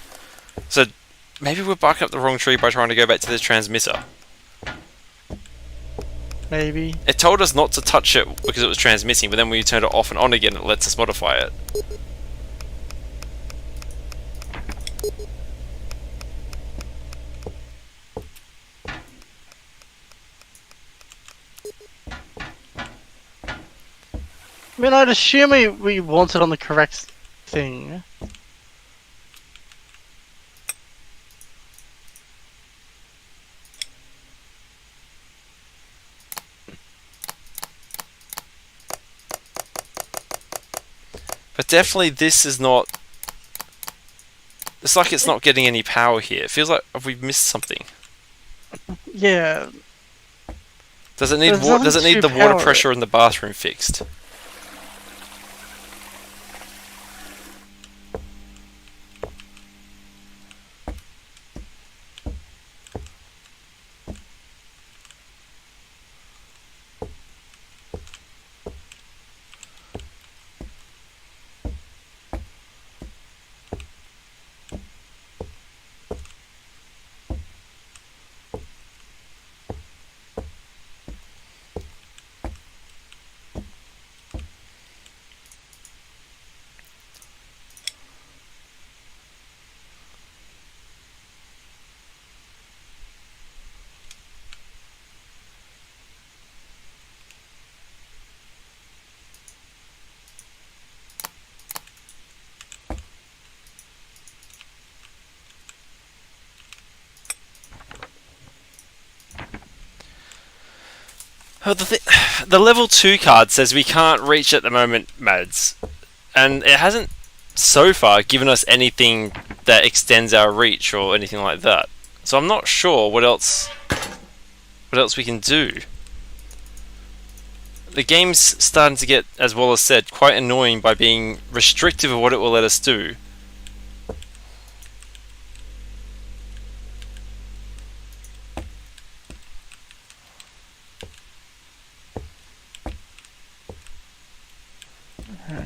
So maybe we're barking up the wrong tree by trying to go back to this transmitter. Maybe. It told us not to touch it because it was transmitting, but then when you turn it off and on again, it lets us modify it. I mean, I'd assume we want it on the correct thing. But definitely this is not... It's like it's not getting any power here. It feels like we've missed something. Yeah. Does it need does it need the water pressure in the bathroom fixed? Oh, the level 2 card says we can't reach at the moment, Mads. And it hasn't, so far, given us anything that extends our reach or anything like that. So I'm not sure what else we can do. The game's starting to get, as Wallace said, quite annoying by being restrictive of what it will let us do. Do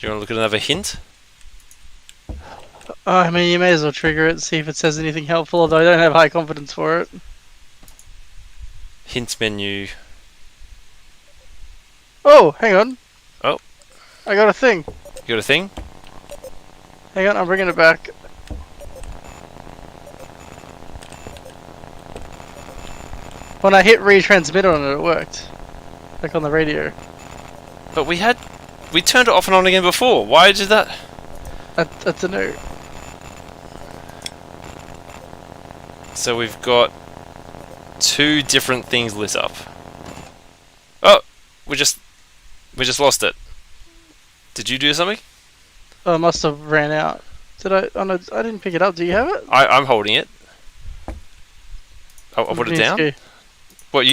you want to look at another hint? I mean, you may as well trigger it, see if it says anything helpful, although I don't have high confidence for it. Hint menu. Oh, hang on. Oh. I got a thing. You got a thing? Hang on, I'm bringing it back. When I hit retransmit on it, it worked. Like on the radio. But we turned it off and on again before. Why did that? I don't know. So we've got 2 different things lit up. Oh, we just lost it. Did you do something? Oh, I must have ran out. Did I? Oh no, I didn't pick it up. Do you have it? I'm holding it. I'll put it down. What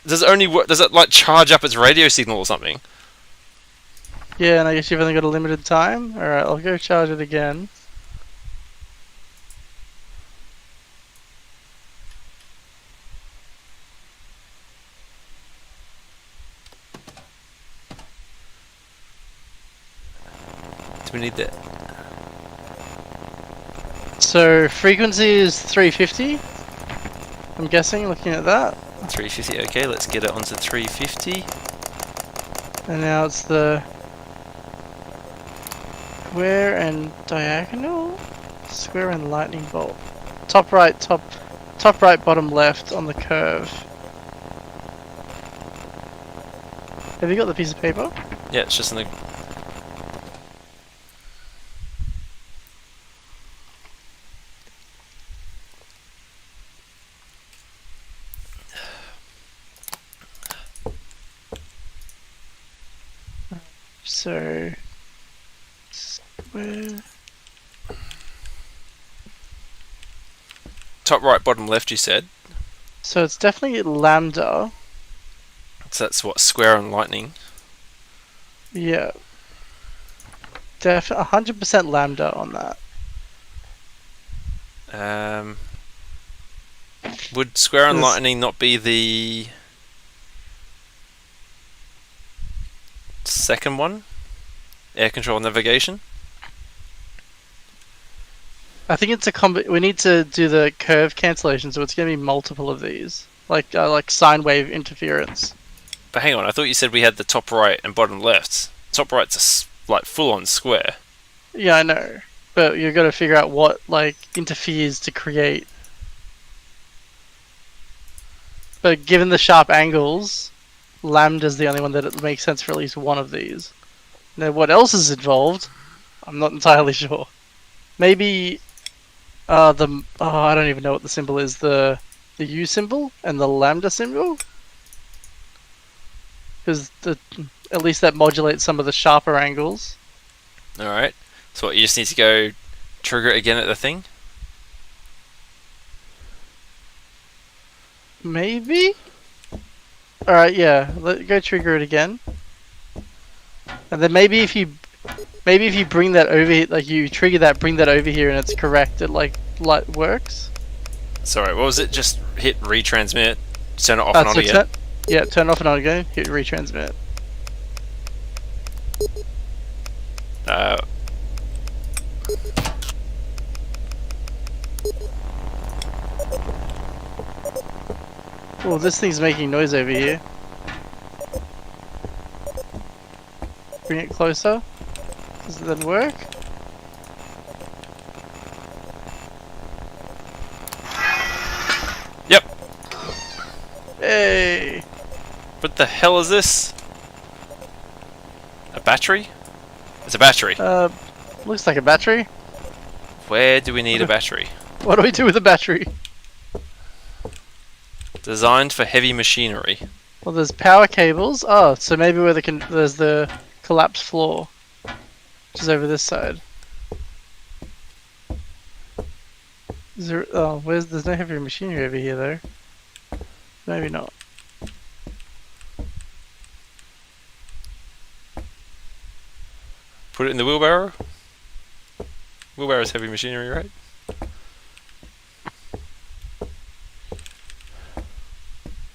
does it only work? Does it like charge up its radio signal or something? Yeah, and I guess you've only got a limited time. All right, I'll go charge it again. Do we need that? So frequency is 350. I'm guessing, looking at that. 350. Okay, let's get it onto 350. And now it's the square and diagonal. Square and lightning bolt. Top right, bottom left on the curve. Have you got the piece of paper? Yeah, it's just in the. So, square. Top right, bottom left, you said. So it's definitely lambda. So that's what, square and lightning. Yeah. 100% lambda on that. Would square and Yes. lightning not be the second one? Air control navigation? I think it's we need to do the curve cancellation, so it's going to be multiple of these. Like sine wave interference. But hang on, I thought you said we had the top right and bottom left. Top right's like full on square. Yeah, I know. But you've got to figure out what interferes to create. But given the sharp angles, lambda's the only one that it makes sense for at least one of these. Now what else is involved? I'm not entirely sure. Maybe I don't even know what the symbol is. The U symbol and the lambda symbol? Because at least that modulates some of the sharper angles. Alright. So what, you just need to go trigger it again at the thing? Maybe? Alright, yeah. Go trigger it again. And then maybe if you bring that over here, like you trigger that, bring that over here and it's correct, it light works. Sorry, what was it? Just hit retransmit, turn it off and on again? Yeah, turn off and on again, hit retransmit. Well, this thing's making noise over here. Bring it closer. Does it then work? Yep. Hey! What the hell is this? A battery? It's a battery. Looks like a battery. Where do we need a battery? What do we do with a battery? Designed for heavy machinery. Well, there's power cables. Oh, so maybe where there's the collapsed floor, which is over this side. Is there, oh, there's no heavy machinery over here though. Maybe not. Put it in the wheelbarrow. Wheelbarrow's heavy machinery, right?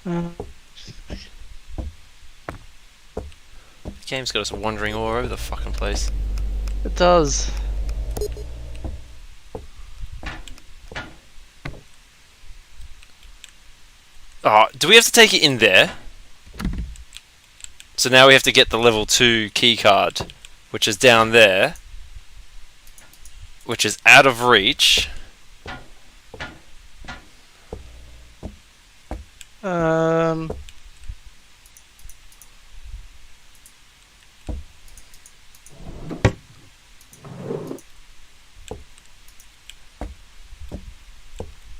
Uh, The game's got us wandering all over the fucking place. it does. Oh, do we have to take it in there? So now we have to get the level 2 key card, which is down there, which is out of reach. Um.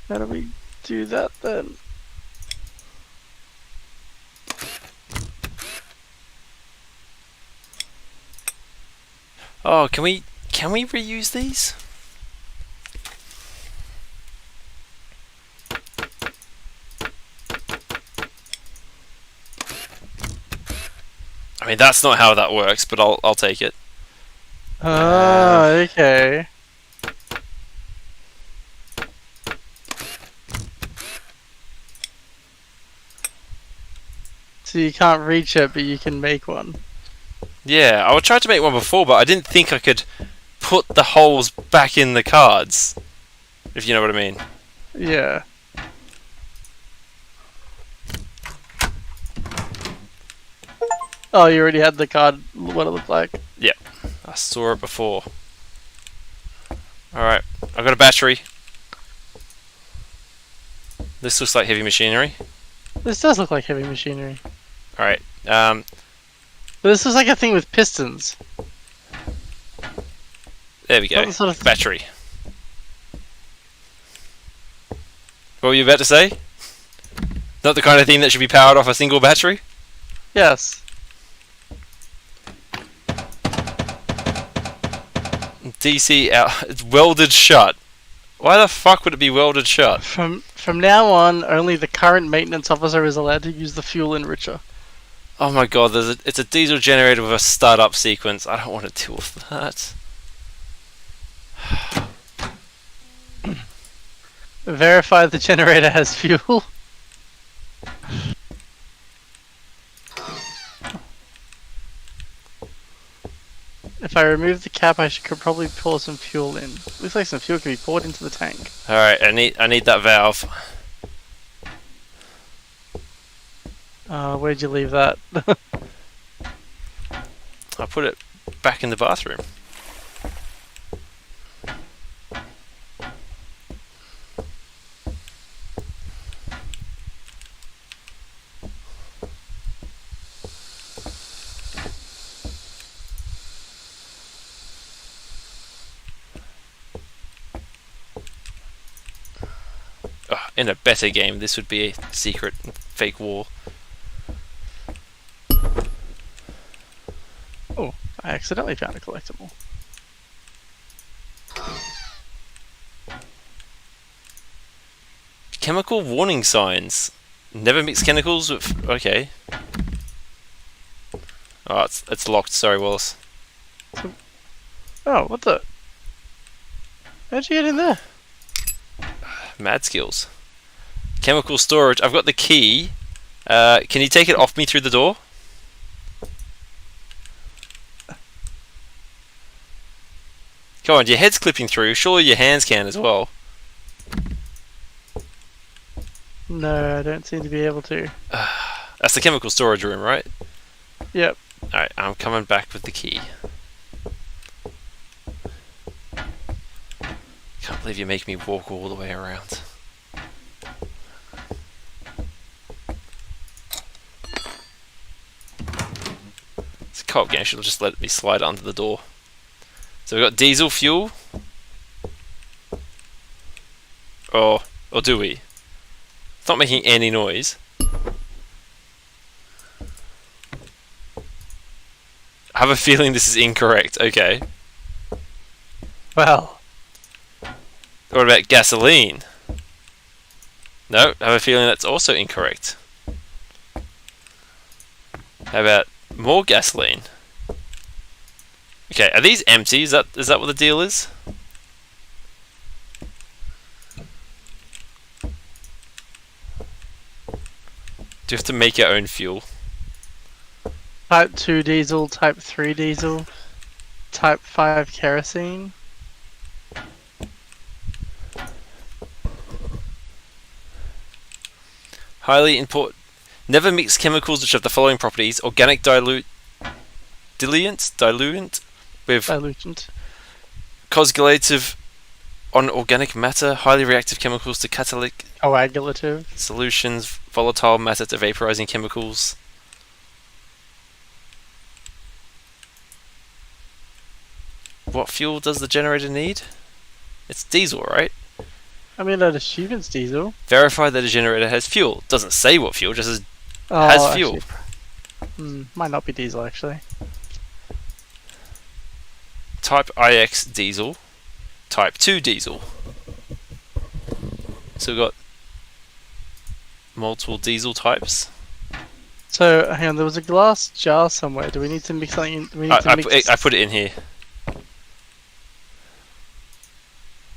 How do we do that then? Oh, can we reuse these? I mean, that's not how that works, but I'll take it. Oh, okay. So you can't reach it, but you can make one. Yeah, I tried to make one before, but I didn't think I could put the holes back in the cards. If you know what I mean. Yeah. Oh, you already had the card, what it looked like. I saw it before. Alright, I've got a battery. This looks like heavy machinery. This does look like heavy machinery. Alright, But this is like a thing with pistons. there we go. What sort of Battery. What were you about to say? Not the kind of thing that should be powered off a single battery? Yes. DC out. It's welded shut. Why the fuck would it be welded shut? From now on, only the current maintenance officer is allowed to use the fuel enricher. Oh my god, it's a diesel generator with a startup sequence. I don't want to deal with that. Verify the generator has fuel. If I remove the cap, could probably pour some fuel in. Looks like some fuel can be poured into the tank. Alright, I need that valve. Where'd you leave that? I'll put it back in the bathroom. Oh, in a better game, this would be a secret fake wall. Oh, I accidentally found a collectible. Chemical warning signs. Never mix chemicals with. Okay. Oh, it's locked. Sorry, Wallace. Oh, what the? How'd you get in there? Mad skills. Chemical storage. I've got the key. Can you take it off me through the door? Come on, your head's clipping through. Surely your hands can as well. No, I don't seem to be able to. That's the chemical storage room, right? Yep. Alright, I'm coming back with the key. Can't believe you make me walk all the way around. It's a co-op game, I should have just let me slide under the door. So we've got diesel fuel. Or do we? It's not making any noise. I have a feeling this is incorrect. Okay. Well. What about gasoline? No, I have a feeling that's also incorrect. How about more gasoline? Okay, are these empty? Is that what the deal is? Do you have to make your own fuel? Type 2 diesel, Type 3 diesel, Type 5 kerosene. Highly important. Never mix chemicals which have the following properties: organic diluent with Diluent. coagulative on organic matter, highly reactive chemicals to catalytic Coagulative. solutions, volatile matter to vaporizing chemicals. What fuel does the generator need? It's diesel, right? I mean, I'd assume it's diesel. Verify that a generator has fuel. Doesn't say what fuel, just says Oh, has fuel. Might not be diesel, actually. Type IX diesel, Type 2 diesel. So we've got multiple diesel types. So, hang on, there was a glass jar somewhere. Do we need to mix something in? Do we need to I mix... put it in here.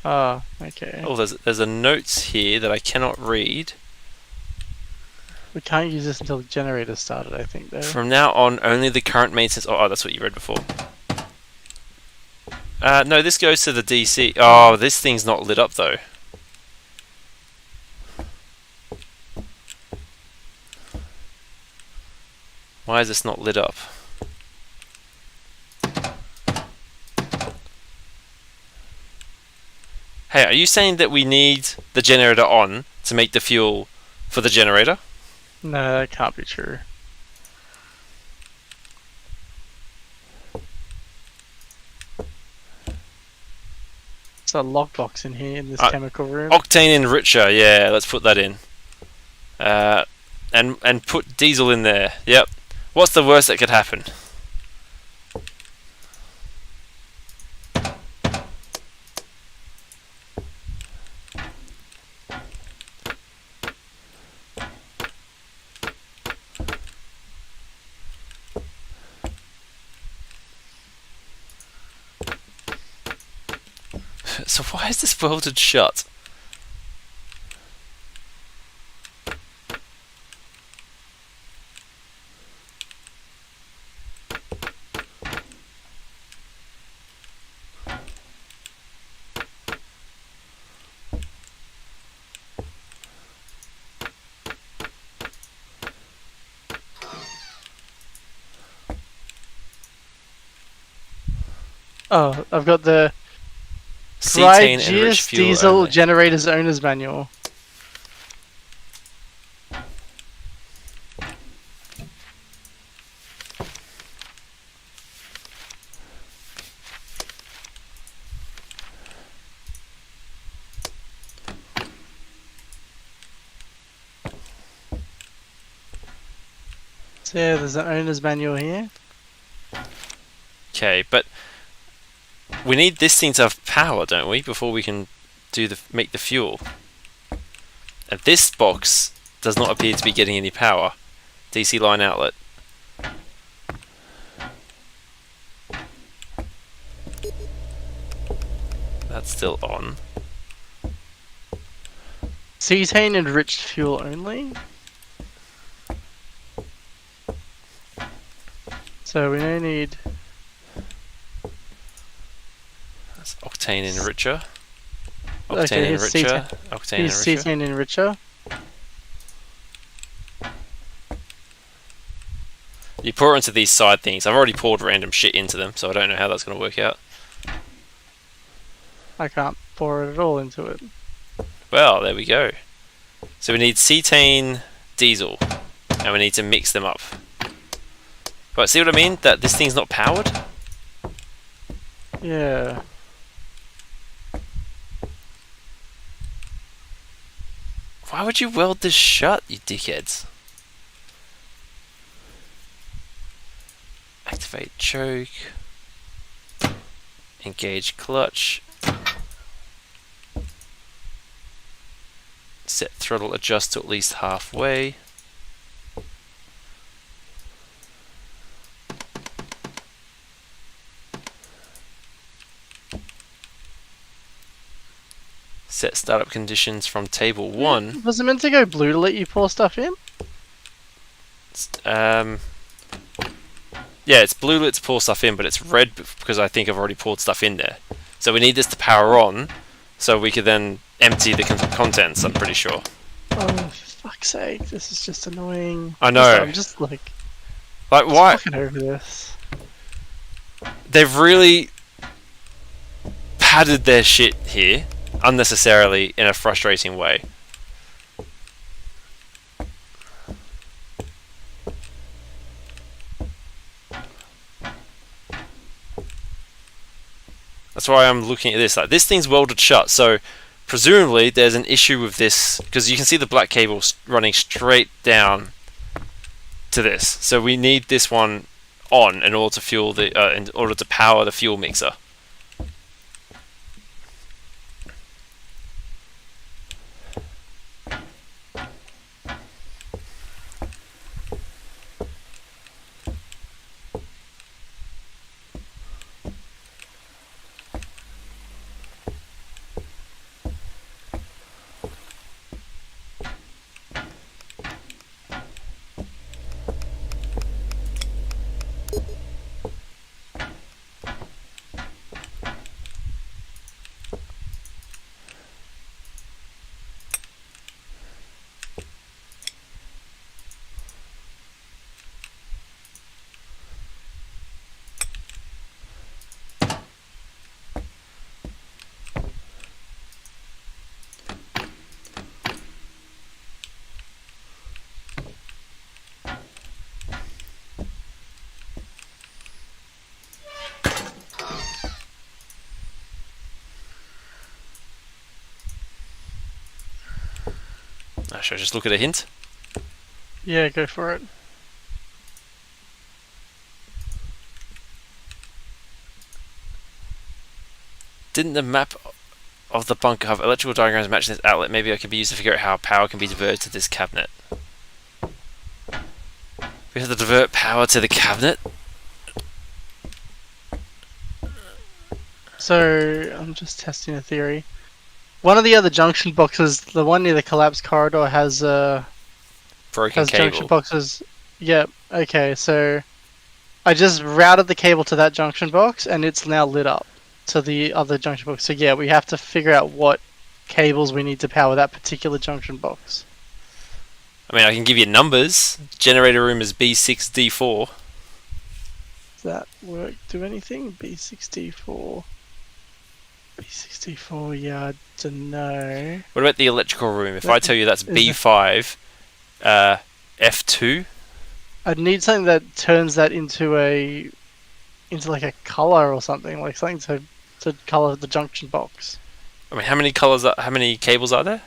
Ah, okay. Oh, there's a notes here that I cannot read. We can't use this until the generator started, I think, though. From now on, only the current maintenance. Oh, that's what you read before. No, this goes to the DC. Oh, this thing's not lit up though. Why is this not lit up? Hey, are you saying that we need the generator on to make the fuel for the generator? No, that can't be true. There's a lockbox in here in this chemical room. Octane enricher, yeah, let's put that in. And put diesel in there. Yep. What's the worst that could happen? So why is this welded shut? Oh, I've got the Cetane enriched ThreeGuys fuel Diesel only. Generators Owner's Manual. So yeah, there's an owner's manual here. Okay, but we need this thing to have power, don't we, before we can make the fuel. And this box does not appear to be getting any power. DC line outlet. That's still on. Cetane enriched fuel only. So we only need That's octane enricher. Okay, Octane here's enricher. Octane here's enricher. cetane enricher. You pour it into these side things. I've already poured random shit into them, so I don't know how that's going to work out. I can't pour it at all into it. Well, there we go. So we need cetane diesel, and we need to mix them up. But see what I mean? That this thing's not powered? Yeah. Why would you weld this shut, you dickheads? Activate choke. Engage clutch. Set throttle adjust to at least halfway. Set startup conditions from table 1. Was it meant to go blue to let you pour stuff in? Yeah, it's blue let's pour stuff in, but it's red because I think I've already poured stuff in there. So we need this to power on, so we could then empty the contents, I'm pretty sure. Oh, for fuck's sake, this is just annoying. I know. I'm just like why? fucking over this. They've really padded their shit here, unnecessarily, in a frustrating way. That's why I'm looking at this. Like, this thing's welded shut, so presumably there's an issue with this, because you can see the black cable running straight down to this. So we need this one on in order to fuel the, in order to power the fuel mixer. Should I just look at a hint? Yeah, go for it. Didn't the map of the bunker have electrical diagrams matching this outlet? Maybe it could be used to figure out how power can be diverted to this cabinet. We have to divert power to the cabinet? So, I'm just testing a theory. One of the other junction boxes, the one near the collapsed corridor, has Broken cable. junction boxes. Yep. Okay, so I just routed the cable to that junction box, and it's now lit up to the other junction box. So yeah, we have to figure out what cables we need to power that particular junction box. I mean, I can give you numbers. Generator room is B6D4. Does that work? Do anything? B64. B64. Yeah, I don't know. What about the electrical room? If I tell you that's B5, F2? I'd need something that turns that into like a color or something, like something to color the junction box. I mean, how many cables are there?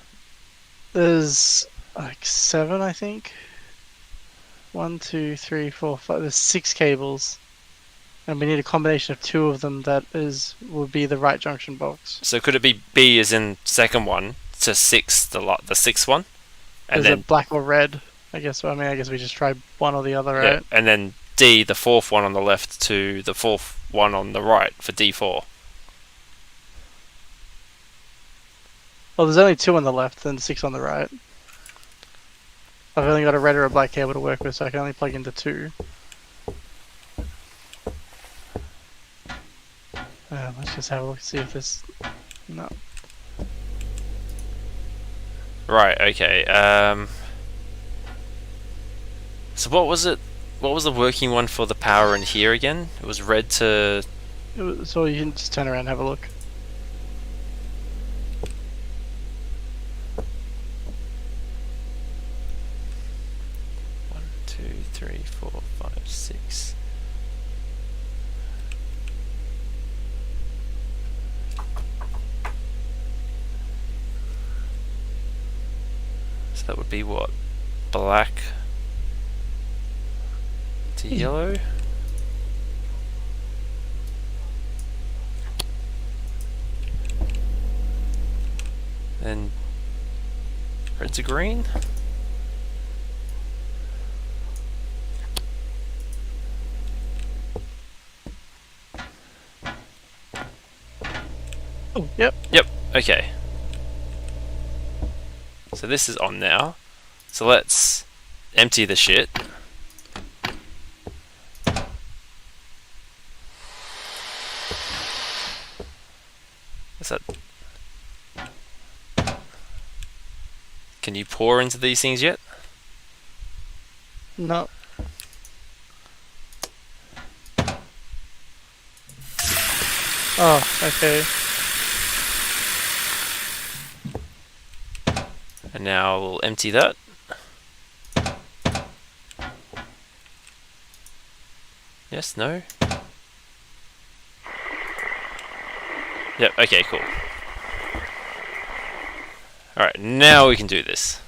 There's like 7, I think. 1, 2, 3, 4, 5. There's 6 cables, and we need a combination of 2 of them that would be the right junction box. So could it be B as in second one to 6, the sixth one, and Is then it black or red? I guess. I mean, I guess we just try one or the other, right? yeah, and then D, the fourth one on the left, to the fourth one on the right for D4. Well, there's only 2 on the left and 6 on the right. I've only got a red or a black cable to work with, so I can only plug into 2. Let's just have a look and see if this. No. Right. Okay. So what was it? What was the working one for the power in here again? It was red to. So you can just turn around and have a look. One, 2, 3, 4, 5, 6. So that would be what? Black to yellow? And Red to green. Oh, yep. Yep, okay. So this is on now. So let's empty the shit. What's that? Can you pour into these things yet? No. Oh, okay. And now we'll empty that. Yes, no? Yep, okay, cool. Alright, now we can do this.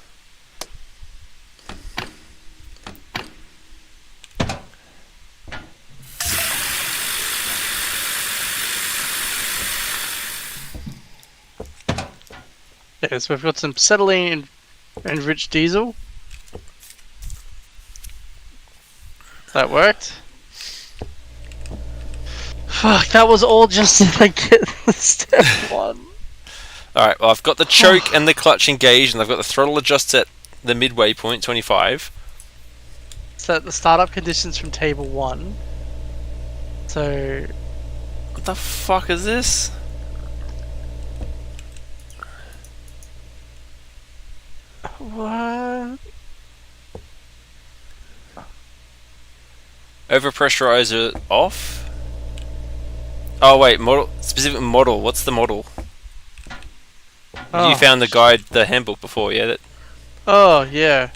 Okay, so we've got some acetylene enriched diesel. That worked. Fuck, that was all just to like get step one. Alright, well I've got the choke and the clutch engaged, and I've got the throttle adjust at the midway point, 25. So the startup conditions from table 1. So What the fuck is this? what? Overpressurizer off? Oh wait, model, specific model, what's the model? Oh. You found the guide, the handbook before, yeah? Oh, yeah.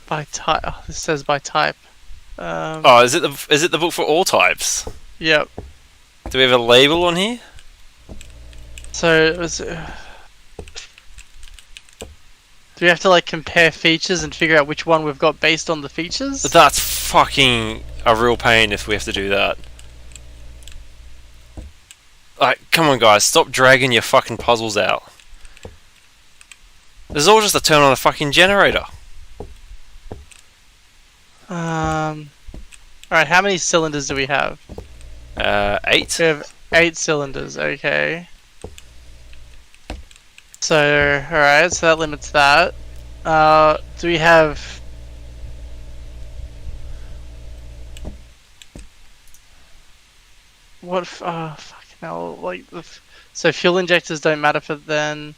By type. Oh, this says by type. Oh, is it the book for all types? Yep. Do we have a label on here? So it was. Do we have to like compare features and figure out which one we've got based on the features? That's fucking a real pain if we have to do that. Like, come on guys, stop dragging your fucking puzzles out. This is all just to turn on a fucking generator. Alright, how many cylinders do we have? 8? We have 8 cylinders, okay. So, alright, so that limits that. Do we have... What, fucking hell, like, so fuel injectors don't matter for then.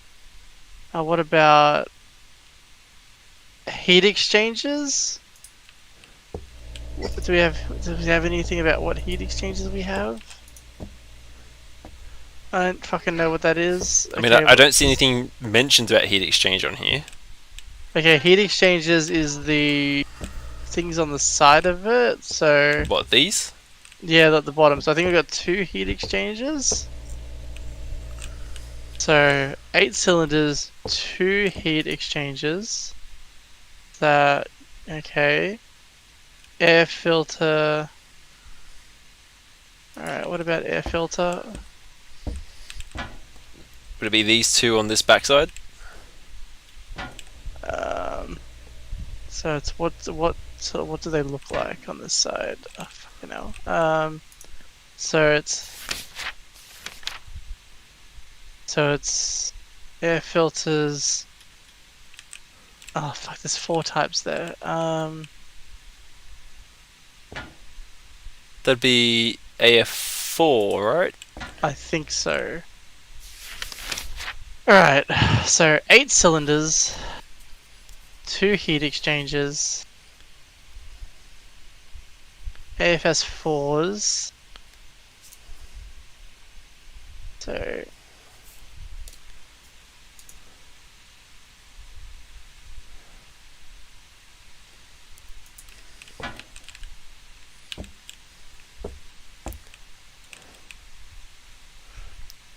What about heat exchangers? Do we have anything about what heat exchangers we have? I don't fucking know what that is. I mean, I don't see anything mentioned about heat exchange on here. Okay, heat exchangers is the things on the side of it, so... What, these? Yeah, at the bottom. So I think we've got 2 heat exchangers. So, 8 cylinders, 2 heat exchangers. That... Okay. Air filter... Alright, what about air filter? Would it be these 2 on this backside? So it's what do they look like on this side? Oh, fucking hell. So it's air filters. Oh fuck, there's 4 types there. That'd be AF4, right? I think so. Alright, so 8 cylinders, 2 heat exchangers, AFS4s, so...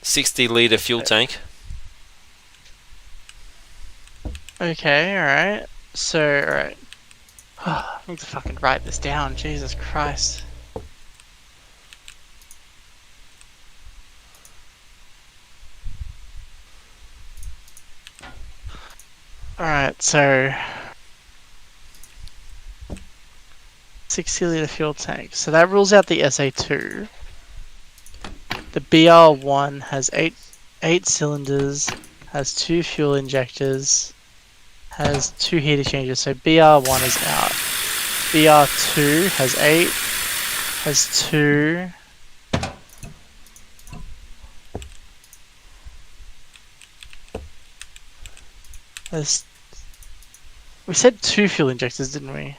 $60-litre fuel tank. Okay, alright. So, alright. I need to fucking write this down, Jesus Christ. Alright, so 60-litre fuel tank. So that rules out the SA2. The BR1 has eight cylinders, has 2 fuel injectors, has 2 heat exchangers. So BR1 is out. BR2 has 8, has 2. We said 2 fuel injectors, didn't we?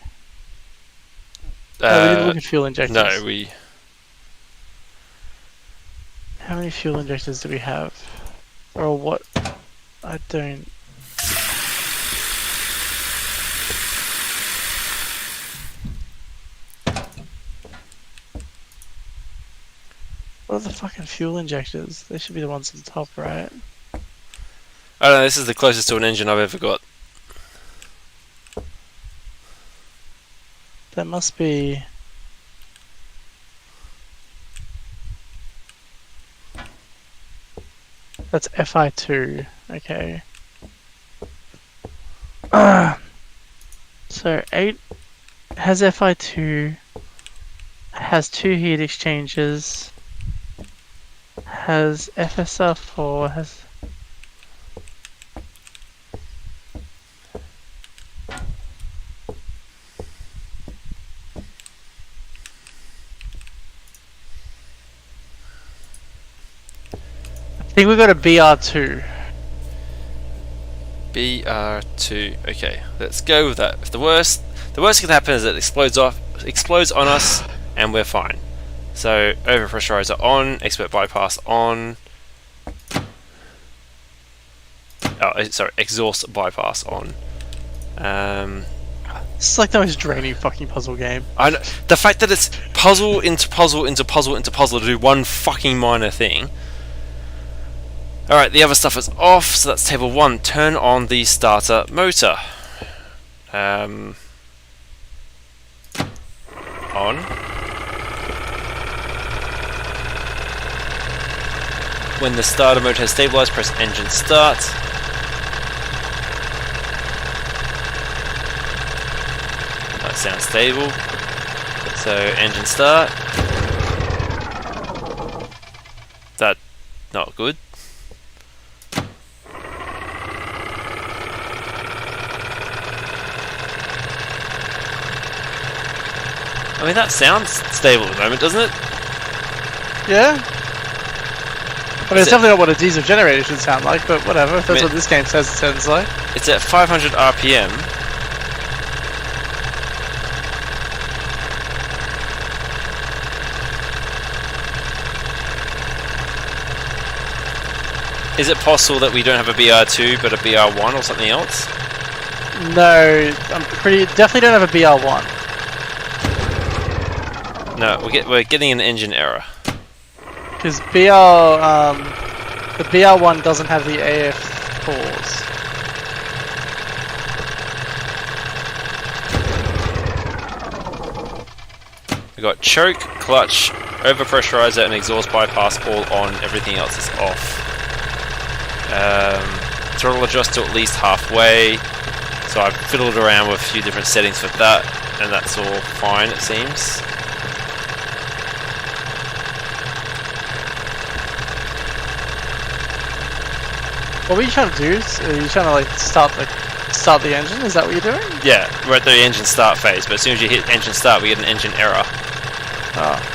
No, we didn't look at fuel injectors. No, we. How many fuel injectors do we have? Or what? I don't. What are the fucking fuel injectors? They should be the ones on top, right? I don't know. This is the closest to an engine I've ever got. That must be. That's FI2. Okay. So 8 has FI2, has 2 heat exchangers, has FSR4, has. I think we got a BR2. BR2. Okay, let's go with that. If the worst that can happen is it explodes on us, and we're fine. So overpressurizer on, expert bypass on. Oh, sorry, exhaust bypass on. This is like the most draining fucking puzzle game. I know, the fact that it's puzzle into puzzle into puzzle into puzzle to do one fucking minor thing. Alright, the other stuff is off, so that's table 1. Turn on the starter motor. On. When the starter motor has stabilized, press engine start. That sounds stable. So, engine start. That, not good. I mean, that sounds stable at the moment, doesn't it? Yeah? I mean, it's definitely not what a diesel generator should sound like, but whatever. If that's what this game says it sounds like. It's at 500 RPM. Is it possible that we don't have a BR2 but a BR1 or something else? No, definitely don't have a BR1. No, we're getting an engine error. Because the BR1 doesn't have the AF4s. We got choke, clutch, overpressurizer, and exhaust bypass all on. Everything else is off. Throttle adjust to at least halfway. So I've fiddled around with a few different settings for that, and that's all fine, it seems. What were you trying to do? Are you trying to like start the engine? Is that what you're doing? Yeah, we're at the engine start phase, but as soon as you hit engine start, we get an engine error. Oh.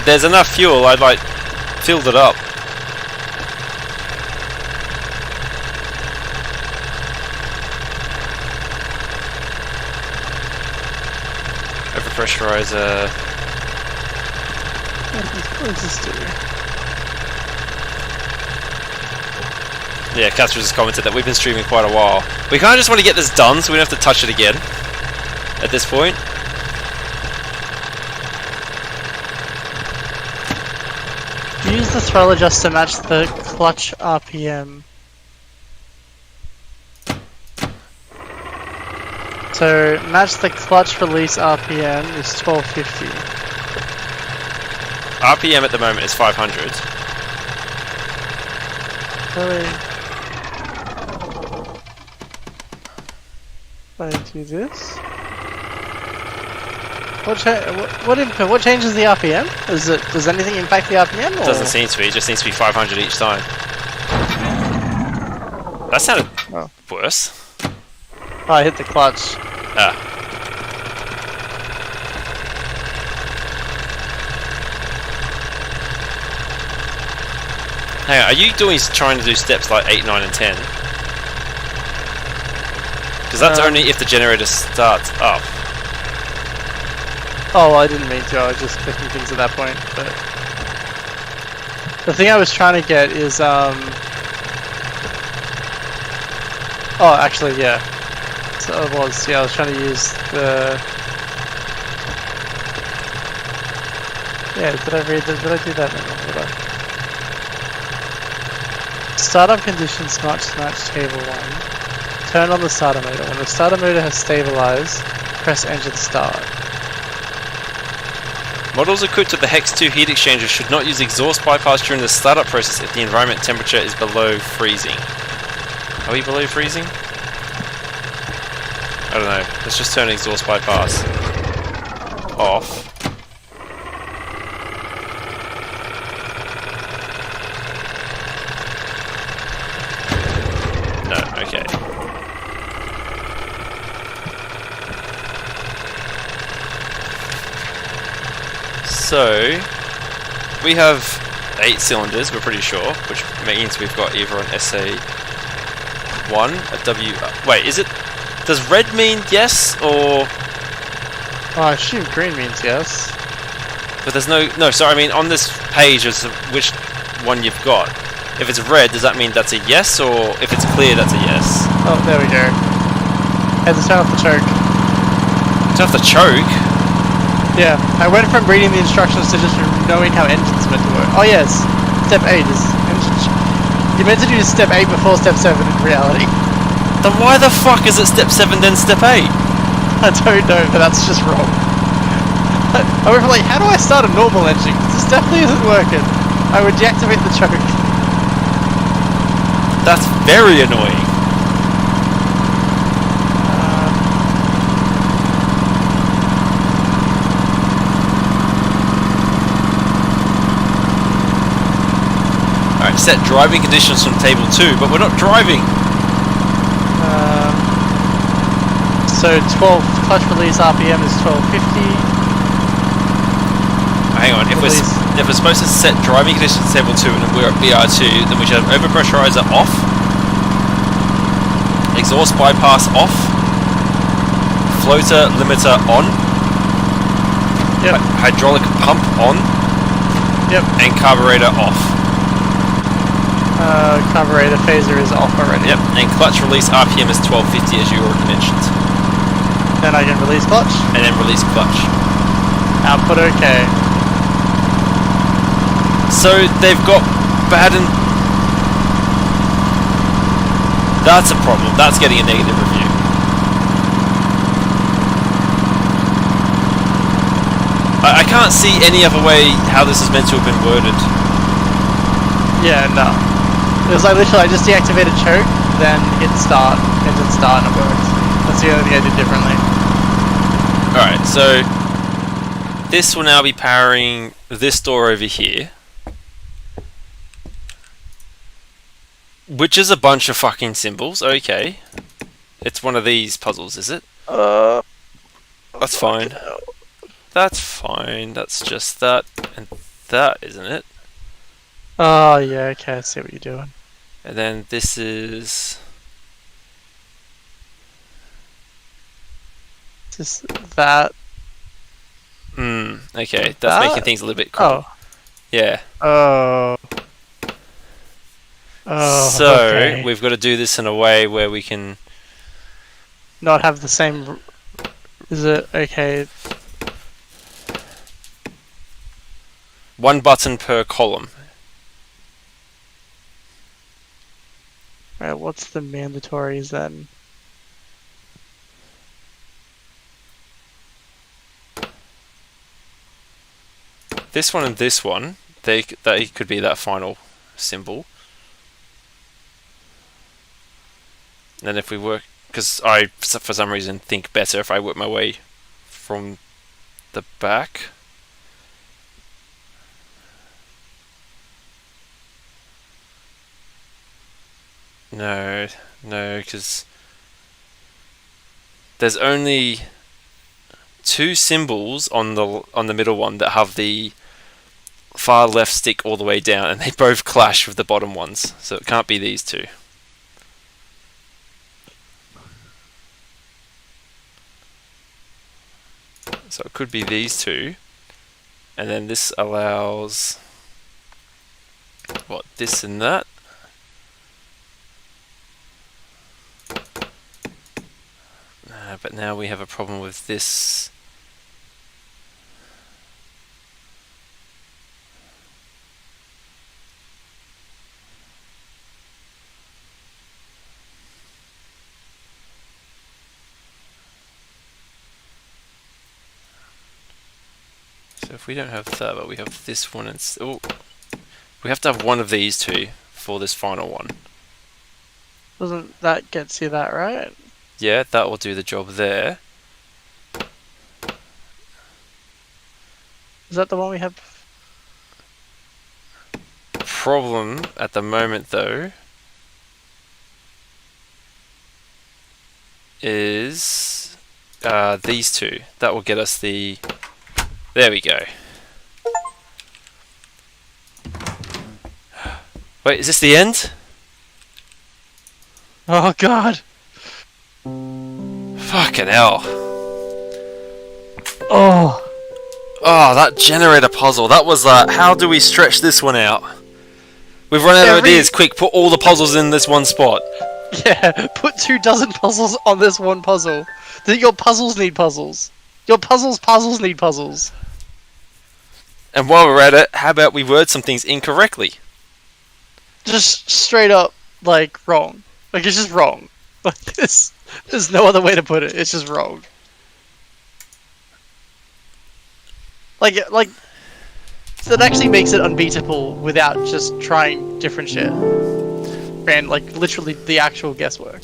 There's enough fuel. I'd like filled it up. Overpressurizer. What does this do? Yeah, Casper just commented that we've been streaming quite a while. We kind of just want to get this done so we don't have to touch it again at this point. Use the throttle adjuster to match the clutch RPM. So match the clutch release RPM is 1250. RPM at the moment is 500. Really? If I do this. What changes the RPM? Does anything impact the RPM? Or? Doesn't seem to be. It just seems to be 500 each time. That sounded worse. Oh, I hit the clutch. Ah. Hang on, are you trying to do steps like 8, 9 and 10? Because that's only if the generator starts up. Oh, well, I didn't mean to. I was just clicking things at that point. But the thing I was trying to get is oh, actually, yeah. So I was trying to use the. Yeah, did I do that? No. Startup conditions match table 1. Turn on the starter motor. When the starter motor has stabilized, press engine start. Models equipped with the Hex 2 heat exchanger should not use exhaust bypass during the startup process if the environment temperature is below freezing. Are we below freezing? I don't know. Let's just turn exhaust bypass off. No, okay. So, we have 8 cylinders, we're pretty sure, which means we've got either an SA1, a W... wait, is it... Does red mean yes, or... Oh, I assume green means yes. But there's no... No, sorry, I mean, on this page is which one you've got. If it's red, does that mean that's a yes, or if it's clear, that's a yes? Oh, there we go. Had to turn off the choke. Turn off the choke? Yeah, I went from reading the instructions to just knowing how engines meant to work. Oh yes, step 8 is engine. You meant to do step 8 before step 7 in reality. Then why the fuck is it step 7 then step 8? I don't know, but that's just wrong. I went from like, how do I start a normal engine? This definitely isn't working. I would deactivate the choke. That's very annoying. Alright, set driving conditions from table 2, but we're not driving. So 12 clutch release RPM is 1250. Hang on, if we're supposed to set driving conditions to table 2 and we're at BR2, then we should have overpressurizer off, exhaust bypass off, floater limiter on, Yep. hydraulic pump on, Yep. and carburetor off. Carburetor phaser is off already. Yep, and clutch release RPM is 1250 as you already mentioned. Then I can release clutch. And then release clutch. Output okay. So they've got bad and... That's a problem. That's getting a negative review. I can't see any other way how this is meant to have been worded. Yeah, no. It was like literally I just deactivated choke, then hit start, engine start, and it worked. That's the only thing I did differently. Alright, so this will now be powering this door over here, which is a bunch of fucking symbols. Okay. It's one of these puzzles, is it? That's fine. That's fine. That's just that. And that, isn't it? Oh, yeah, okay, I see what you're doing. And then this is... Just that. Okay, that's That? making things a little bit cool. Oh. Yeah. Oh. Oh, So, okay. we've got to do this in a way where we can... Not have the same... Is it... Okay. One button per column. Right, what's the mandatories then? This one and this one, they could be that final symbol. And then if we work... Because I, for some reason, think better if I work my way from the back. No, because there's only 2 symbols on the middle one that have the far left stick all the way down, and they both clash with the bottom ones, so it can't be these 2. So it could be these 2, and then this allows what, this and that. But now we have a problem with this. So if we don't have that, but we have this one, and we have to have one of these 2 for this final one. Doesn't that gets you that, right? Yeah, that will do the job there. Is that the one we have? Problem at the moment, though, is these 2. That will get us the... There we go. Wait, is this the end? Oh god! Fucking hell. Oh! Oh, that generator puzzle. That was how do we stretch this one out? We've run out of ideas. Quick, put all the puzzles in this one spot. Yeah, put 24 puzzles on this one puzzle. Your puzzles need puzzles. Your puzzles need puzzles. And while we're at it, how about we word some things incorrectly? Just straight up, like, wrong. Like, it's just wrong. Like, there's no other way to put it. It's just wrong. Like, that actually makes it unbeatable without just trying different shit. And, like, literally the actual guesswork.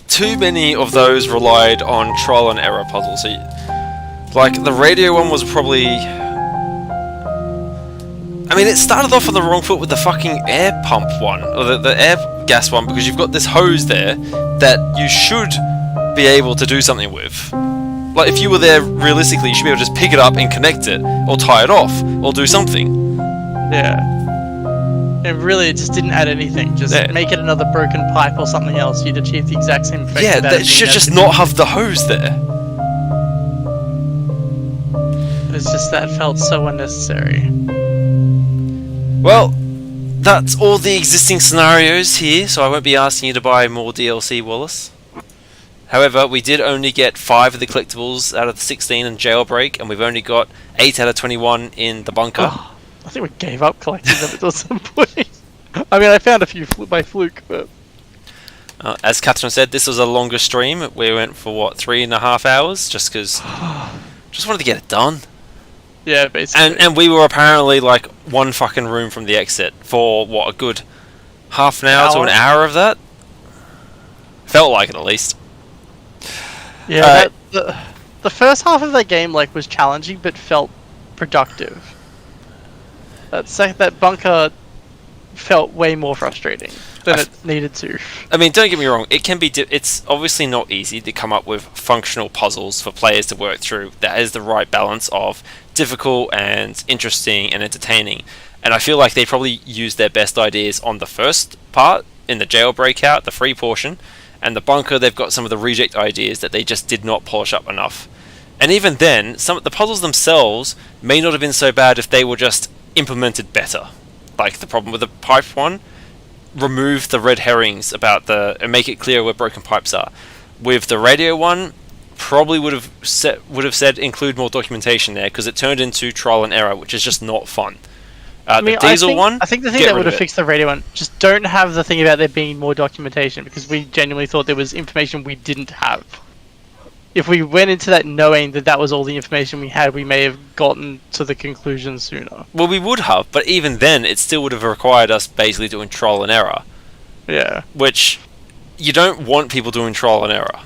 Too many of those relied on trial and error puzzles. So like, the radio one was probably... I mean, it started off on the wrong foot with the fucking air pump one, or the air gas one, because you've got this hose there that you should be able to do something with. Like, if you were there realistically, you should be able to just pick it up and connect it, or tie it off, or do something. Yeah. And really, it just didn't add anything. Just make it another broken pipe or something else. You'd achieve the exact same effect. Yeah, that should just not have the hose there. It's just that felt so unnecessary. Well, that's all the existing scenarios here, so I won't be asking you to buy more DLC, Wallace. However, we did only get 5 of the collectibles out of the 16 in Jailbreak, and we've only got 8 out of 21 in the bunker. Oh, I think we gave up collecting them at some point. I mean, I found a few by fluke, but... As Catherine said, this was a longer stream. We went for, what, 3.5 hours? Just because... just wanted to get it done. Yeah, basically. And we were apparently, like, one fucking room from the exit for, what, a good half an hour to an hour of that? Felt like it, at least. Yeah, the first half of that game, like, was challenging, but felt productive. That bunker felt way more frustrating than it needed to. I mean, don't get me wrong, it can be. It's obviously not easy to come up with functional puzzles for players to work through that is the right balance of difficult and interesting and entertaining. And I feel like they probably used their best ideas on the first part, in the jail breakout, the free portion, and the bunker. They've got some of the reject ideas that they just did not polish up enough. And even then, some of the puzzles themselves may not have been so bad if they were just implemented better. Like the problem with the pipe one, remove the red herrings about and make it clear where broken pipes are. With the radio one, probably would have said include more documentation there, because it turned into trial and error, which is just not fun. The diesel one, I think the thing that would have fixed the radio one, just don't have the thing about there being more documentation, because we genuinely thought there was information we didn't have. If we went into that knowing that that was all the information we had, we may have gotten to the conclusion sooner. Well, we would have, but even then, it still would have required us basically doing trial and error. Yeah. Which, you don't want people doing trial and error.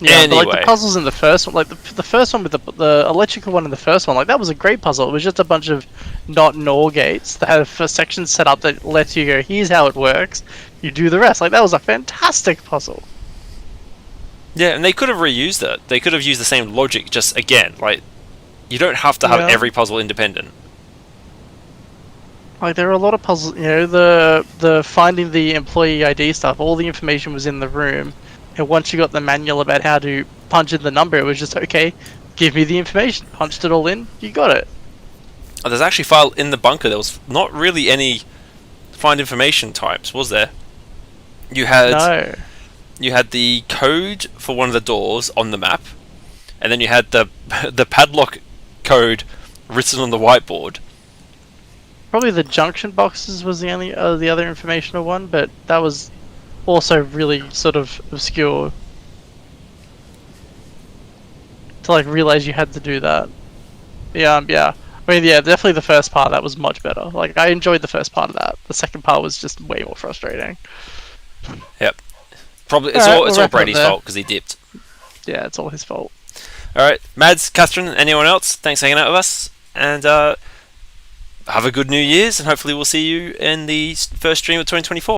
Yeah, anyway. but like the puzzles in the first one, like the first one with the electrical one in the first one, like that was a great puzzle. It was just a bunch of not NOR gates that had a section set up that lets you go, here's how it works, you do the rest. Like that was a fantastic puzzle. Yeah, and they could have reused it. They could have used the same logic, just again, like, you don't have to have every puzzle independent. Like there are a lot of puzzles, you know, the finding the employee ID stuff, all the information was in the room. And once you got the manual about how to punch in the number, it was just, okay, give me the information. Punched it all in, you got it. Oh, there's actually a file in the bunker. There was not really any find information types, was there? You had the code for one of the doors on the map, and then you had the padlock code written on the whiteboard. Probably the junction boxes was the only the other informational one, but that was also really sort of obscure to like realize you had to do that. Yeah. I mean, yeah, definitely the first part that was much better. Like I enjoyed the first part of that. The second part was just way more frustrating. Yep. Probably it's all Brady's fault because he dipped. Yeah, it's all his fault. All right, Mads, Catherine, anyone else? Thanks for hanging out with us, and have a good New Year's, and hopefully we'll see you in the first stream of 2024.